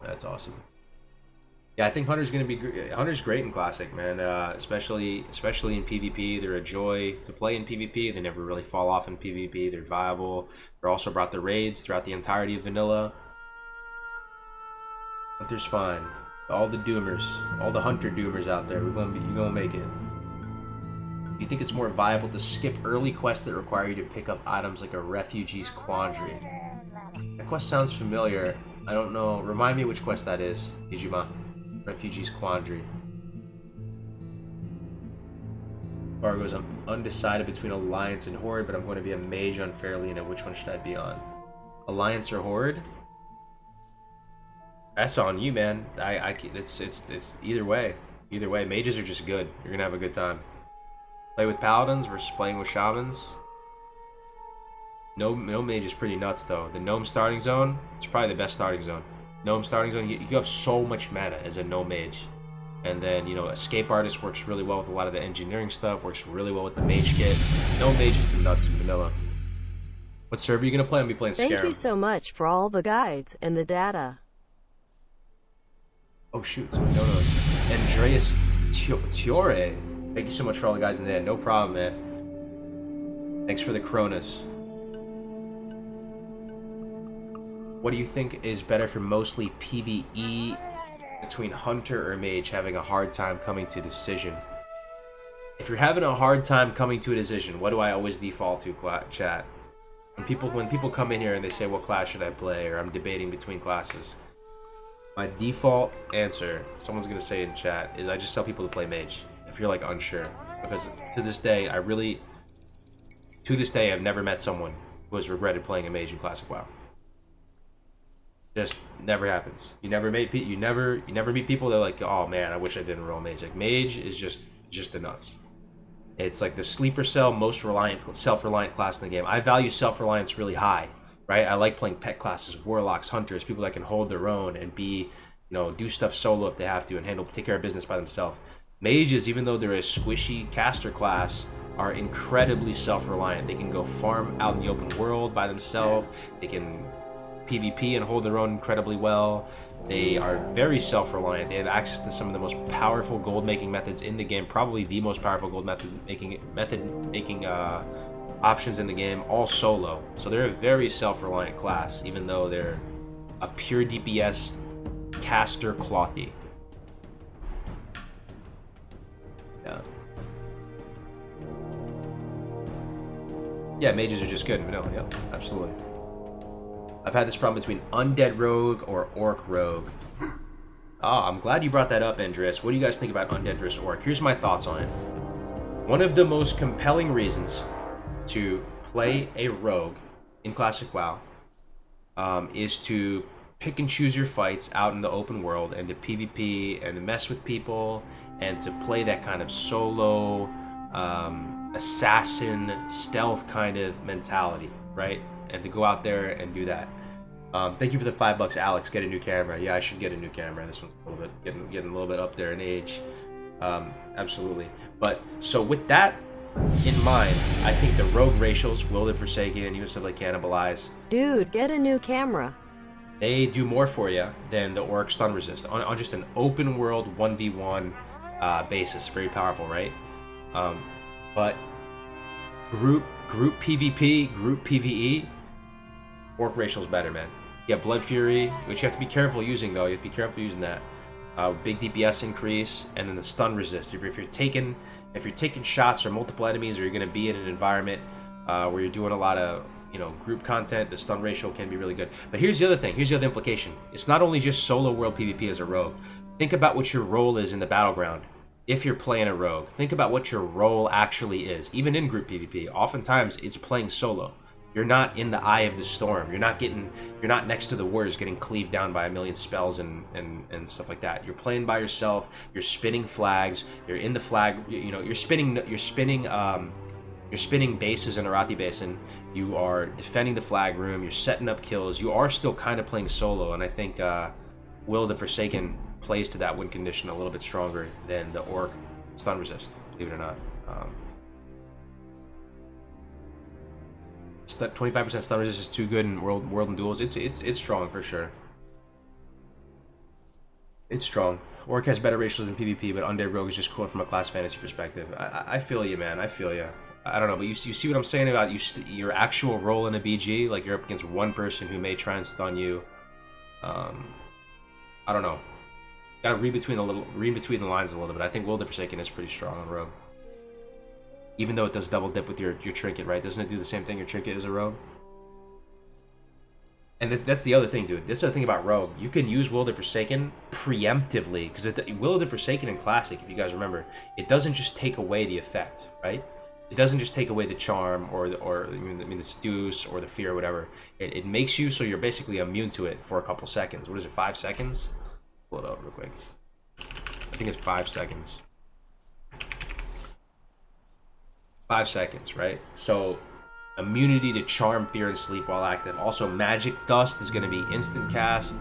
That's awesome. Yeah, I think Hunter's Hunter's great in Classic, man. Especially in PvP. They're a joy to play in PvP. They never really fall off in PvP. They're viable. They're also brought the raids throughout the entirety of vanilla. Hunter's fine. All the doomers, all the Hunter doomers out there, you're gonna make it. You think it's more viable to skip early quests that require you to pick up items like a refugee's quandary? That quest sounds familiar. I don't know. Remind me which quest that is, Ijima. Refugee's Quandary. Fargo's, I'm undecided between Alliance and Horde, but I'm going to be a mage unfairly, and which one should I be on? Alliance or Horde? That's on you, man. It's either way. Either way, mages are just good. You're gonna have a good time. Play with paladins versus playing with shamans. No mage is pretty nuts though. The gnome starting zone, it's probably the best starting zone. Gnome starting zone, you have so much mana as a gnome mage. And then, you know, escape artist works really well with a lot of the engineering stuff, works really well with the mage kit. Gnome mage is the nuts in vanilla. What server are you gonna play? I'm gonna be playing Scarab. Thank you so much for all the guides and the data. Oh shoot, no. Andreas Tiore. Thank you so much for all the guys in the end. No problem, man. Thanks for the Cronus. What do you think is better for mostly PvE between Hunter or Mage having a hard time coming to a decision? If you're having a hard time coming to a decision, what do I always default to, chat? When people come in here and they say, what class should I play? Or I'm debating between classes. My default answer, someone's going to say in chat, is I just tell people to play Mage. If you're like unsure. Because to this day, I've never met someone who has regretted playing a Mage in Classic WoW. Just never happens. You never meet people that are like, oh man, I wish I didn't roll Mage. Like Mage is just the nuts. It's like the sleeper cell, most self-reliant class in the game. I value self-reliance really high, right? I like playing pet classes, warlocks, hunters, people that can hold their own and be, you know, do stuff solo if they have to and take care of business by themselves. Mages, even though they're a squishy caster class, are incredibly self-reliant. They can go farm out in the open world by themselves. They can PvP and hold their own incredibly well. They are very self-reliant. They have access to some of the most powerful gold making methods in the game, probably the most powerful gold method making options in the game, all solo. So they're a very self-reliant class, even though they're a pure DPS caster clothy. Yeah, mages are just good. No, yeah, absolutely. I've had this problem between Undead Rogue or Orc Rogue. I'm glad you brought that up, Andreas. What do you guys think about Undead versus Orc? Here's my thoughts on it. One of the most compelling reasons to play a Rogue in Classic WoW is to pick and choose your fights out in the open world and to PvP and to mess with people and to play that kind of solo assassin stealth kind of mentality, right? And to go out there and do that. Thank you for the $5, Alex. Get a new camera. Yeah, I should get a new camera. This one's a little bit getting a little bit up there in age. Absolutely. But so with that in mind, I think the rogue racials, Wielded Forsaken, even stuff like Cannibalize. Dude, get a new camera. They do more for you than the Orc stun resist on just an open world 1v1 basis. Very powerful, right? But group PvP, group PvE, Orc racial's better, man. You got Blood Fury, which you have to be careful using though. You have to be careful using that. Big DPS increase, and then the stun resist. If you're taking shots from multiple enemies, or you're going to be in an environment where you're doing a lot of group content, the stun ratio can be really good. But here's the other thing. Here's the other implication. It's not only just solo world PvP as a rogue. Think about what your role is in the battleground. If you're playing a rogue, think about what your role actually is. Even in group PvP, oftentimes it's playing solo. You're not in the eye of the storm. You're not next to the warriors getting cleaved down by a million spells and stuff like that. You're playing by yourself. You're spinning flags. You're in the flag. You're spinning bases in Arathi Basin. You are defending the flag room. You're setting up kills. You are still kind of playing solo, and I think Will the Forsaken plays to that win condition a little bit stronger than the orc stun resist, believe it or not. That 25% stun resist is too good in world and duels. It's strong for sure. It's strong. Orc has better ratios than PvP, but Undead Rogue is just cool from a class fantasy perspective. I feel you, man. I feel you. I don't know, but you see what I'm saying about your actual role in a BG? Like, you're up against one person who may try and stun you. I don't know. Gotta read between the lines a little bit. I think Will the Forsaken is pretty strong on Rogue. Even though it does double dip with your trinket, right? Doesn't it do the same thing your trinket is a Rogue? And that's the other thing, dude. This is the thing about Rogue. You can use Will the Forsaken preemptively, because Will the Forsaken in Classic, if you guys remember, it doesn't just take away the effect, right? It doesn't just take away the charm or the seduce or the fear or whatever. It makes you so you're basically immune to it for a couple seconds. What is it, 5 seconds? Pull it up real quick. I think it's 5 seconds. 5 seconds, right? So immunity to charm, fear, and sleep while active. Also, magic dust is going to be instant cast.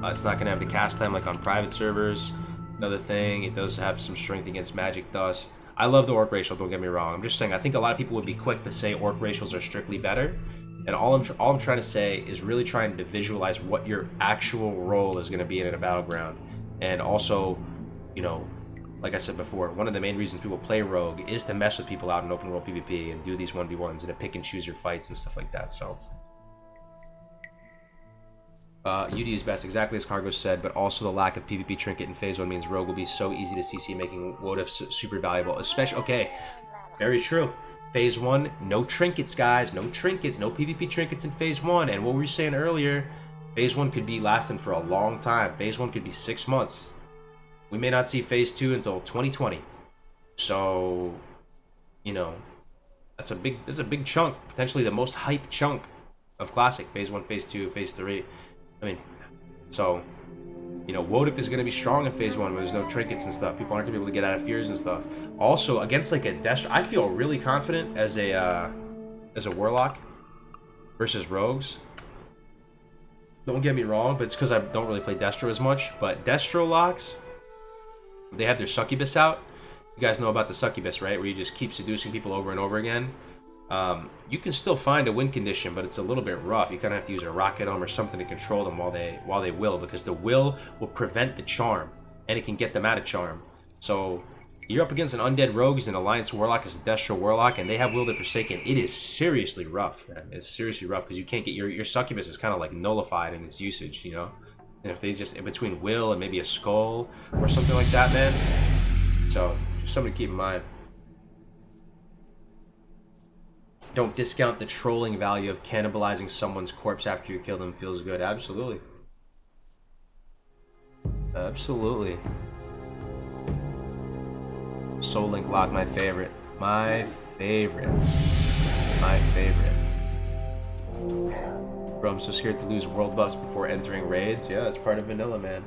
It's not going to have the cast time like on private servers. Another thing, it does have some strength against magic dust. I love the orc racial, don't get me wrong. I'm just saying, I think a lot of people would be quick to say orc racials are strictly better. And all I'm trying to say is really trying to visualize what your actual role is going to be in a battleground. And also, you know, like I said before, one of the main reasons people play Rogue is to mess with people out in open world PvP and do these 1v1s and to pick and choose your fights and stuff like that. So UD is best, exactly as Cargo said, but also the lack of PvP trinket in Phase 1 means Rogue will be so easy to CC, making Wotif super valuable. Especially, okay, very true. Phase 1, no trinkets, guys. No trinkets, no PvP trinkets in Phase 1. And what we were saying earlier, Phase 1 could be lasting for a long time. Phase 1 could be 6 months. We may not see Phase 2 until 2020. So, you know, that's a big chunk, potentially the most hyped chunk of Classic. Phase 1, Phase 2, Phase 3. I mean, so, you know, Wotif is going to be strong in Phase 1 where there's no trinkets and stuff. People aren't going to be able to get out of fears and stuff. Also, against like a Destro, I feel really confident as a Warlock versus Rogues. Don't get me wrong, but it's because I don't really play Destro as much. But Destro locks, they have their succubus out. You guys know about the succubus, right? Where you just keep seducing people over and over again. You can still find a win condition, but it's a little bit rough. You kind of have to use a rocket arm or something to control them while they will, because the will prevent the charm, and it can get them out of charm. So you're up against an undead rogue as an alliance warlock, as a Destro warlock, and they have Willed and Forsaken. It is seriously rough, man. It's seriously rough because you can't get your succubus is kind of like nullified in its usage, you know. And if they just in between will and maybe a skull or something like that, man. So just something to keep in mind. Don't discount the trolling value of cannibalizing someone's corpse after you kill them. Feels good. Absolutely. Absolutely. Soul Link lock, my favorite. My favorite. My favorite. Bro, I'm so scared to lose world buffs before entering raids. Yeah, it's part of vanilla, man.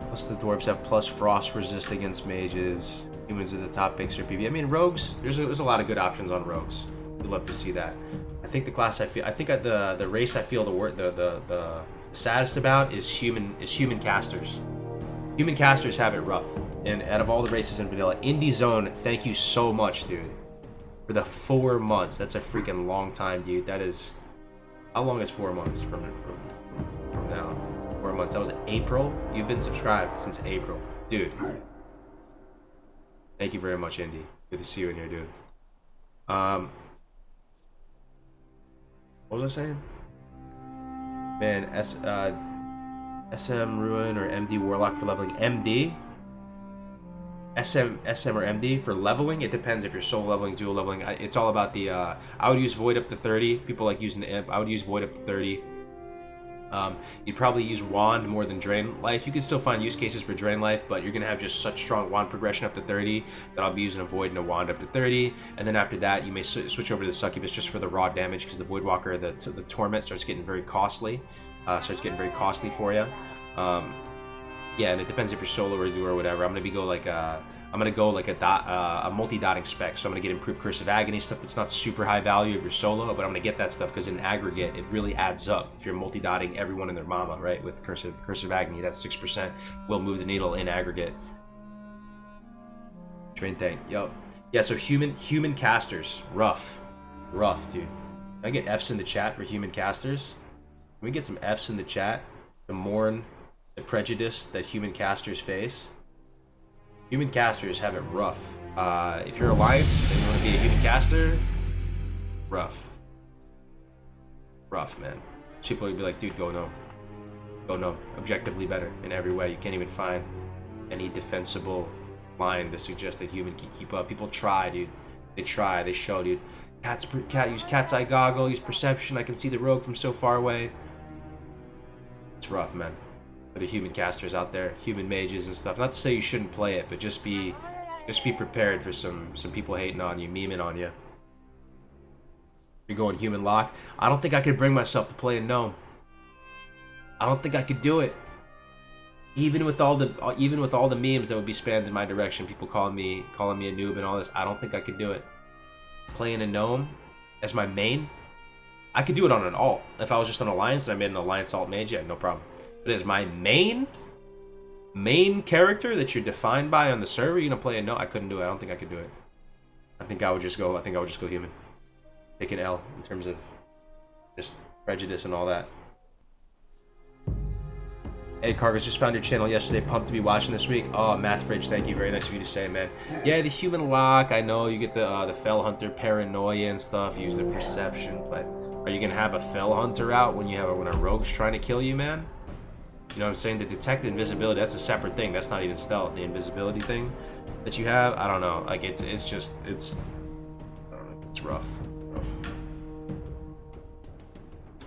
Plus the dwarves have plus frost resist against mages. Humans are the top picks for PvP. I mean, rogues. There's a lot of good options on rogues. We'd love to see that. I think the class I think the race I feel the saddest about is human casters. Human casters have it rough. And out of all the races in vanilla, Indie Zone, thank you so much, dude. For the 4 months. That's a freaking long time, dude. That is, how long is 4 months from now? 4 months. That was April. You've been subscribed since April, dude. Thank you very much, Indy. Good to see you in here, dude. What was I saying? Man, SM Ruin or MD Warlock for leveling. MD? SM or MD for leveling? It depends if you're solo leveling, dual leveling. It's all about the... I would use Void up to 30. People like using the Imp. I would use Void up to 30. You'd probably use Wand more than Drain Life. You can still find use cases for Drain Life, but you're going to have just such strong Wand progression up to 30 that I'll be using a Void and a Wand up to 30. And then after that, you may switch over to the Succubus just for the raw damage, because the Void Walker, the Torment starts getting very costly. For you. Yeah, and it depends if you're solo or duo or whatever. I'm going to be go like I'm gonna go like a multi-dotting spec. So I'm gonna get improved Cursive Agony, stuff that's not super high value if you're solo, but I'm gonna get that stuff because in aggregate it really adds up. If you're multi-dotting everyone and their mama, right, with Cursive Agony, that's 6% will move the needle in aggregate. Train thing, yup. Yeah, so human casters, rough, dude. Can I get F's in the chat for human casters? Can we get some F's in the chat to mourn the prejudice that human casters face? Human casters have it rough. If you're Alliance and you want to be a human caster, rough. Rough, man. People would be like, dude, go no. Go no. Objectively better in every way. You can't even find any defensible line to suggest that human can keep up. People try, dude. They try. They show, dude. Use cat's eye goggle. Use perception. I can see the rogue from so far away. It's rough, man. For the human casters out there, human mages and stuff. Not to say you shouldn't play it, but just be prepared for some people hating on you, memeing on you. You're going human lock. I don't think I could bring myself to play a gnome. I don't think I could do it. Even with all the memes that would be spammed in my direction, people calling me a noob and all this, I don't think I could do it. Playing a gnome as my main, I could do it on an alt. If I was just an alliance and I made an alliance alt mage, yeah, no problem. But as my main character that you're defined by on the server, you're gonna play a gnome? I couldn't do it. I don't think I could do it. I think I would just go human. Take an L in terms of just prejudice and all that. Hey, Cargos, just found your channel yesterday. Pumped to be watching this week. Oh, Math Fridge, thank you. Very nice of you to say, man. Yeah, the human lock. I know you get the Fell Hunter paranoia and stuff. Use the perception, but are you gonna have a Fell Hunter out when a rogue's trying to kill you, man? You know what I'm saying? The detect invisibility, that's a separate thing. That's not even stealth. The invisibility thing that you have, I don't know. Like it's rough.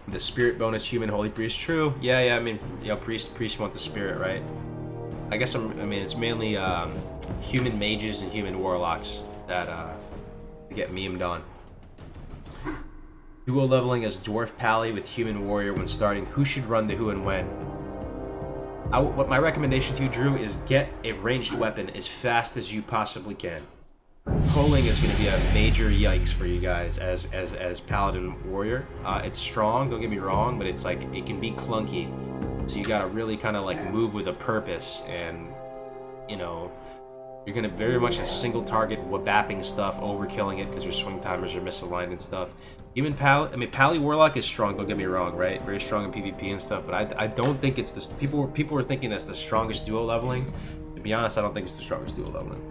The spirit bonus, human holy priest, true. Yeah. I mean, you know, priests want the spirit, right? I guess it's mainly human mages and human warlocks that get memed on. Duo leveling as dwarf pally with human warrior when starting. Who should run the who and when? What my recommendation to you, Drew, is get a ranged weapon as fast as you possibly can. Pulling is going to be a major yikes for you guys as Paladin warrior. It's strong, don't get me wrong, but it's like it can be clunky. So you got to really kind of like move with a purpose, and you know you're going to very much a single target wabapping stuff, overkilling it because your swing timers are misaligned and stuff. Even Pally Warlock is strong, don't get me wrong, right? Very strong in PvP and stuff, but I don't think it's this. People were thinking that's the strongest duo leveling. To be honest, I don't think it's the strongest duo leveling.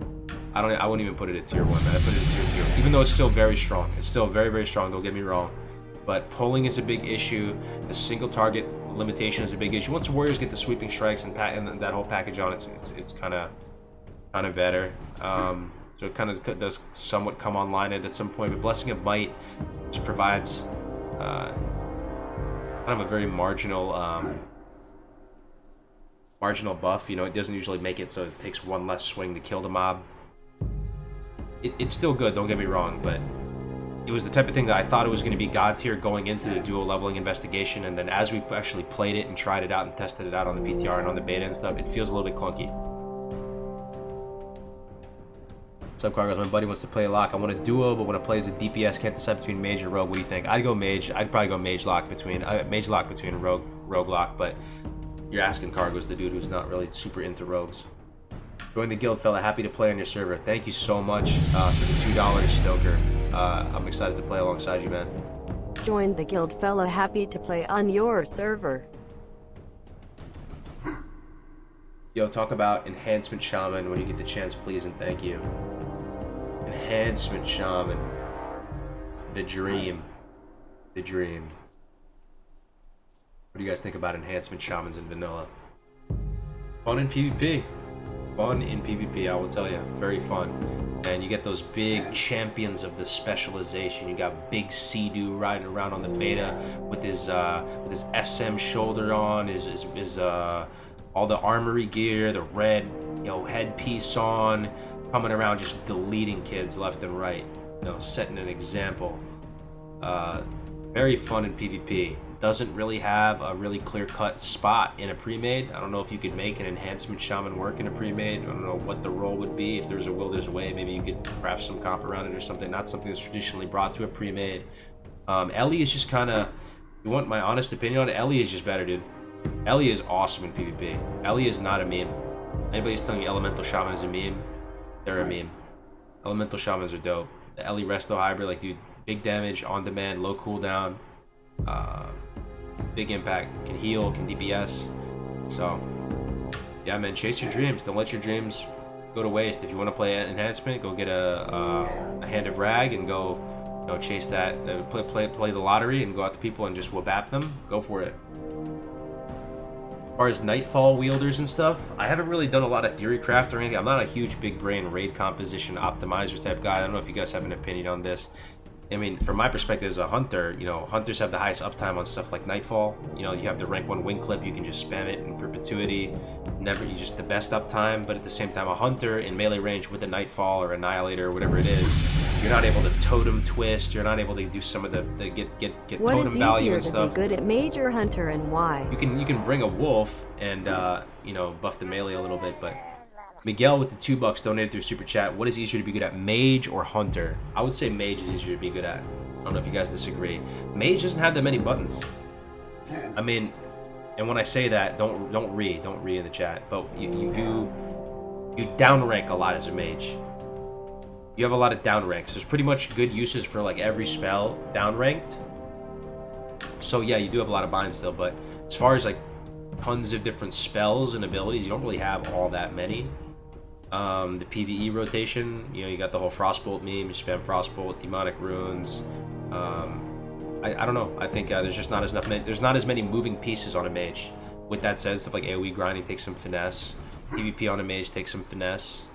I wouldn't even put it at tier 1, man. I put it at tier 2. Even though it's still very strong. It's still very, very strong, don't get me wrong. But pulling is a big issue. The single target limitation is a big issue. Once warriors get the sweeping strikes and that whole package on, it's kind of better. So it kind of does somewhat come online at some point. But Blessing of Might just provides kind of a very marginal buff. You know, it doesn't usually make it so it takes one less swing to kill the mob. It's still good, don't get me wrong, but it was the type of thing that I thought it was going to be god tier going into the dual leveling investigation, and then as we actually played it and tried it out and tested it out on the PTR and on the beta and stuff, it feels a little bit clunky. What's up, Cargos? My buddy wants to play a lock. I want a duo, but when it plays a DPS, can't decide between mage or rogue. What do you think? I'd go mage. I'd probably go mage lock between rogue lock, but you're asking Cargos, the dude who's not really super into rogues. Join the guild, fella. Happy to play on your server. Thank you so much for the $2 Stoker. I'm excited to play alongside you, man. Join the guild, fella. Happy to play on your server. Yo, talk about Enhancement Shaman when you get the chance, please, and thank you. Enhancement Shaman. The dream. The dream. What do you guys think about Enhancement Shamans in vanilla? Fun in PvP. Fun in PvP, I will tell you. Very fun. And you get those big champions of the specialization. You got Big Sea-Doo riding around on the beta with his SM shoulder on, his all the armory gear, the red, you know, headpiece on, coming around just deleting kids left and right. You know, setting an example. Very fun in PvP. doesn't really have a really clear-cut spot in a pre-made. I don't know if you could make an enhancement shaman work in a pre-made. I don't know what the role would be. If there's a will, there's a way. Maybe you could craft some comp around it or something. Not something that's traditionally brought to a pre-made. Ellie is just kind of... You want my honest opinion on it? Ellie is just better, dude. Ellie is awesome in PvP. Ellie is not a meme. Anybody's telling you Elemental Shaman is a meme, they're a meme. Elemental Shamans are dope. The Ellie Resto Hybrid, like, dude, big damage, on demand, low cooldown, big impact, can heal, can DPS. So, yeah, man, chase your dreams. Don't let your dreams go to waste. If you want to play enhancement, go get a hand of rag and go, you know, chase that. Play the lottery and go out to people and just wabap them. Go for it. As far as Nightfall wielders and stuff, I haven't really done a lot of theory craft or anything. I'm not a huge big brain raid composition optimizer type guy. I don't know if you guys have an opinion on this. I mean, from my perspective as a hunter, you know, hunters have the highest uptime on stuff like Nightfall. You know, you have the rank 1 wing clip, you can just spam it in perpetuity. You just the best uptime, but at the same time, a hunter in melee range with a Nightfall or Annihilator or whatever it is, you're not able to totem twist, you're not able to do some of the get totem value and stuff. What is easier to be good at mage or hunter, and why? You can bring a wolf and you know, buff the melee a little bit, but Miguel with the $2 donated through Super Chat. What is easier to be good at, mage or hunter? I would say mage is easier to be good at. I don't know if you guys disagree. Mage doesn't have that many buttons. I mean, and when I say that, don't read in the chat. But you down rank a lot as a mage. You have a lot of down ranks. There's pretty much good uses for like every spell down ranked. So yeah, you do have a lot of binds still. But as far as like tons of different spells and abilities, you don't really have all that many. The PvE rotation, you know, you got the whole Frostbolt meme, you spam Frostbolt, Demonic Runes. I don't know. I think there's not as many moving pieces on a mage. With that said, stuff like AoE grinding takes some finesse. PvP on a mage takes some finesse.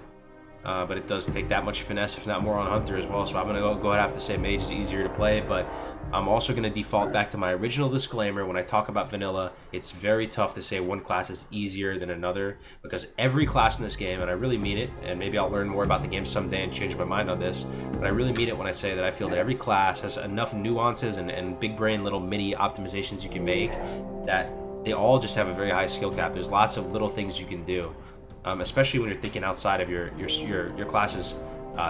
But it does take that much finesse, if not more, on Hunter as well. So I'm gonna go ahead and have to say mage is easier to play, but I'm also gonna default back to my original disclaimer when I talk about vanilla. It's very tough to say one class is easier than another because every class in this game, and I really mean it, and maybe I'll learn more about the game someday and change my mind on this, but I really mean it when I say that I feel that every class has enough nuances and big brain little mini optimizations you can make that they all just have a very high skill cap. There's lots of little things you can do. Especially when you're thinking outside of your class's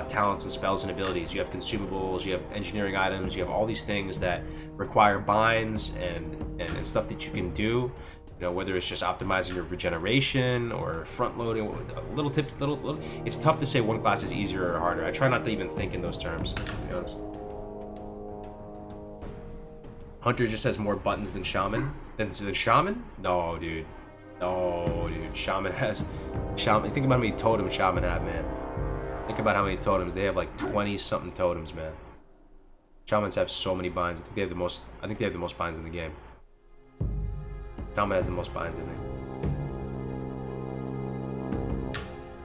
talents and spells and abilities. You have consumables, you have engineering items, you have all these things that require binds and stuff that you can do. You know, whether it's just optimizing your regeneration or front loading, little tips, little. It's tough to say one class is easier or harder. I try not to even think in those terms, to be honest. Hunter just has more buttons than Shaman. Than Shaman? No, dude. No, dude. Shaman. Think about how many totems Shaman have, man. Think about how many totems. They have like 20-something totems, man. Shamans have so many binds. I think they have the most binds in the game. Shaman has the most binds, I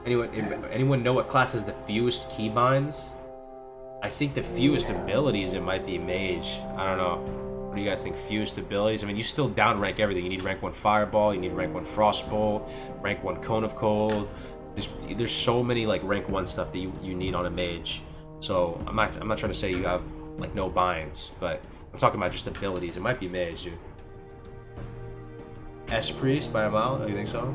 think. Anyone know what class has the fewest key binds? I think the fewest abilities, it might be Mage. I don't know. What do you guys think? Fewest abilities? I mean, you still down rank everything. You need rank 1 Fireball, you need rank 1 Frostbolt, rank 1 Cone of Cold. There's so many like rank 1 stuff that you need on a mage. So I'm not trying to say you have like no binds, but I'm talking about just abilities. It might be mage, dude. S-Priest by a mile? Oh, you think so?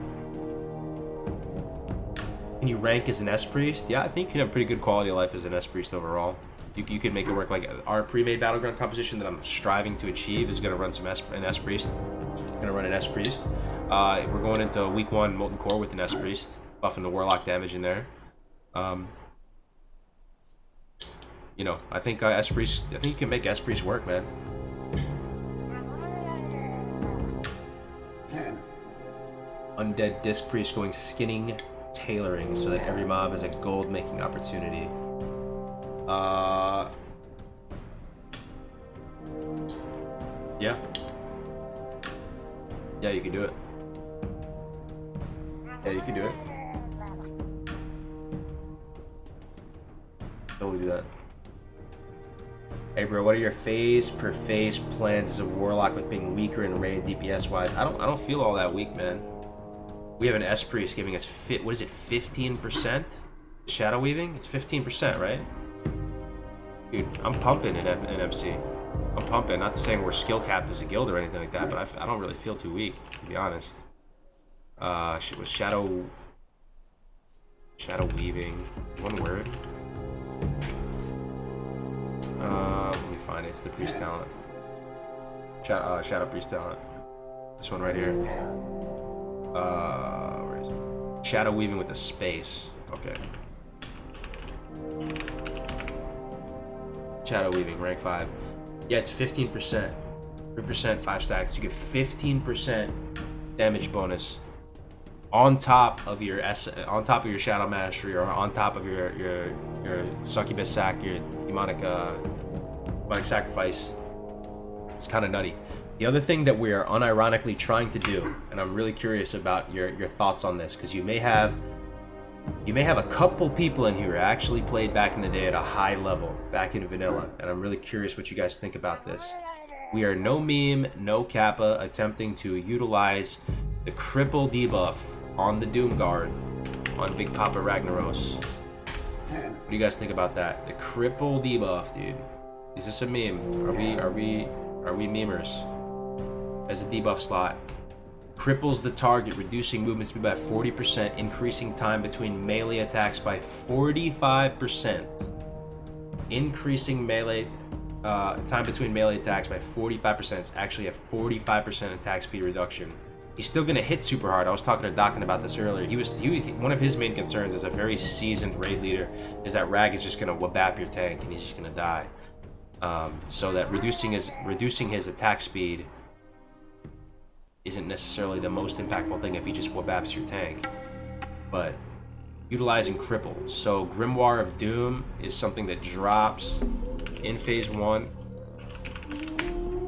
Can you rank as an S-Priest? Yeah, I think you can have pretty good quality of life as an S-Priest overall. You could make it work. Like our pre-made Battleground composition that I'm striving to achieve is going to run an S-Priest. Going to run an S-Priest. We're going into week 1 Molten Core with an S-Priest, buffing the Warlock damage in there. You know, I think S-Priest. I think you can make S-Priest work, man. Undead Disc Priest going skinning, tailoring, so that every mob has a gold making opportunity. Yeah. Yeah, you can do it. Yeah, you can do it. Totally do that. Hey bro, what are your phase per phase plans as a warlock with being weaker in raid DPS wise? I don't feel all that weak, man. We have an S priest giving us 15%? Shadow weaving? It's 15%, right? Dude, I'm pumping in MC. I'm pumping. Not saying we're skill capped as a guild or anything like that, but I don't really feel too weak, to be honest. Shit was shadow weaving. One word. Let me find it. It's the priest talent. Shadow priest talent. This one right here. Where is it? Shadow weaving with a space. Okay. Shadow weaving, rank 5. Yeah, it's 15%. 3%, 5 stacks. You get 15% damage bonus on top of your shadow mastery, or on top of your succubus sack, your demonic sacrifice. It's kind of nutty. The other thing that we are unironically trying to do, and I'm really curious about your thoughts on this, because you may have a couple people in here who actually played back in the day at a high level, back in vanilla, and I'm really curious what you guys think about this. We are no meme, no kappa, attempting to utilize the cripple debuff on the Doom Guard on Big Papa Ragnaros. What do you guys think about that? The cripple debuff, dude. Is this a meme? Are we memers? As a debuff slot. Cripples the target, reducing movement speed by 40%, increasing time between melee attacks by 45%. Increasing melee time between melee attacks by 45%. It's actually a 45% attack speed reduction. He's still gonna hit super hard. I was talking to Dokken about this earlier. One of his main concerns as a very seasoned raid leader is that Rag is just gonna wabap your tank and he's just gonna die. So that reducing his attack speed isn't necessarily the most impactful thing if he just wabaps your tank. But utilizing cripple. So Grimoire of Doom is something that drops in phase 1.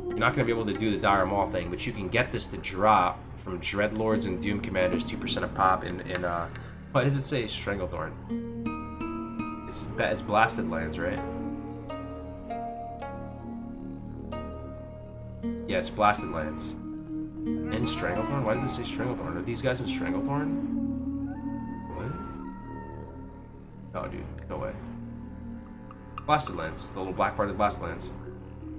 You're not going to be able to do the Dire Maul thing, but you can get this to drop from Dreadlords and Doom Commanders, 2% of pop in what does it say? Stranglethorn. It's Blasted Lands, right? Yeah, it's Blasted Lands. And Stranglethorn? Why does it say Stranglethorn? Are these guys in Stranglethorn? What? Oh, dude, no way. Blasted Lands, the little black part of the Blasted Lands.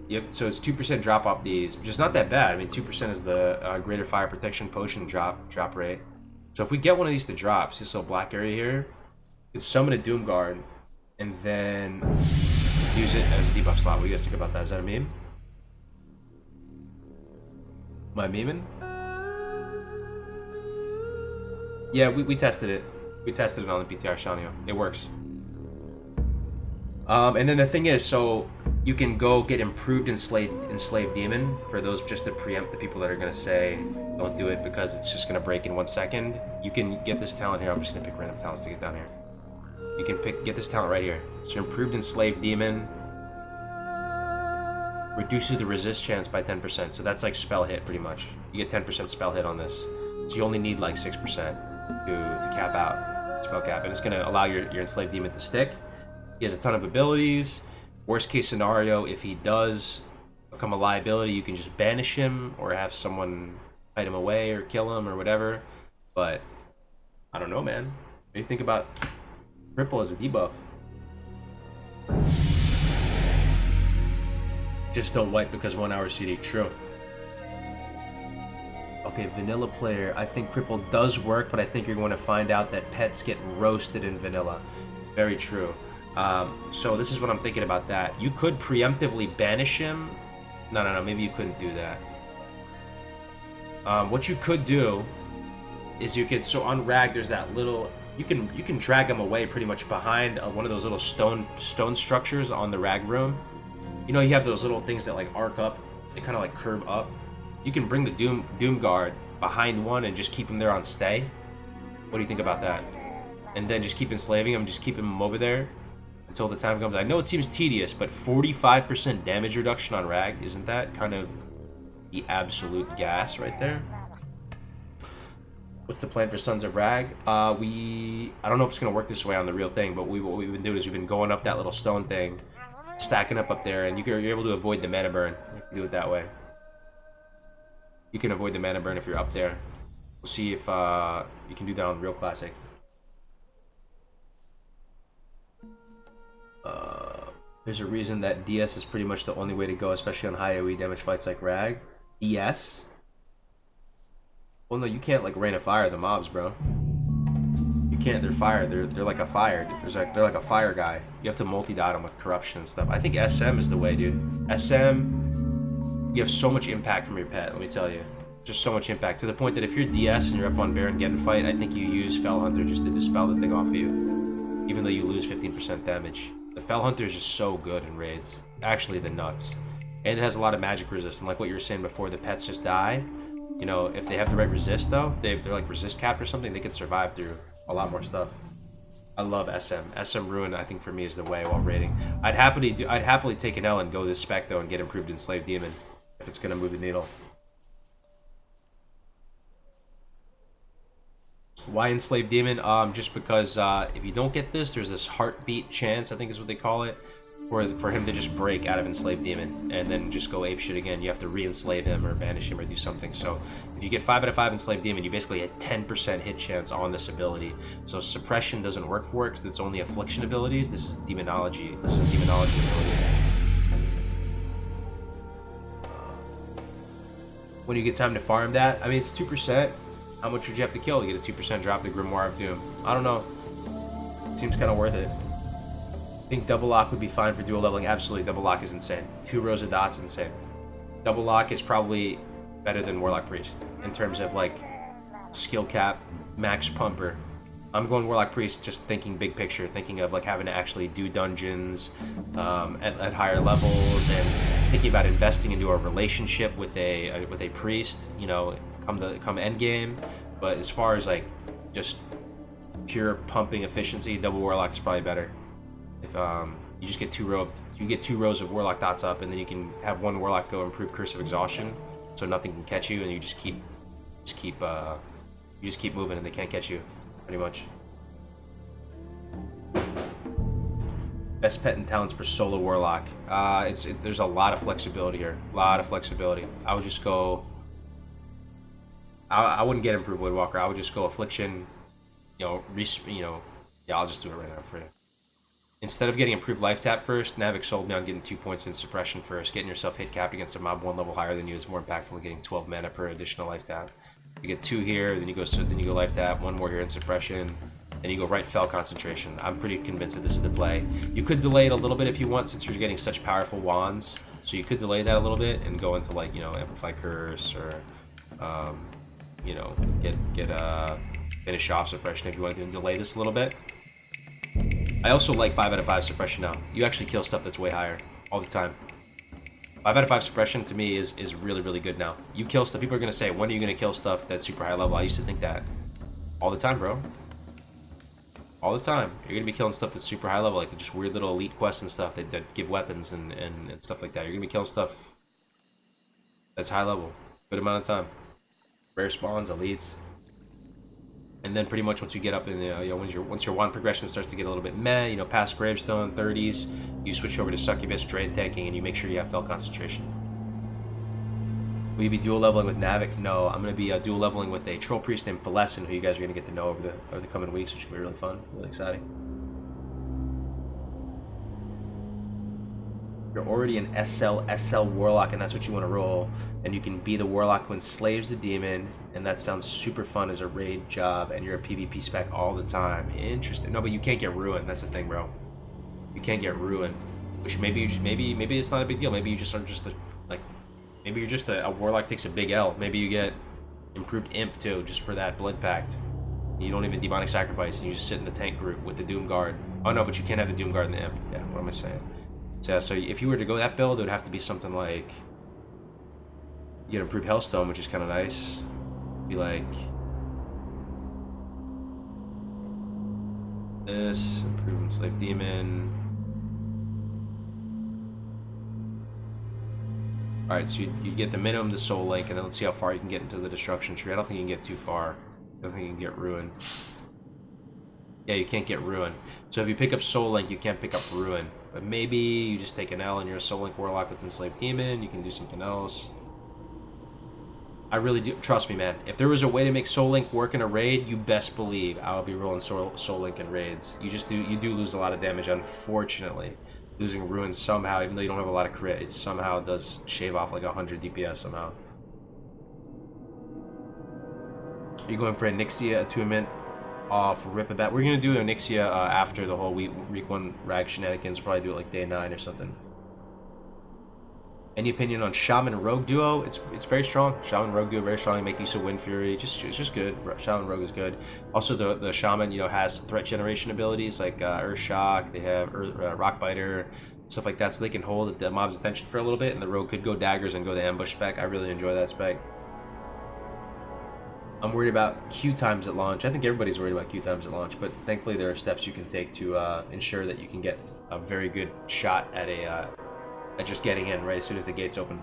Yep, so it's 2% drop off these, which is not that bad. I mean, 2% is the greater fire protection potion drop rate. So if we get one of these to drop, see this little black area here, it's summon a Doom Guard, and then use it as a debuff slot. What do you guys think about that? Is that a meme? Am I memeing? Yeah, we tested it. We tested it on the PTR Shanio. It works. And then the thing is, so you can go get improved enslaved demon for those, just to preempt the people that are gonna say don't do it because it's just gonna break in 1 second. You can get this talent here. I'm just gonna pick random talents to get down here. You can get this talent right here. So improved enslaved demon reduces the resist chance by 10%. So that's like spell hit pretty much. You get 10% spell hit on this. So you only need like 6% to cap out spell cap, and it's gonna allow your enslaved demon to stick. He has a ton of abilities. Worst case scenario, if he does become a liability, you can just banish him or have someone fight him away or kill him or whatever. But I don't know, man. What do you think about Ripple as a debuff? Just don't wipe because 1 hour CD. True. Okay, vanilla player. I think cripple does work, but I think you're going to find out that pets get roasted in vanilla. Very true. So this is what I'm thinking about that. You could preemptively banish him. No. Maybe you couldn't do that. What you could do is you could, so on Rag, there's that little. You can drag him away pretty much behind one of those little stone structures on the Rag room. You know, you have those little things that like arc up. They kind of like curve up. You can bring the Doom Guard behind one and just keep him there on stay. What do you think about that? And then just keep enslaving him, just keep him over there until the time comes. I know it seems tedious, but 45% damage reduction on Rag, isn't that kind of the absolute gas right there? What's the plan for Sons of Rag? I don't know if it's gonna work this way on the real thing, but what we've been doing is we've been going up that little stone thing, stacking up there, and you're able to avoid the mana burn if you do it that way. You can avoid the mana burn if you're up there. We'll see if you can do that on Real Classic. There's a reason that DS is pretty much the only way to go, especially on high AoE damage fights like Rag. DS? Well, no, you can't like rain of fire the mobs, bro. You can't. They're fire. They're like a fire. They're like a fire guy. You have to multi-dot them with corruption and stuff. I think SM is the way, dude. SM, you have so much impact from your pet. Let me tell you, just so much impact to the point that if you're DS and you're up on Baron getting fight, I think you use Fell Hunter just to dispel the thing off of you, even though you lose 15% damage. The Fell Hunter is just so good in raids. Actually, the nuts. And it has a lot of magic resist. And like what you were saying before, the pets just die. You know, if they have the right resist though, they're like resist capped or something, they can survive through a lot more stuff. I love SM. SM Ruin, I think for me is the way while raiding. I'd happily take an L and go this spec though and get improved Enslaved Demon if it's gonna move the needle. Why Enslaved Demon? Just because if you don't get this, there's this heartbeat chance, I think is what they call it, for him to just break out of Enslaved Demon and then just go apeshit again. You have to re-enslave him or banish him or do something. So if you get 5 out of 5 Enslaved Demon, you basically get 10% hit chance on this ability. So suppression doesn't work for it because it's only affliction abilities. This is demonology. This is a demonology ability. When you get time to farm that, I mean, it's 2%. How much would you have to kill to get a 2% drop the Grimoire of Doom? I don't know. Seems kind of worth it. I think double lock would be fine for dual leveling. Absolutely, double lock is insane. 2 rows of dots, insane. Double lock is probably better than Warlock Priest in terms of like skill cap, max pumper. I'm going Warlock Priest just thinking big picture, thinking of like having to actually do dungeons at higher levels and thinking about investing into a relationship with a priest, you know, come end game. But as far as like just pure pumping efficiency, double Warlock is probably better. If you just get 2 rows of Warlock dots up, and then you can have 1 Warlock go improve Curse of Exhaustion, so nothing can catch you, and you just keep moving, and they can't catch you, pretty much. Best pet and talents for solo Warlock. There's a lot of flexibility here, a lot of flexibility. I would just go. I wouldn't get improved Woodwalker. I would just go Affliction. Yeah, I'll just do it right now for you. Instead of getting improved life tap first, Navik sold me on getting 2 points in suppression first. Getting yourself hit capped against a mob 1 level higher than you is more impactful than getting 12 mana per additional life tap. You get 2 here, then you go life tap, 1 more here in suppression, then you go right fell concentration. I'm pretty convinced that this is the play. You could delay it a little bit if you want, since you're getting such powerful wands. So you could delay that a little bit and go into like, you know, amplify curse or you know, get finish off suppression if you want to delay this a little bit. I also like 5 out of 5 suppression now. You actually kill stuff that's way higher all the time. 5 out of 5 suppression to me is really, really good now. You kill stuff. People are going to say, when are you going to kill stuff that's super high level? I used to think that all the time, bro. All the time. You're going to be killing stuff that's super high level, like just weird little elite quests and stuff that give weapons and stuff like that. You're going to be killing stuff that's high level. Good amount of time. Rare spawns, elites. And then pretty much once you get up in the, once your wand progression starts to get a little bit meh, you know, past Gravestone, 30s, you switch over to Succubus, Drain tanking, and you make sure you have Fell concentration. Will you be dual leveling with Navik? No, I'm going to be dual leveling with a Troll Priest named Philescent, who you guys are going to get to know over the coming weeks, which will be really fun, really exciting. You're already an SL Warlock, and that's what you want to roll. And you can be the Warlock who enslaves the demon, and that sounds super fun as a raid job, and you're a PvP spec all the time. Interesting. No, but you can't get ruined. That's the thing, bro. You can't get ruined. Which maybe it's not a big deal. Maybe you just are just maybe you're just a Warlock takes a big L. Maybe you get improved Imp too, just for that Blood Pact. You don't even Demonic Sacrifice, and you just sit in the tank group with the Doom Guard. Oh no, but you can't have the Doom Guard and the Imp. Yeah, what am I saying? So if you were to go that build, it would have to be something like you get improved Hellstone, which is kind of nice. Be like this, improved Enslaved Demon. All right, so you get the minimum to Soul Link, and then let's see how far you can get into the Destruction Tree. I don't think you can get too far. I don't think you can get Ruin. Yeah, you can't get Ruin. So if you pick up Soul Link, you can't pick up Ruin. But maybe you just take an L and you're a Soul Link Warlock with Enslaved Demon. You can do something else. I really do. Trust me, man. If there was a way to make Soul Link work in a raid, you best believe I would be rolling Soul Link in raids. You do lose a lot of damage, unfortunately. losing ruins somehow, even though you don't have a lot of crit, it somehow does shave off like 100 DPS somehow. Are you going for a Nixia attunement off Ripabat? We're gonna do a Nixia after the whole week 1 rag shenanigans. Probably do it like day 9 or something. Any opinion on Shaman Rogue duo? It's very strong. Shaman Rogue duo very strong. Make use of Wind Fury. It's just good. Shaman Rogue is good. Also, the Shaman, you know, has threat generation abilities like Earth Shock. They have Rock Biter, stuff like that, so they can hold the mob's attention for a little bit. And the Rogue could go daggers and go the ambush spec. I really enjoy that spec. I'm worried about queue times at launch. I think everybody's worried about queue times at launch, but thankfully there are steps you can take to ensure that you can get a very good shot at at just getting in right as soon as the gates open.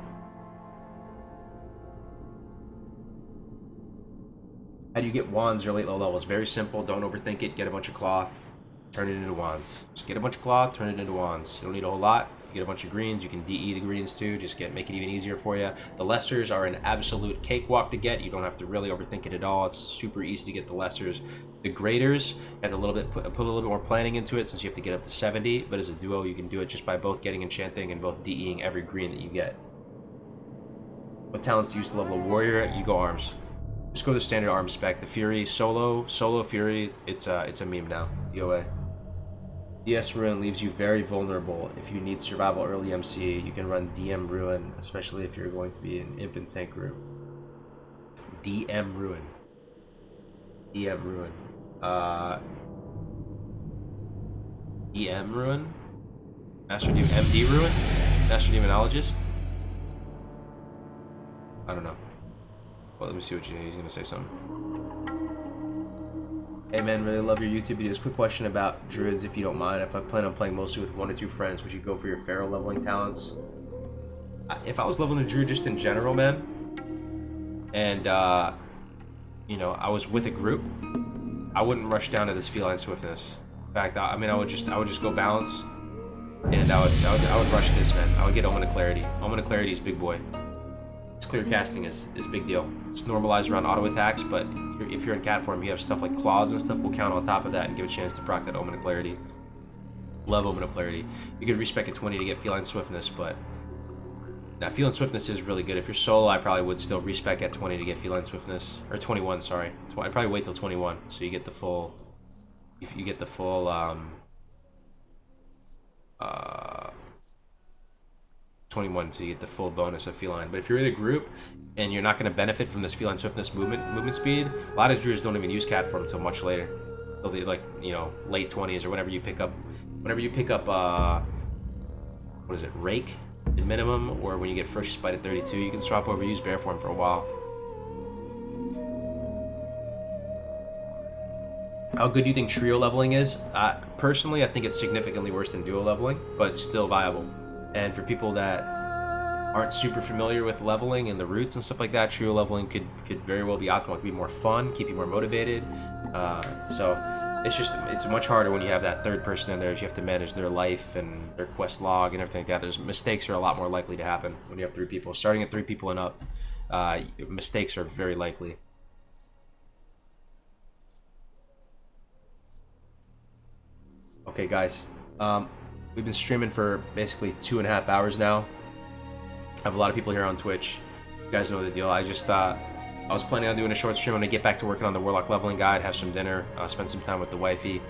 How do you get wands or late low levels? Very simple. Don't overthink it. Get a bunch of cloth, turn it into wands. Just get a bunch of cloth, turn it into wands. You don't need a whole lot. You get a bunch of greens. You can DE the greens too. Just make it even easier for you. The lessers are an absolute cakewalk to get. You don't have to really overthink it at all. It's super easy to get the lessers. The graders, you have to put a little bit more planning into it since you have to get up to 70. But as a duo, you can do it just by both getting enchanting and both DEing every green that you get. What talents do you use to level a warrior? You go arms. Just go to the standard arms spec. The Fury solo Fury. It's a meme now. DOA. DS Ruin leaves you very vulnerable. If you need survival early MC, you can run DM Ruin, especially if you're going to be an imp and tank group. DM Ruin. DM Ruin. EM Ruin? Master Demon MD Ruin? Master Demonologist? I don't know. Well, let me see what he's gonna say something. Hey man, really love your YouTube videos. Quick question about druids, if you don't mind. If I plan on playing mostly with 1 or 2 friends, would you go for your feral leveling talents? If I was leveling a druid just in general, man, and you know, I was with a group, I wouldn't rush down to this feline swiftness. In fact, I mean, I would just go balance, and I would rush this, man. I would get Omen of Clarity. Omen of Clarity is big boy. Its clear casting is a big deal. It's normalized around auto attacks, but if you're in cat form, you have stuff like claws and stuff will count on top of that and give a chance to proc that Omen of Clarity. Love Omen of Clarity. You could respec at 20 to get feline swiftness, but now feline swiftness is really good. If you're solo, I probably would still respec at 20 to get feline swiftness, or 21. Sorry, I'd probably wait till 21 so you get the full. If you get the full 21, so you get the full bonus of feline. But if you're in a group and you're not going to benefit from this feline swiftness movement speed, a lot of druids don't even use cat form until much later. They'll be like, you know, late 20s or whenever you pick up what is it, rake in minimum, or when you get first spite at 32, you can swap over, use bear form for a while. How good do you think trio leveling is? Personally, I think it's significantly worse than duo leveling, but still viable. And for people that aren't super familiar with leveling and the roots and stuff like that, trio leveling could very well be optimal. It could be more fun, keep you more motivated. So it's much harder when you have that third person in there. You have to manage their life and their quest log and everything like that. There's mistakes are a lot more likely to happen when you have 3 people. Starting at 3 people and up, mistakes are very likely. Okay, guys. We've been streaming for basically 2.5 hours now. I have a lot of people here on Twitch. You guys know the deal. I was planning on doing a short stream. I'm gonna get back to working on the Warlock leveling guide, have some dinner, spend some time with the wifey.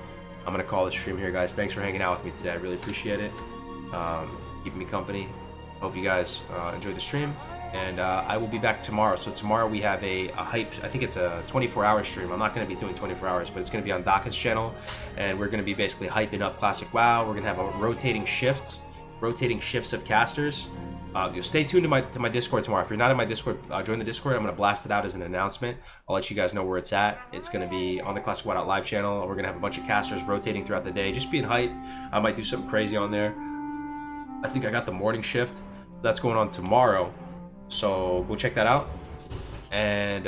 I'm gonna call the stream here, guys. Thanks for hanging out with me today. I really appreciate it. Keeping me company. Hope you guys enjoyed the stream. And I will be back tomorrow. So tomorrow we have a hype, I think it's a 24-hour stream. I'm not going to be doing 24 hours, but it's going to be on Daka's channel. And we're going to be basically hyping up Classic WoW. We're going to have a rotating shifts of casters. Stay tuned to my Discord tomorrow. If you're not in my Discord, join the Discord. I'm going to blast it out as an announcement. I'll let you guys know where it's at. It's going to be on the Classic WoW live channel. We're going to have a bunch of casters rotating throughout the day. Just being hype. I might do something crazy on there. I think I got the morning shift. That's going on tomorrow. So go check that out. And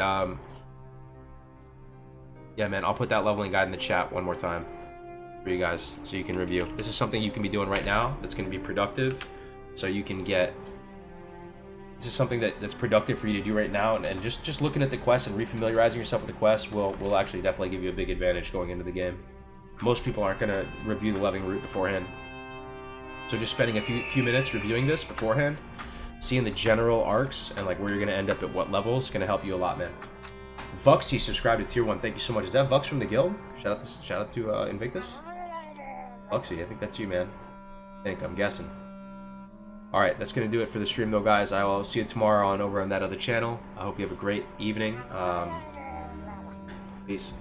yeah, man, I'll put that leveling guide in the chat one more time for you guys so you can review. This is something you can be doing right now that's going to be productive. So you can get, this is something that's productive for you to do right now. And just looking at the quest and refamiliarizing yourself with the quest will actually definitely give you a big advantage going into the game. Most people aren't going to review the leveling route beforehand. So just spending a few minutes reviewing this beforehand, seeing the general arcs and like where you're gonna end up at what levels, gonna help you a lot, man. Vuxy subscribed to tier 1. Thank you so much. Is that Vux from the guild? Shout out to Invictus. Vuxy, I think that's you, man. I'm guessing. All right, that's gonna do it for the stream, though, guys. I will see you tomorrow over on that other channel. I hope you have a great evening. Peace.